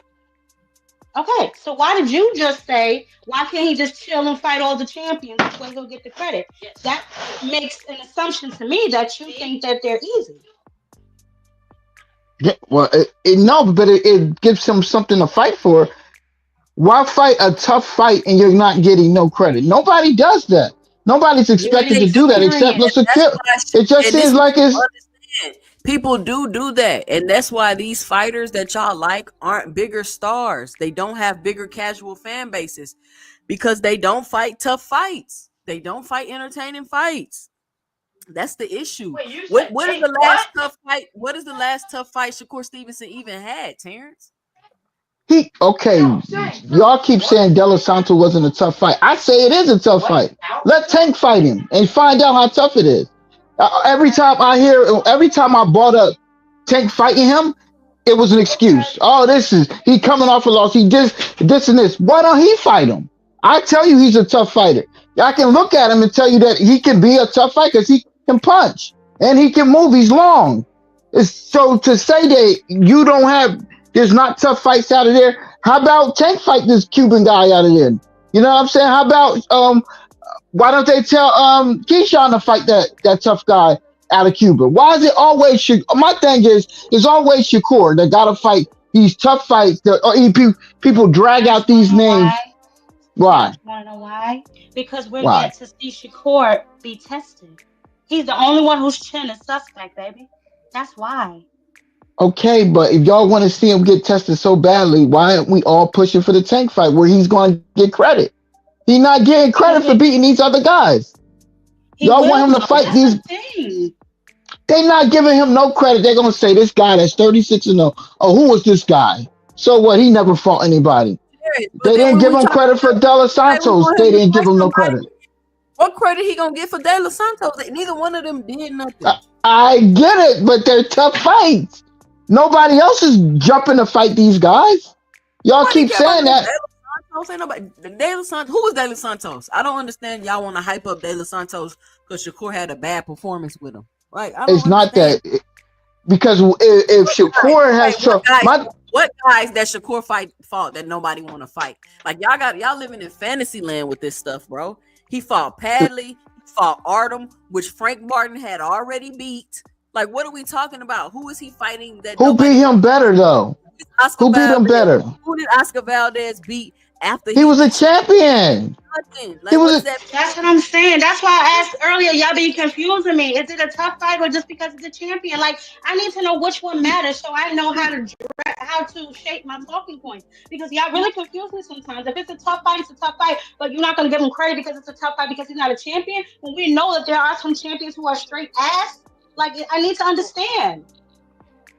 Okay, so why did you just say, why can't he just chill and fight all the champions? This way he'll get the credit. That makes an assumption to me that you think that they're easy. Yeah. Well, no, but it gives him something to fight for. Why fight a tough fight and you're not getting no credit? Nobody does that. Nobody's expected to do that except Experience. let's That's secure. why It just and this seems is what like you it's understand. People do that, and that's why these fighters that y'all like aren't bigger stars. They don't have bigger casual fan bases because they don't fight tough fights. They don't fight entertaining fights. That's the issue. What is the last tough fight? What is the last tough fight Shakur Stevenson even had, Terrence? okay. Y'all keep saying De La Santo wasn't a tough fight. I say it is a tough fight. Let Tank fight him and find out how tough it is. Every time I brought up Tank fighting him, it was an excuse. Oh, he coming off a loss. He this and this. Why don't he fight him? I tell you, he's a tough fighter. I can look at him and tell you that he can be a tough fighter because he can punch and he can move. He's long. So to say that there's not tough fights out of there. How about Tank fight this Cuban guy out of there? You know what I'm saying? How about why don't they tell Keyshawn to fight that tough guy out of Cuba? Why is it always my thing is there's always Shakur that gotta fight these tough fights people drag out these names. Why? Want to know why? Because we're Why? yet to see Shakur be tested. He's the only one whose chin is suspect, baby. That's why. Okay, but if y'all want to see him get tested so badly, why aren't we all pushing for the Tank fight where he's going to get credit? He's not getting credit for beating these other guys. Y'all want him to fight these. They're not giving him no credit. They're going to say this guy that's 36-0. Oh, who was this guy? So what? He never fought anybody. They didn't give him credit for De La Santos. They didn't give him no credit. What credit he gonna get for De La Santos? Neither one of them did nothing. I get it, but they're tough fights. Nobody else is jumping to fight these guys. Y'all Nobody keep care about saying no De that. Los Santos. Ain't nobody. De Los Santos. Who is De Los Santos? I don't understand. Y'all want to hype up De Los Santos because Shakur had a bad performance with him. Like I don't It's not understand. that because if What guys? Shakur Okay, has trouble, my what guys that Shakur fought that nobody want to fight? Like y'all living in fantasy land with this stuff, bro. He fought Padley, he fought Artem, which Frank Martin had already beat. Like, what are we talking about? Who is he fighting that who beat nobody wants him to better fight? though? Oscar Who beat him Valdez. better? Who did Oscar Valdez beat after He he was a beat Shakur? champion. Nothing. He Like, what was does a, that That's what I'm saying. That's why I asked earlier. Y'all be confusing me. Is it a tough fight or just because it's a champion? Like, I need to know which one matters so I know how to shape my talking points. Because y'all really confuse me sometimes. If it's a tough fight, it's a tough fight. But you're not gonna give him credit because it's a tough fight because he's not a champion. When we know that there are some champions who are straight ass. Like, I need to understand.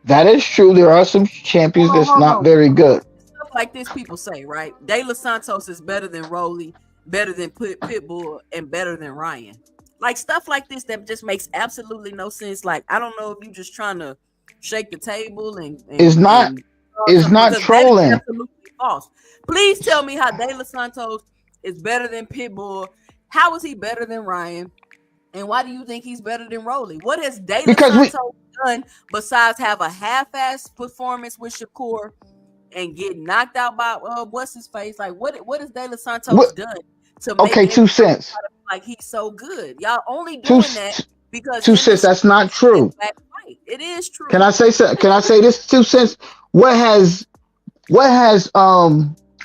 that is true. There are some champions that's hold not on. very good. Stuff like this people say, right? De Los Santos is better than Rolly, better than Pitbull, and better than Ryan. Like stuff like this that just makes absolutely no sense. Like I don't know if you just trying to shake the table and It's and not. and It's something not because that is trolling absolutely false. Please tell me how De Los Santos is better than Pitbull. How is he better than Ryan? And why do you think he's better than Rolly? What has De Los because we Santos done besides have a half-ass performance with Shakur and get knocked out by what's his face? Like what has De Los Santos what? done to make Okay, everybody 2 cents. try to feel like he's so good? Y'all only Two doing that because two him and cents. That's Shakur not had that true. black fight. It is Can true. I say so? Can I say this? 2 cents. What has what has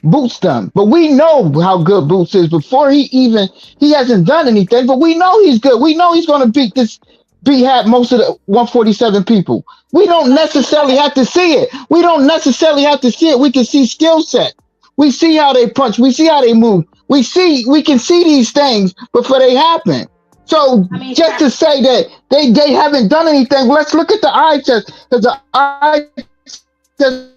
Boots done? But we know how good Boots is before he hasn't done anything, but we know he's good. We know he's gonna beat have most of the 147 people. We don't Because he necessarily has. have to see it. We don't necessarily have to see it. We can see skill set. We see how they punch. We see how they move. We can see these things before they happen. So I mean, just to say that they haven't done anything, let's look at the eye test because the eye test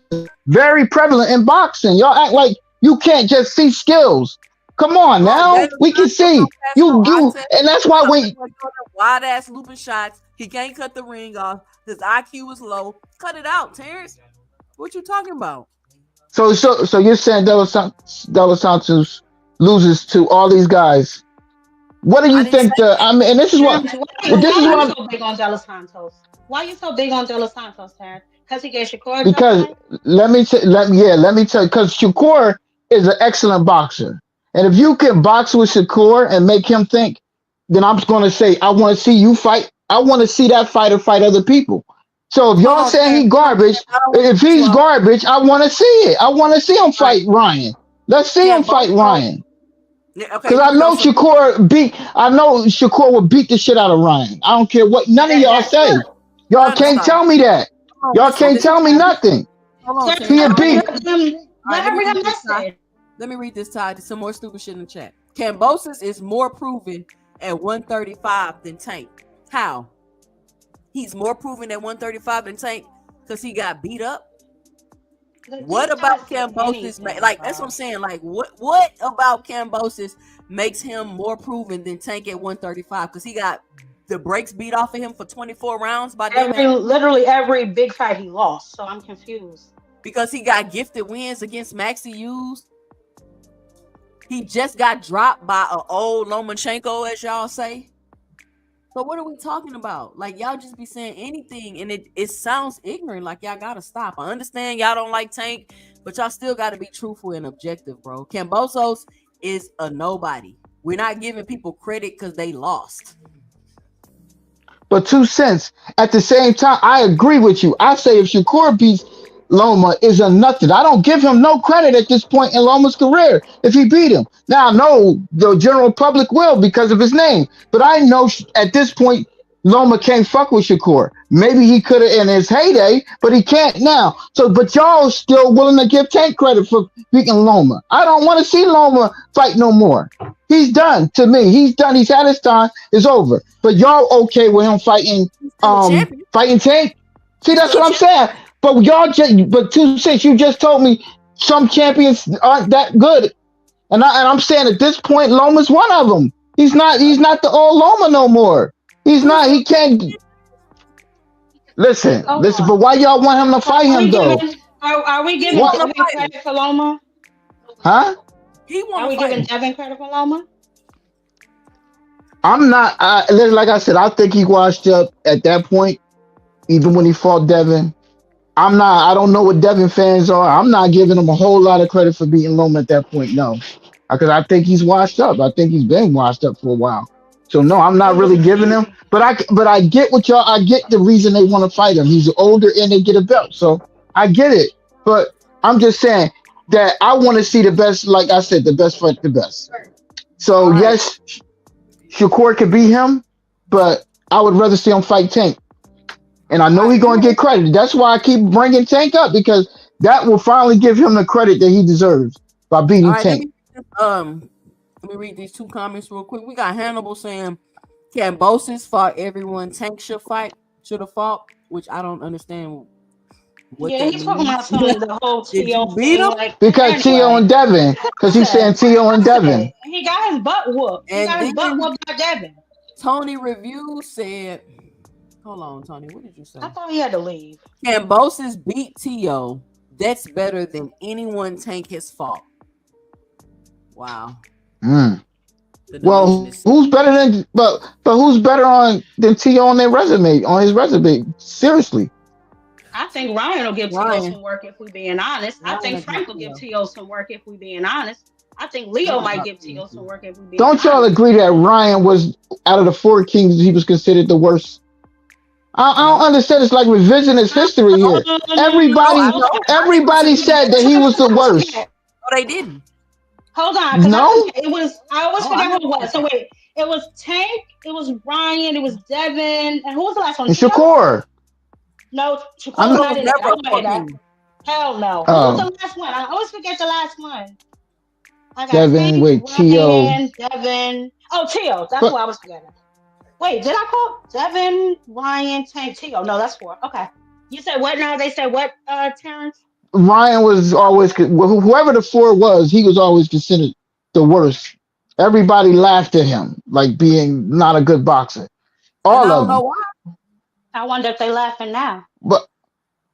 very prevalent in boxing. Y'all act like you can't just see skills. Come on De now, Los we can Santos see don't pass no eye test. and that's He why talking we. about wide ass looping shots. He can't cut the ring off. His IQ is low. Cut it out, Terrence. What you talking about? So you're saying De Los Santos loses to all these guys. What do I you didn't say think the? I mean, and Terrence, this why is are you what I'm so big on De Los Santos? Why are you so big on De Los Santos, Terrence? Because he gave Shakur a tough because fight? let me tell you because Shakur is an excellent boxer, and if you can box with Shakur and make him think, then I'm going to say I want to see you fight. I want to see that fighter fight other people. So if Hold y'all on, saying Terrence. he garbage, I don't want to if cut you he's off. garbage, I want to see it. I want to see him All right. fight Ryan. Let's see him fight Camboso. Ryan. Yeah, okay, Cause here we go. So I know Shakur will beat the shit out of Ryan. I don't care what none of y'all That's say. good. Y'all let him can't stop. tell me that. Hold on, Y'all listen, can't listen, tell me Terrence. nothing. Hold on, Terrence, Terrence. He'll I don't beat want to. All let right, let him me read read a this side. message. Let me read this side. Some more stupid shit in the chat. Cambosis is more proven at 135 than Tank. How? He's more proven at 135 than Tank because he got beat up. These What guys about say Cambosis? anything, Like that's what I'm bro. saying. Like what about Cambosis makes him more proven than Tank at 135? Because he got the brakes beat off of him for 24 rounds by damn it Literally every big fight he lost. So I'm confused. because he got gifted wins against Maxi Hughes. He just got dropped by an old Lomachenko, as y'all say. So what are we talking about? Like y'all just be saying anything, and it sounds ignorant. Like y'all gotta stop. I understand y'all don't like Tank, but y'all still gotta be truthful and objective, bro. Cambosos is a nobody. We're not giving people credit because they lost. But 2 cents. At the same time, I agree with you. I say if Shakur beats Loma is a nothing. I don't give him no credit at this point in Loma's career if he beat him. Now I know the general public will because of his name, but I know at this point Loma can't fuck with Shakur. Maybe he could have in his heyday, but he can't now. So, but y'all still willing to give Tank credit for beating Loma. I don't want to see Loma fight no more. He's done to me. He's done. He's had his time. It's over. But y'all okay with him fighting He's still a champion. fighting Tank? See, He's that's still a what I'm champion. saying. But y'all just but 2 cents, you just told me some champions aren't that good. And I'm saying at this point, Loma's one of them. He's not the old Loma no more. He's Who's not, one? he can't Listen. Hold But on. why y'all want him to Are fight we him though? giving are we He giving What? want to Devin fight him. credit for Loma? Huh? He want Are to we fight giving him. Devin credit for Loma? I'm not. Like I said, I think he washed up at that point. Even when he fought Devin, I'm not. I don't know what Devin fans are. I'm not giving him a whole lot of credit for beating Loma at that point. No, because I think he's washed up. I think he's been washed up for a while. So no, I'm not It was really giving him. But I get what y'all. I get the reason they want to fight him. He's older and they get a belt. So I get it. But I'm just saying that I want to see the best. Like I said, the best fight the best. So All right. yes, Shakur could beat him, but I would rather see him fight Tank. And I All know right. he's going to get credit. That's why I keep bringing Tank up because that will finally give him the credit that he deserves by All beating right. Tank. Let me read these two comments real quick. We got Hannibal saying Cambosis fought everyone Tank should have fought, which I don't understand what Yeah, that he's talking means. about some the whole Did Tio you beat thing. him? Like Because Tio anyway, and Devin, because he's saying Tio and Devin. he got his butt whooped. He And got his butt then whooped by Devin. Tony Review said, hold on, Tony, what did you say? I thought he had to leave. Cambosis beat Tio. That's better than anyone Tank has fought. Wow. Mm. The Well, delusionist. who's better than but who's better than Tio on his resume? Seriously. I think Ryan will give Tio Ryan. some work if we being honest. I Ryan think will Frank beat will give Tio. Tio some work if we being honest. I think Leo might give Tio some work if we being Don't y'all honest. agree that Ryan was out of the four kings, he was considered the worst? I don't understand. It's like revisionist history No, here. no, no, no, No, I Everybody, no. know. I didn't everybody consider him said the that worst. he was the I worst. forget. No, they didn't. Hold on, because I No, forget. It was I always Oh, I forget who never it was. said So that. wait, it was Tank, it was Ryan, it was Devin, and who was the last one? and Tio? Shakur. No, I'm Shakur was not, Tio not was in there. never I a wouldn't four hear that. king. Hell no. Who was oh the last one? I always forget the last one. I got Devin Tank, with Tio, Ryan, Devin. Oh, Tio. That's but what I was forgetting. Wait, did I call Devin, Ryan, Tank, Tio? No, that's four. Okay. You said what now? They said what, Terrence? Ryan was always whoever the four was. He was always considered the worst. Everybody laughed at him like being not a good boxer. And All I of don't know them. why. I wonder if they laughing now. But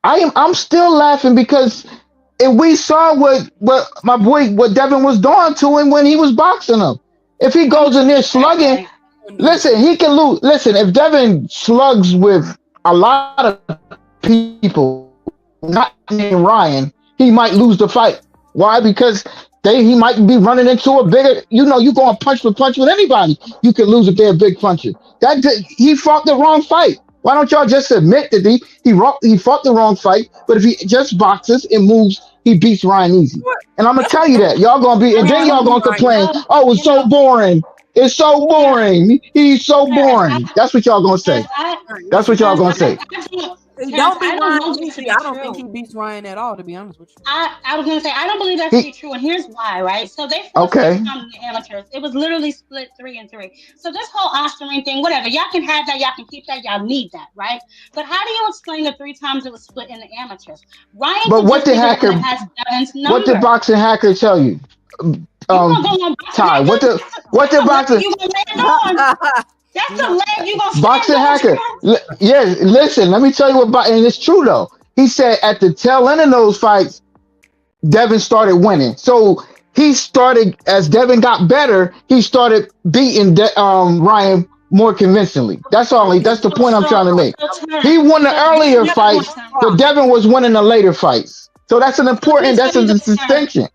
I'm still laughing because if we saw what my boy what Devin was doing to him when he was boxing him. If he I'm goes in there that slugging, way. Couldn't do that listen, shit. he can lose. Listen, if Devin slugs with a lot of people, not named Ryan, he might lose the fight. Why? Because he might be running into a bigger. You going punch for punch with anybody. You can lose if they're a big puncher. He fought the wrong fight. Why don't y'all just admit that he fought the wrong fight? But if he just boxes and moves, he beats Ryan easy. And I'm gonna That's tell what you they that y'all gonna be, and then y'all Um, gonna complain. Ryan. Oh, it's you so know, boring. It's so you know, boring. He's so Terrence, boring. That's what y'all gonna say. Terrence, I, Ryan That's what easy. y'all Terrence, gonna say. He Terrence, don't beat I don't Ryan know this to easy. be I don't think true. he beats Ryan at all, to be honest with you. I was gonna say I don't believe that to He be true, and here's why, right? So they fought six okay. times in the amateurs. It was literally split 3-3. So this whole Oscar ring thing, whatever, y'all can have that, y'all can keep that, y'all need that, right? But how do you explain the 3 times it was split in the amateurs? Ryan But could just be the one that has Devin's what did number. boxing hacker tell you? You gonna go on boxing Ty, hacker? what That's did a leg boxing you gonna land on. That's a No, leg you gonna stand boxing on, hacker? Terrence. Yeah, listen, let me tell you and it's true though. He said at the tail end of those fights, Devin started winning. So he started as Devin got better, he started beating Ryan more convincingly. That's the So point I'm trying to make. He Terrence, won the so this is earlier my point, fights, Terrence. but Devin was winning the later fights. So that's an So let me important tell you this, Terrence. distinction.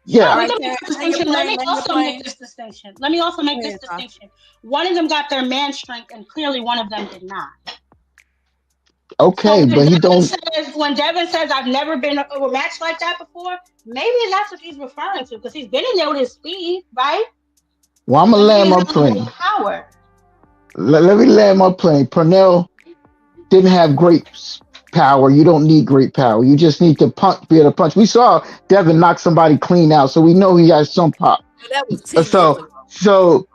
Sure, all Yeah. we right, can make Terrence, this land your distinction. Let plane, me land your also make plane. this distinction. Let me also Go make this ahead, Ty. distinction. One of them got their man strength, and clearly one of them did not. So Okay, but he don't. When Devin says I've never been a match like that before, maybe that's what he's referring to because he's been in there with his speed, right? Well, I'm gonna But maybe land he's my not with his plane. power. Let me land my plane. Purnell didn't have great power. You don't need great power. You just need to punch, be able to punch. We saw Devin knock somebody clean out, so we know he has some pop. That was 10 years So ago.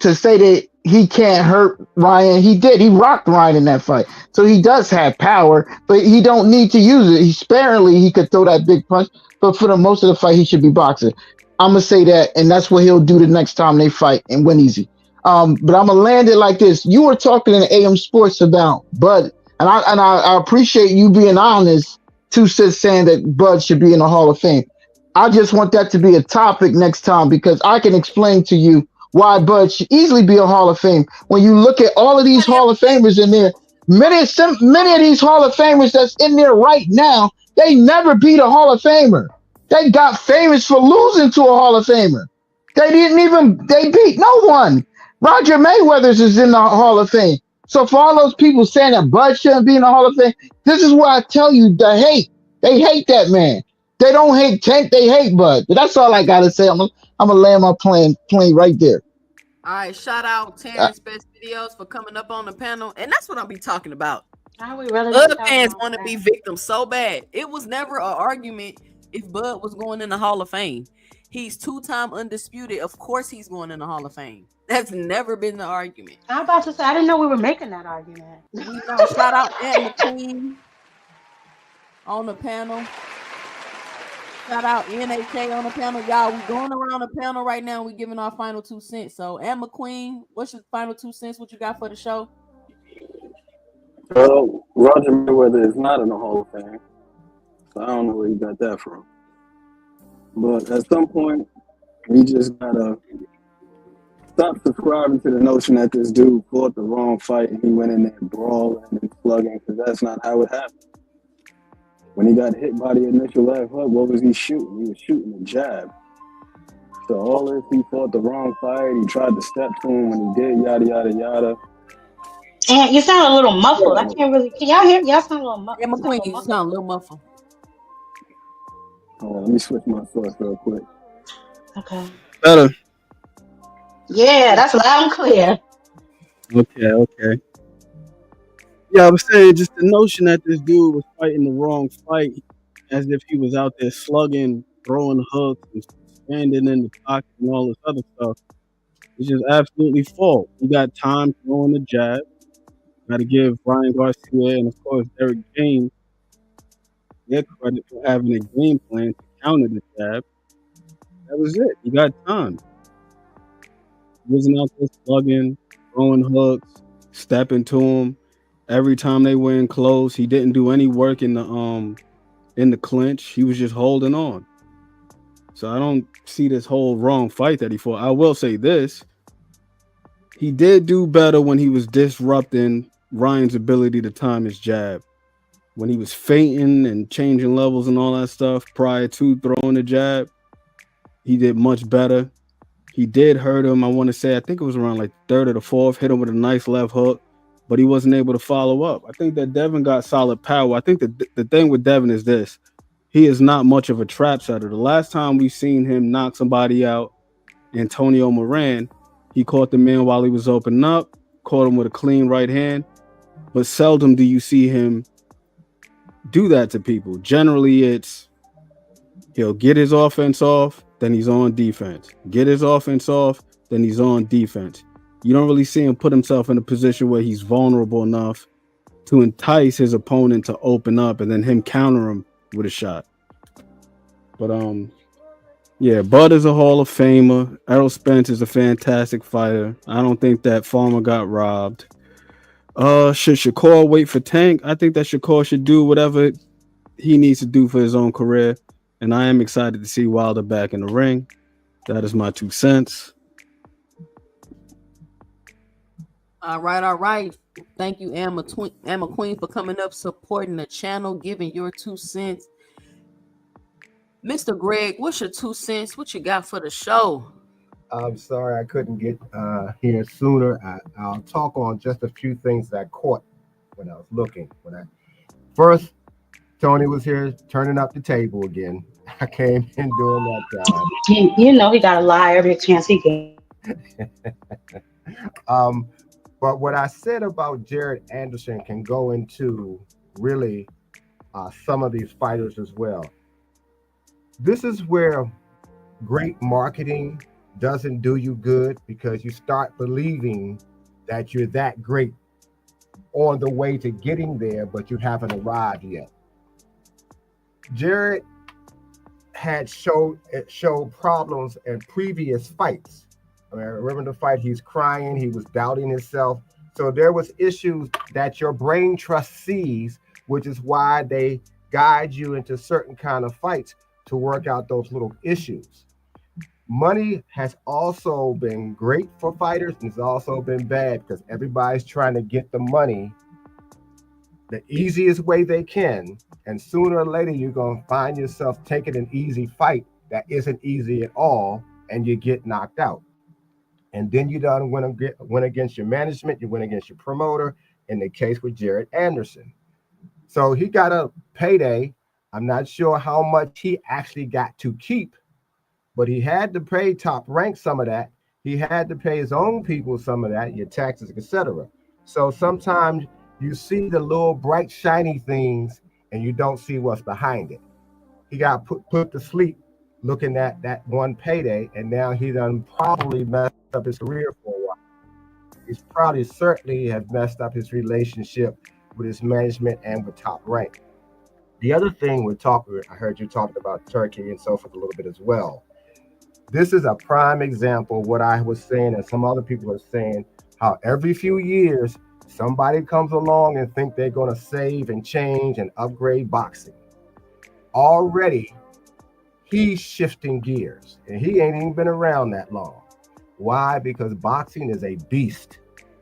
to say that he can't hurt Ryan, he did. He rocked Ryan in that fight. So he does have power, but he don't need to use it. He sparingly he could throw that big punch, but for the most of the fight, he should be boxing. I'm gonna say that, and that's what he'll do the next time they fight and win easy. But I'm gonna land it like this. You were talking in AM Sports about Bud I appreciate you being honest. 2 Cents saying that Bud should be in the Hall of Fame. I just want that to be a topic next time because I can explain to you why Bud should easily be a Hall of Fame. When you look at all of these Hall of Famers in there, many of these Hall of Famers that's in there right now, they never beat a Hall of Famer. They got famous for losing to a Hall of Famer. They beat no one. Roger Mayweather's is in the Hall of Fame. So for all those people saying that Bud shouldn't be in the Hall of Fame, this is where I tell you the hate. They hate that man. They don't hate Tank, they hate Bud. But that's all I gotta say. I'm gonna land my plane right there. All right, shout out Uh, Terrence Best Videos for coming up on the panel, and that's what I'll be talking about. Are we really Bud gonna fans talk want to about be that? victims so bad. It was never an argument if Bud was going in the Hall of Fame. He's 2-time undisputed. Of course, he's going in the Hall of Fame. That's never been the argument. I'm about to say I didn't know we were making that argument. We know. Shout out Aunt McQueen on the panel. Shout out NHK on the panel. Y'all, we going around the panel right now. We giving our final 2 cents. So, Aunt McQueen, what's your final 2 cents? What you got for the show? Roger Mayweather is not in the Hall of Fame, so I don't know where he got that from. But at some point, we just gotta stop subscribing to the notion that this dude fought the wrong fight and he went in there brawling and slugging, because that's not how it happened. When he got hit by the initial left hook, what was he shooting? He was shooting a jab. So all this, he fought the wrong fight. He tried to step to him when he did, yada, yada, yada. And you sound a little muffled. I Whatever. can't really. Can y'all hear? Y'all sound a little muffled. Aunt You sound a McQueen, little you muffled. sound a little muffled. Hold on, let me switch my source real quick. Okay. Better. Yeah, that's loud and clear. Okay. Yeah, I was saying just the notion that this dude was fighting the wrong fight, as if he was out there slugging, throwing hooks, and standing in the pocket and all this other stuff, is just absolutely false. He got time throwing the jab. Got to give Ryan Garcia and of course Derek James their credit for having a game plan to counter the jab. That was it. He got time. He wasn't out there slugging, throwing hooks, stepping to him. Every time they were in close, he didn't do any work in the clinch. He was just holding on. So I don't see this whole wrong fight that he fought. I will say this. He did do better when he was disrupting Ryan's ability to time his jab. When he was feinting and changing levels and all that stuff prior to throwing the jab, he did much better. He did hurt him. I want to say, I think it was around like third or the fourth, hit him with a nice left hook, but he wasn't able to follow up. I think that Devin got solid power. I think the thing with Devin is this. He is not much of a trap setter. The last time we seen him knock somebody out, Antonio Moran, he caught the man while he was opening up, caught him with a clean right hand, but seldom do you see him do that to people. Generally, it's he'll get his offense off, then he's on defense. Get his offense off, then he's on defense. You don't really see him put himself in a position where he's vulnerable enough to entice his opponent to open up and then him counter him with a shot. But yeah, Bud is a Hall of Famer. Errol Spence is a fantastic fighter. I don't think that Farmer got robbed. Should Shakur wait for Tank? I think that Shakur should do whatever he needs to do for his own career. And I am excited to see Wilder back in the ring. That is my 2 cents. All right. Thank you, Emma Queen, for coming up, supporting the channel, giving your 2 cents. Mr. Greg, what's your 2 cents? What you got for the show? I'm sorry I couldn't get here sooner. I'll talk on just a few things that I caught when I was looking. First, Tony was here turning up the table again. I came in doing that job. You know he got to lie every chance he gets. But what I said about Jared Anderson can go into really some of these fighters as well. This is where great marketing doesn't do you good, because you start believing that you're that great on the way to getting there, but you haven't arrived yet. Jared had showed problems in previous fights. I mean, I remember the fight, he's crying, he was doubting himself. So there was issues that your brain trust sees, which is why they guide you into certain kind of fights to work out those little issues. Money has also been great for fighters and it's also been bad because everybody's trying to get the money the easiest way they can. And sooner or later, you're going to find yourself taking an easy fight that isn't easy at all, and you get knocked out. And then you done went against your management, you went against your promoter, in the case with Jared Anderson. So he got a payday. I'm not sure how much he actually got to keep, but he had to pay Top Rank some of that. He had to pay his own people some of that, your taxes, etc. So sometimes you see the little bright, shiny things and you don't see what's behind it. He got put to sleep looking at that one payday, and now he done probably messed up his career for a while. He's probably certainly have messed up his relationship with his management and with Top Rank. The other thing I heard you talking about Turkey and so forth a little bit as well. This is a prime example of what I was saying and some other people are saying, how every few years somebody comes along and think they're going to save and change and upgrade boxing. Already, he's shifting gears and he ain't even been around that long. Why? Because boxing is a beast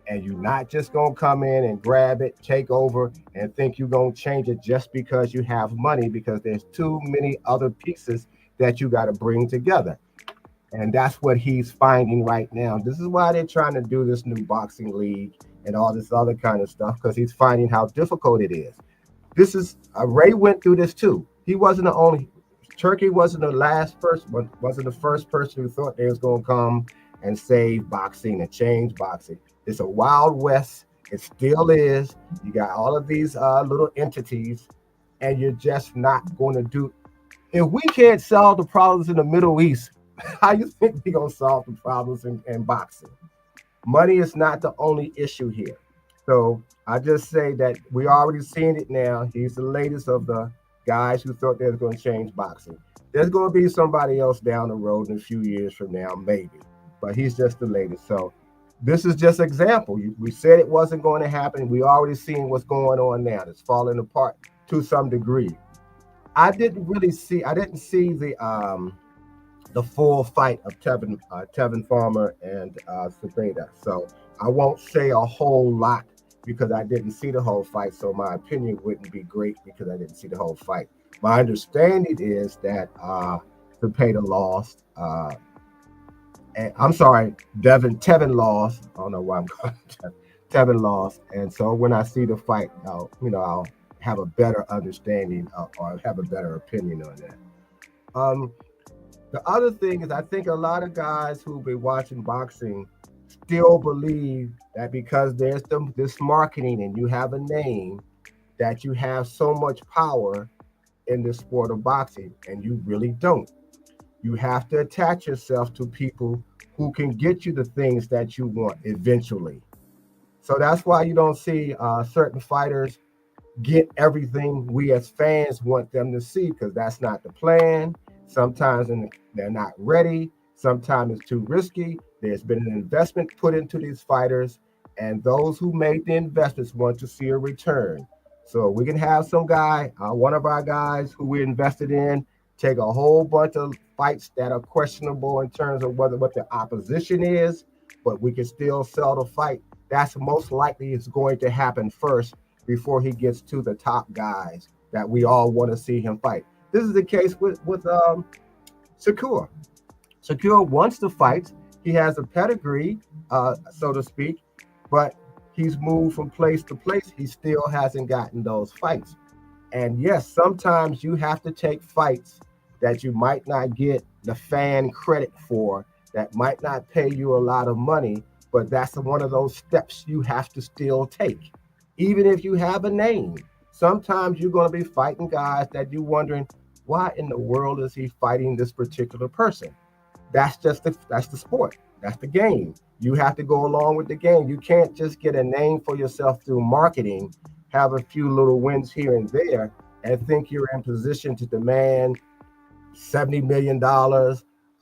and you're not just going to come in and grab it, take over, and think you're going to change it just because you have money, because there's too many other pieces that you got to bring together. And that's what he's finding right now. This is why they're trying to do this new boxing league and all this other kind of stuff, because he's finding how difficult it is. This is Ray went through this too. He wasn't the only. Turkey wasn't the last person, wasn't the first person who thought they was going to come and save boxing and change boxing. It's a wild west. It still is. You got all of these little entities, and you're just not going to do. If we can't solve the problems in the Middle East, how you think we're going to solve the problems in boxing? Money is not the only issue here. So I just say that we already seeing it now. He's the latest of the guys who thought they were going to change boxing. There's going to be somebody else down the road in a few years from now, maybe. But he's just the latest. So this is just an example. We said it wasn't going to happen. We already seen what's going on now. It's falling apart to some degree. I didn't see the full fight of Tevin Farmer and Cepeda. So I won't say a whole lot because I didn't see the whole fight. So my opinion wouldn't be great because I didn't see the whole fight. My understanding is that Cepeda lost. And I'm sorry, Tevin lost. I don't know why I'm calling Tevin lost. And so when I see the fight, I'll have a better understanding or have a better opinion on that. The other thing is, I think a lot of guys who've been watching boxing still believe that because there's this marketing and you have a name, that you have so much power in the sport of boxing, and you really don't. You have to attach yourself to people who can get you the things that you want eventually. So that's why you don't see certain fighters get everything we as fans want them to see, because that's not the plan. Sometimes they're not ready. Sometimes it's too risky. There's been an investment put into these fighters, and those who made the investments want to see a return. So we can have some guy, one of our guys who we invested in, take a whole bunch of fights that are questionable in terms of what the opposition is, but we can still sell the fight. That's most likely is going to happen first before he gets to the top guys that we all want to see him fight. This is the case with Shakur. Shakur wants to fight. He has a pedigree, so to speak, but he's moved from place to place. He still hasn't gotten those fights. And yes, sometimes you have to take fights that you might not get the fan credit for, that might not pay you a lot of money, but that's one of those steps you have to still take. Even if you have a name, sometimes you're going to be fighting guys that you're wondering, why in the world is he fighting this particular person? That's the sport. That's the game. You have to go along with the game. You can't just get a name for yourself through marketing, have a few little wins here and there, and think you're in position to demand $70 million.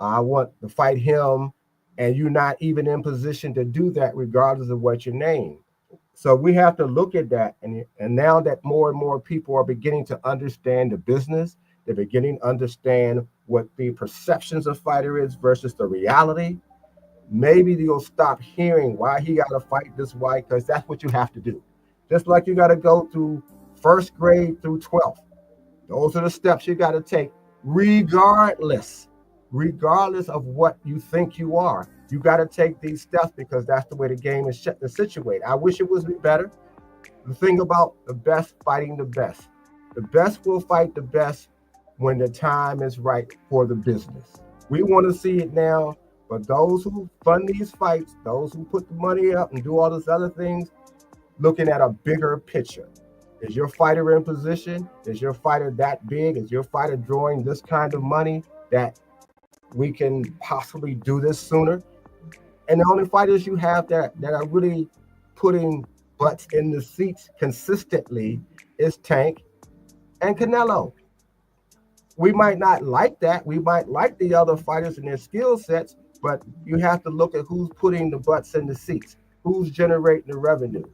I want to fight him, and you're not even in position to do that regardless of what your name. So we have to look at that. And now that more and more people are beginning to understand the business, they're beginning to understand what the perceptions of fighter is versus the reality. Maybe you'll stop hearing why he got to fight this way, because that's what you have to do. Just like you got to go through first grade through 12th. Those are the steps you got to take, regardless, regardless of what you think you are. You got to take these steps because that's the way the game is situated. I wish it was better. The thing about the best fighting the best will fight the best when the time is right for the business. We want to see it now, but those who fund these fights, those who put the money up and do all those other things, looking at a bigger picture. Is your fighter in position? Is your fighter that big? Is your fighter drawing this kind of money that we can possibly do this sooner? And the only fighters you have that are really putting butts in the seats consistently is Tank and Canelo. We might not like that. We might like the other fighters and their skill sets, but you have to look at who's putting the butts in the seats, who's generating the revenue.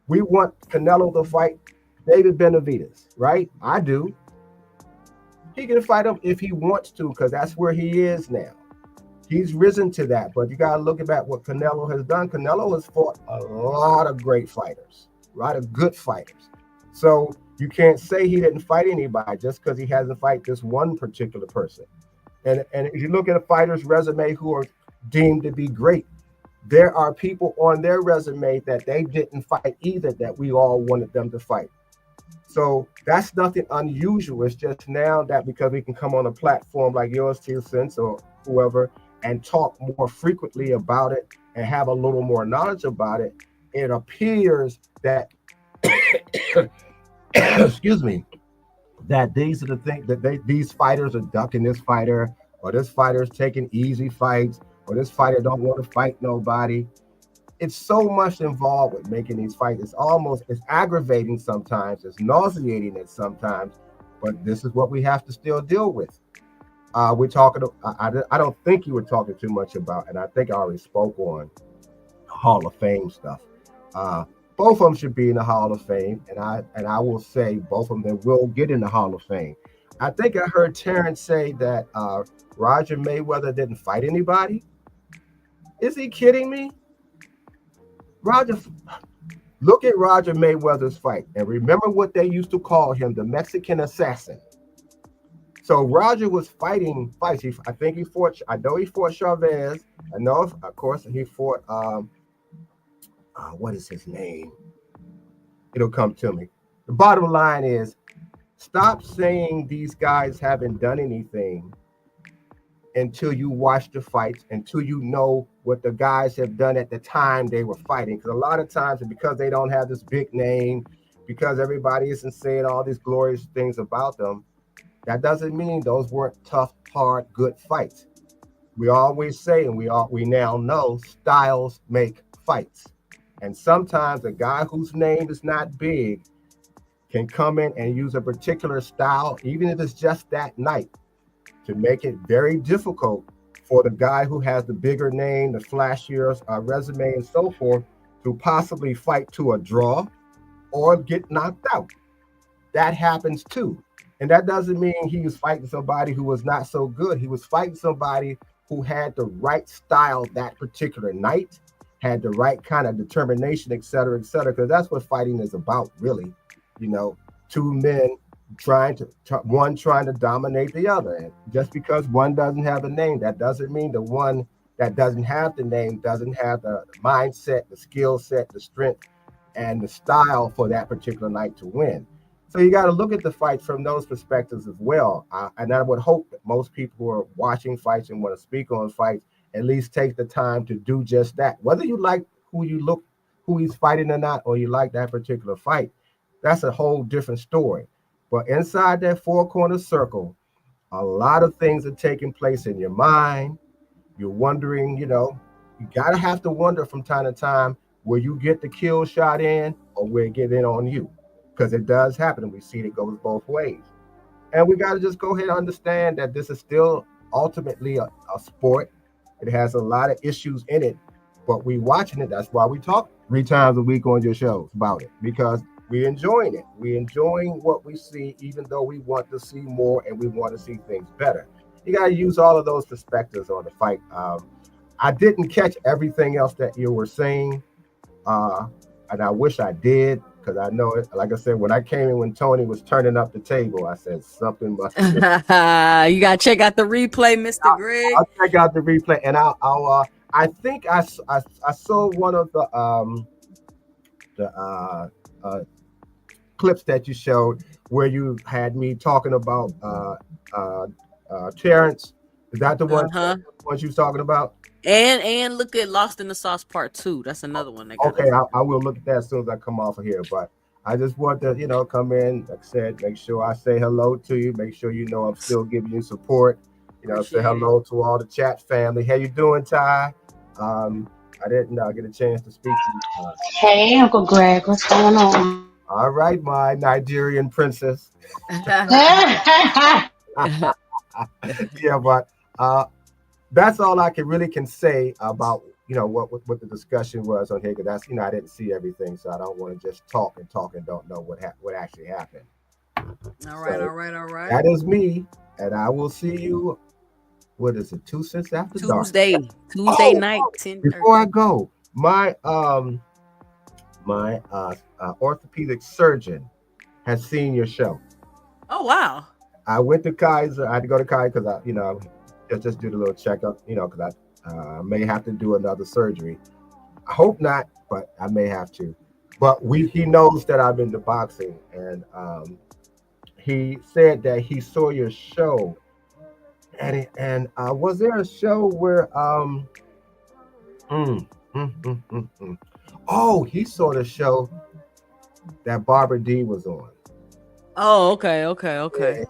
We want Canelo to fight David Benavidez, right? I do. He can fight him if he wants to, because that's where he is now. He's risen to that, but you got to look at what Canelo has done. Canelo has fought a lot of great fighters, a lot of good fighters. So you can't say he didn't fight anybody just because he hasn't fight this one particular person. And if you look at a fighter's resume who are deemed to be great, there are people on their resume that they didn't fight either that we all wanted them to fight. So that's nothing unusual. It's just now that because we can come on a platform like yours, 2 Cents, or whoever, and talk more frequently about it and have a little more knowledge about it, it appears that, excuse me, that these are the things that these fighters are ducking this fighter, or this fighter is taking easy fights, or this fighter don't want to fight nobody. It's so much involved with making these fights. It's aggravating sometimes. It's nauseating at sometimes, but this is what we have to still deal with. We're talking. I don't think you were talking too much about, and I think I already spoke on Hall of Fame stuff. Both of them should be in the Hall of Fame, and I will say both of them will get in the Hall of Fame. I think I heard Terence say that Roger Mayweather didn't fight anybody. Is he kidding me? Look at Roger Mayweather's fight and remember what they used to call him, the Mexican assassin. So Roger was fighting fights. I know he fought Chavez. I know, of course, he fought, what is his name? It'll come to me. The bottom line is, stop saying these guys haven't done anything until you watch the fights, until you know what the guys have done at the time they were fighting. Because a lot of times, because they don't have this big name, because everybody isn't saying all these glorious things about them, that doesn't mean those weren't tough, hard, good fights. We always say, and we now know, styles make fights. And sometimes a guy whose name is not big can come in and use a particular style, even if it's just that night, to make it very difficult for the guy who has the bigger name, the flashier resume, and so forth, to possibly fight to a draw or get knocked out. That happens too. And that doesn't mean he was fighting somebody who was not so good. He was fighting somebody who had the right style that particular night, had the right kind of determination, et cetera, because that's what fighting is about, really. Two men trying to dominate the other. And just because one doesn't have a name, that doesn't mean the one that doesn't have the name doesn't have the mindset, the skill set, the strength, and the style for that particular night to win. So you got to look at the fight from those perspectives as well. And I would hope that most people who are watching fights and want to speak on fights at least take the time to do just that. Whether you like who he's fighting or not, or you like that particular fight, that's a whole different story. But inside that four-corner circle, a lot of things are taking place in your mind. You're wondering, you got to have to wonder from time to time, will you get the kill shot in or will it get in on you? Because it does happen, and we see it goes both ways. And we got to just go ahead and understand that this is still ultimately a sport. It has a lot of issues in it, but we watching it. That's why we talk 3 times a week on your shows about it, because we enjoying it. We enjoying what we see, even though we want to see more and we want to see things better. You got to use all of those perspectives on the fight. I didn't catch everything else that you were saying, and I wish I did, because I know it. Like I said, when I came in when Tony was turning up the table, I said something must have been. You gotta check out the replay, Mr. Greg. I'll check out the replay, and I think I saw one of the clips that you showed where you had me talking about Terrence. Is that the one? The ones you was talking about? And look at Lost in the Sauce Part 2. That's another one. Okay, I will look at that as soon as I come off of here. But I just want to, come in, like I said, make sure I say hello to you. Make sure you know I'm still giving you support. Say hello to all the chat family. How you doing, Ty? I didn't get a chance to speak to you. Hey, Uncle Greg, what's going on? All right, my Nigerian princess. Yeah, Yeah, but that's all I can say about what the discussion was on here, because that's I didn't see everything, so I don't want to just talk and don't know what actually happened. All right. That is me, and I will see you. What is it? 2 cents after dark. Tuesday night. 10:30. Before I go, my orthopedic surgeon has seen your show. Oh wow! I went to Kaiser. I had to go to Kaiser because I just do the little checkup. Because I may have to do another surgery. I hope not, but I may have to. But he knows that I'm into boxing, and he said that he saw your show. And was there a show where oh, he saw the show that Barbara D was on. Oh, okay.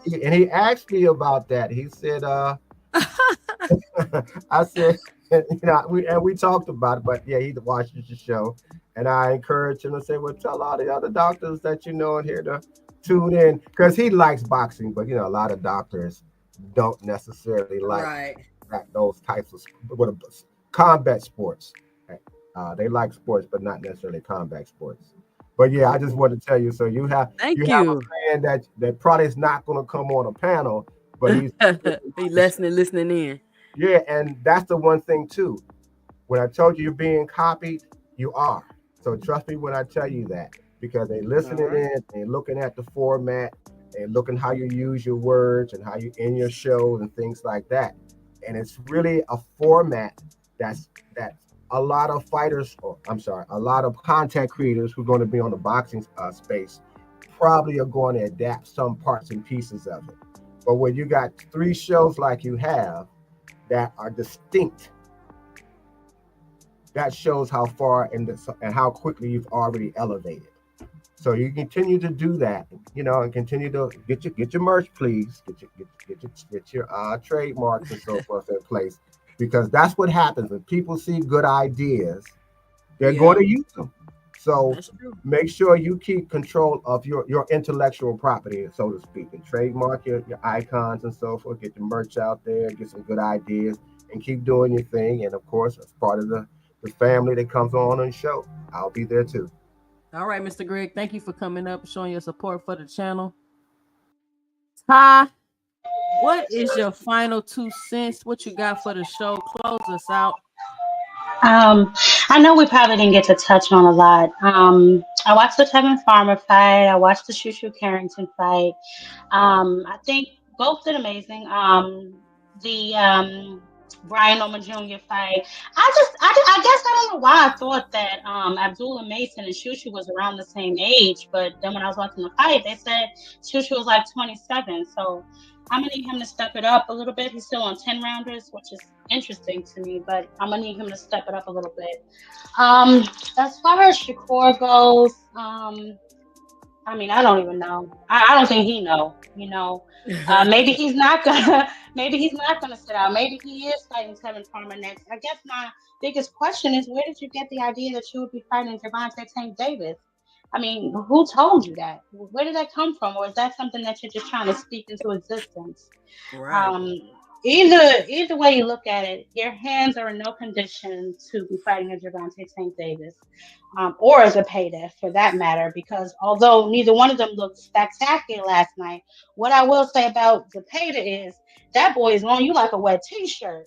Yeah, and he asked me about that. He said, I said, we talked about it, but yeah, he watches the show, and I encouraged him to say, well, tell all the other doctors that you know in here to tune in, because he likes boxing, but a lot of doctors don't necessarily like those types of combat sports. They like sports, but not necessarily combat sports. But yeah, I just want to tell you. So you have a man that probably is not going to come on a panel, but he's listening in. Yeah, and that's the one thing too. When I told you you're being copied, you are. So trust me when I tell you that, because they listening in, they looking at the format, and looking how you use your words and how you end your shows and things like that. And it's really a format that a lot of fighters, a lot of content creators who are going to be on the boxing space probably are going to adapt some parts and pieces of it. But when you got 3 shows like you have that are distinct, that shows how far and how quickly you've already elevated. So you continue to do that, and continue to get your merch, please. Get your trademarks and so forth in place, because that's what happens when people see good ideas. They're going to use them. So make sure you keep control of your intellectual property, so to speak, and trademark your icons and so forth. Get your merch out there, get some good ideas, and keep doing your thing. And of course, as part of the family that comes on the show, I'll be there too. All right, Mr. Greg, thank you for coming up and showing your support for the channel. Ty, what is your final 2 cents? What you got for the show? Close us out. I know we probably didn't get to touch on a lot. I watched the Tevin Farmer fight. I watched the Shushu Carrington fight. I think both did amazing. The Brian Norman Jr. fight. I guess I don't know why I thought that Abdullah Mason and Shushu was around the same age, but then when I was watching the fight, they said Shushu was like 27. So I'm gonna need him to step it up a little bit. He's still on 10 rounders, which is interesting to me, but I'm gonna need him to step it up a little bit. As far as Shakur goes, I mean, I don't even know. I don't think he know. Maybe he's not gonna. Maybe he's not gonna sit out. Maybe he is fighting Tevin Farmer next. I guess my biggest question is, where did you get the idea that you would be fighting Gervonta Tank Davis? I mean, who told you that? Where did that come from? Or is that something that you're just trying to speak into existence? Right. either way you look at it, your hands are in no condition to be fighting a Gervonta Tank Davis, or as a payday for that matter. Because although neither one of them looked spectacular last night, what I will say about Zepeda is that boy is on you like a wet t-shirt.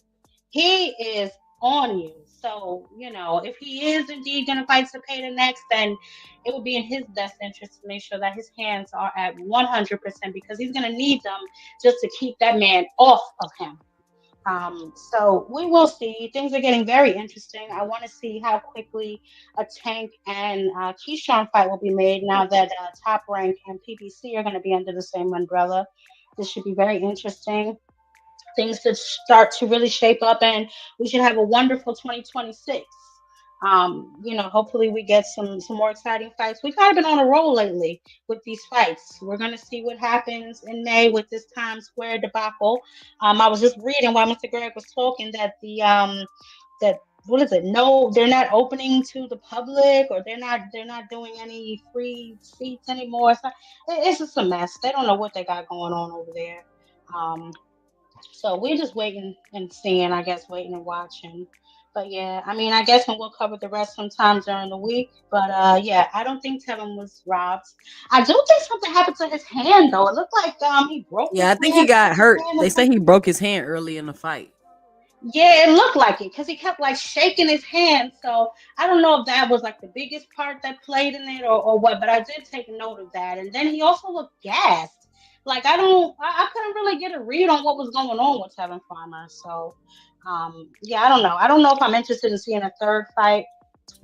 He is on you. So if he is indeed going to fight Zepeda next, then it would be in his best interest to make sure that his hands are at 100% because he's going to need them just to keep that man off of him. So we will see. Things are getting very interesting. I want to see how quickly a Tank and Keyshawn fight will be made now that Top Rank and PBC are going to be under the same umbrella. This should be very interesting. Things should start to really shape up, and we should have a wonderful 2026. Hopefully we get some more exciting fights. We've kind of been on a roll lately with these fights. We're gonna see what happens in May with this Times Square debacle. I was just reading while Mr. Greg was talking that that what is it? No, they're not opening to the public, or they're not doing any free seats anymore. It's just a mess. They don't know what they got going on over there. So we're just waiting and seeing, I guess, waiting and watching. But yeah, I mean, I guess we'll cover the rest sometime during the week. But yeah, I don't think Tevin was robbed. I do think something happened to his hand though. It looked like he broke his Yeah, I think he hand, got his hurt. hand or They say something. he broke his hand early in the fight. Yeah, it looked like it because he kept like shaking his hand. So I don't know if that was like the biggest part that played in it or what, but I did take note of that. And then he also looked gassed. Like I couldn't really get a read on what was going on with Tevin Farmer. So yeah, I don't know. I don't know if I'm interested in seeing a third fight.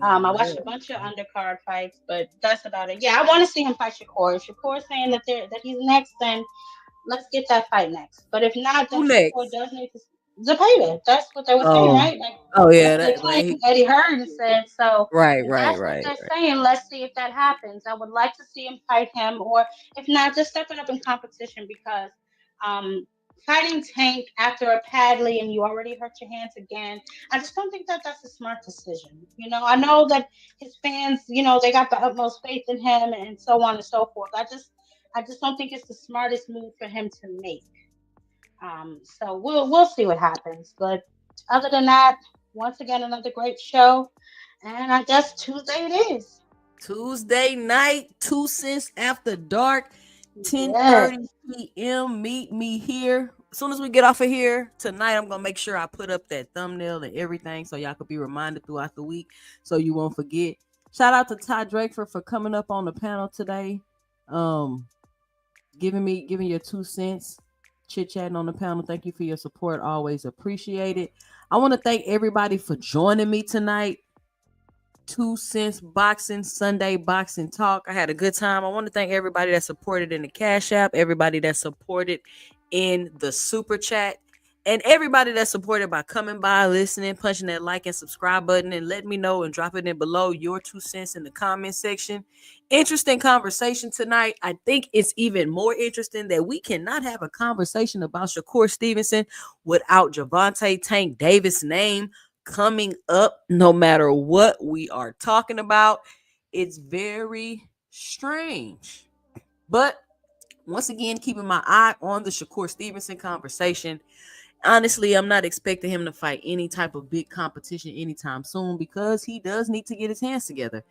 Oh I watched a Lord. bunch of undercard fights, but that's about it. Yeah, I want to see him fight Shakur. If Shakur is saying that he's next, then let's get that fight next. But if not, then Who Shakur next? does need to Zepeda. That's what they were saying, Oh, right? Like oh that's yeah, what they that right. claimed Eddie Hearn said. So Right, if right, that's what right, they're right. saying, let's see if that happens. I would like to see him fight him, or if not, just stepping up in competition because um, fighting Tank after a Padley and you already hurt your hands again, I just don't think that that's a smart decision. I know that his fans, they got the utmost faith in him and so on and so forth. I just don't think it's the smartest move for him to make. So we'll see what happens. But other than that, once again, another great show. And I guess Tuesday it is. Tuesday night, 2 cents after dark, Yes. 10:30 p.m. Meet me here. As soon as we get off of here tonight, I'm gonna make sure I put up that thumbnail and everything so y'all could be reminded throughout the week so you won't forget. Shout out to Ty Drakeford for coming up on the panel today. Um, giving your 2 cents, chit chatting on the panel. Thank you for your support. Always appreciate it. I want to thank everybody for joining me tonight. 2 cents boxing Sunday boxing talk. I had a good time. I want to thank everybody that supported in the Cash App, everybody that supported in the super chat, and everybody that supported by coming by, listening, punching that like and subscribe button, and let me know and drop it in below your 2 cents in the comment section. Interesting conversation tonight. I think it's even more interesting that we cannot have a conversation about Shakur Stevenson without Gervonta Tank Davis' name coming up, no matter what we are talking about. It's very strange. But once again, keeping my eye on the Shakur Stevenson conversation. Honestly, I'm not expecting him to fight any type of big competition anytime soon because he does need to get his hands together.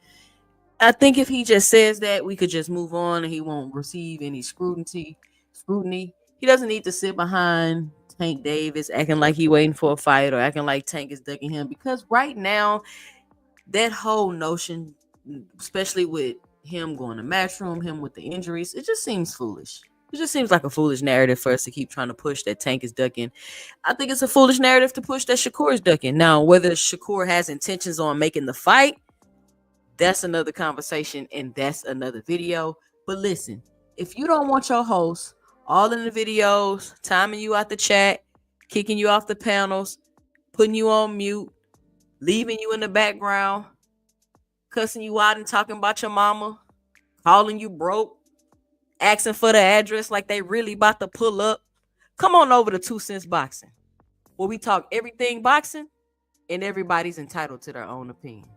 I think if he just says that, we could just move on and he won't receive any scrutiny. He doesn't need to sit behind Tank Davis acting like he waiting for a fight or acting like Tank is ducking him, because right now that whole notion, especially with him going to Matchroom, him with the injuries, it just seems foolish. It just seems like a foolish narrative for us to keep trying to push that Tank is ducking. I think it's a foolish narrative to push that Shakur is ducking. Now, whether Shakur has intentions on making the fight, that's another conversation and that's another video. But listen, if you don't want your host all in the videos, timing you out the chat, kicking you off the panels, putting you on mute, leaving you in the background, cussing you out and talking about your mama, calling you broke, asking for the address like they really about to pull up, come on over to 2 Cents Boxing, where we talk everything boxing and everybody's entitled to their own opinion.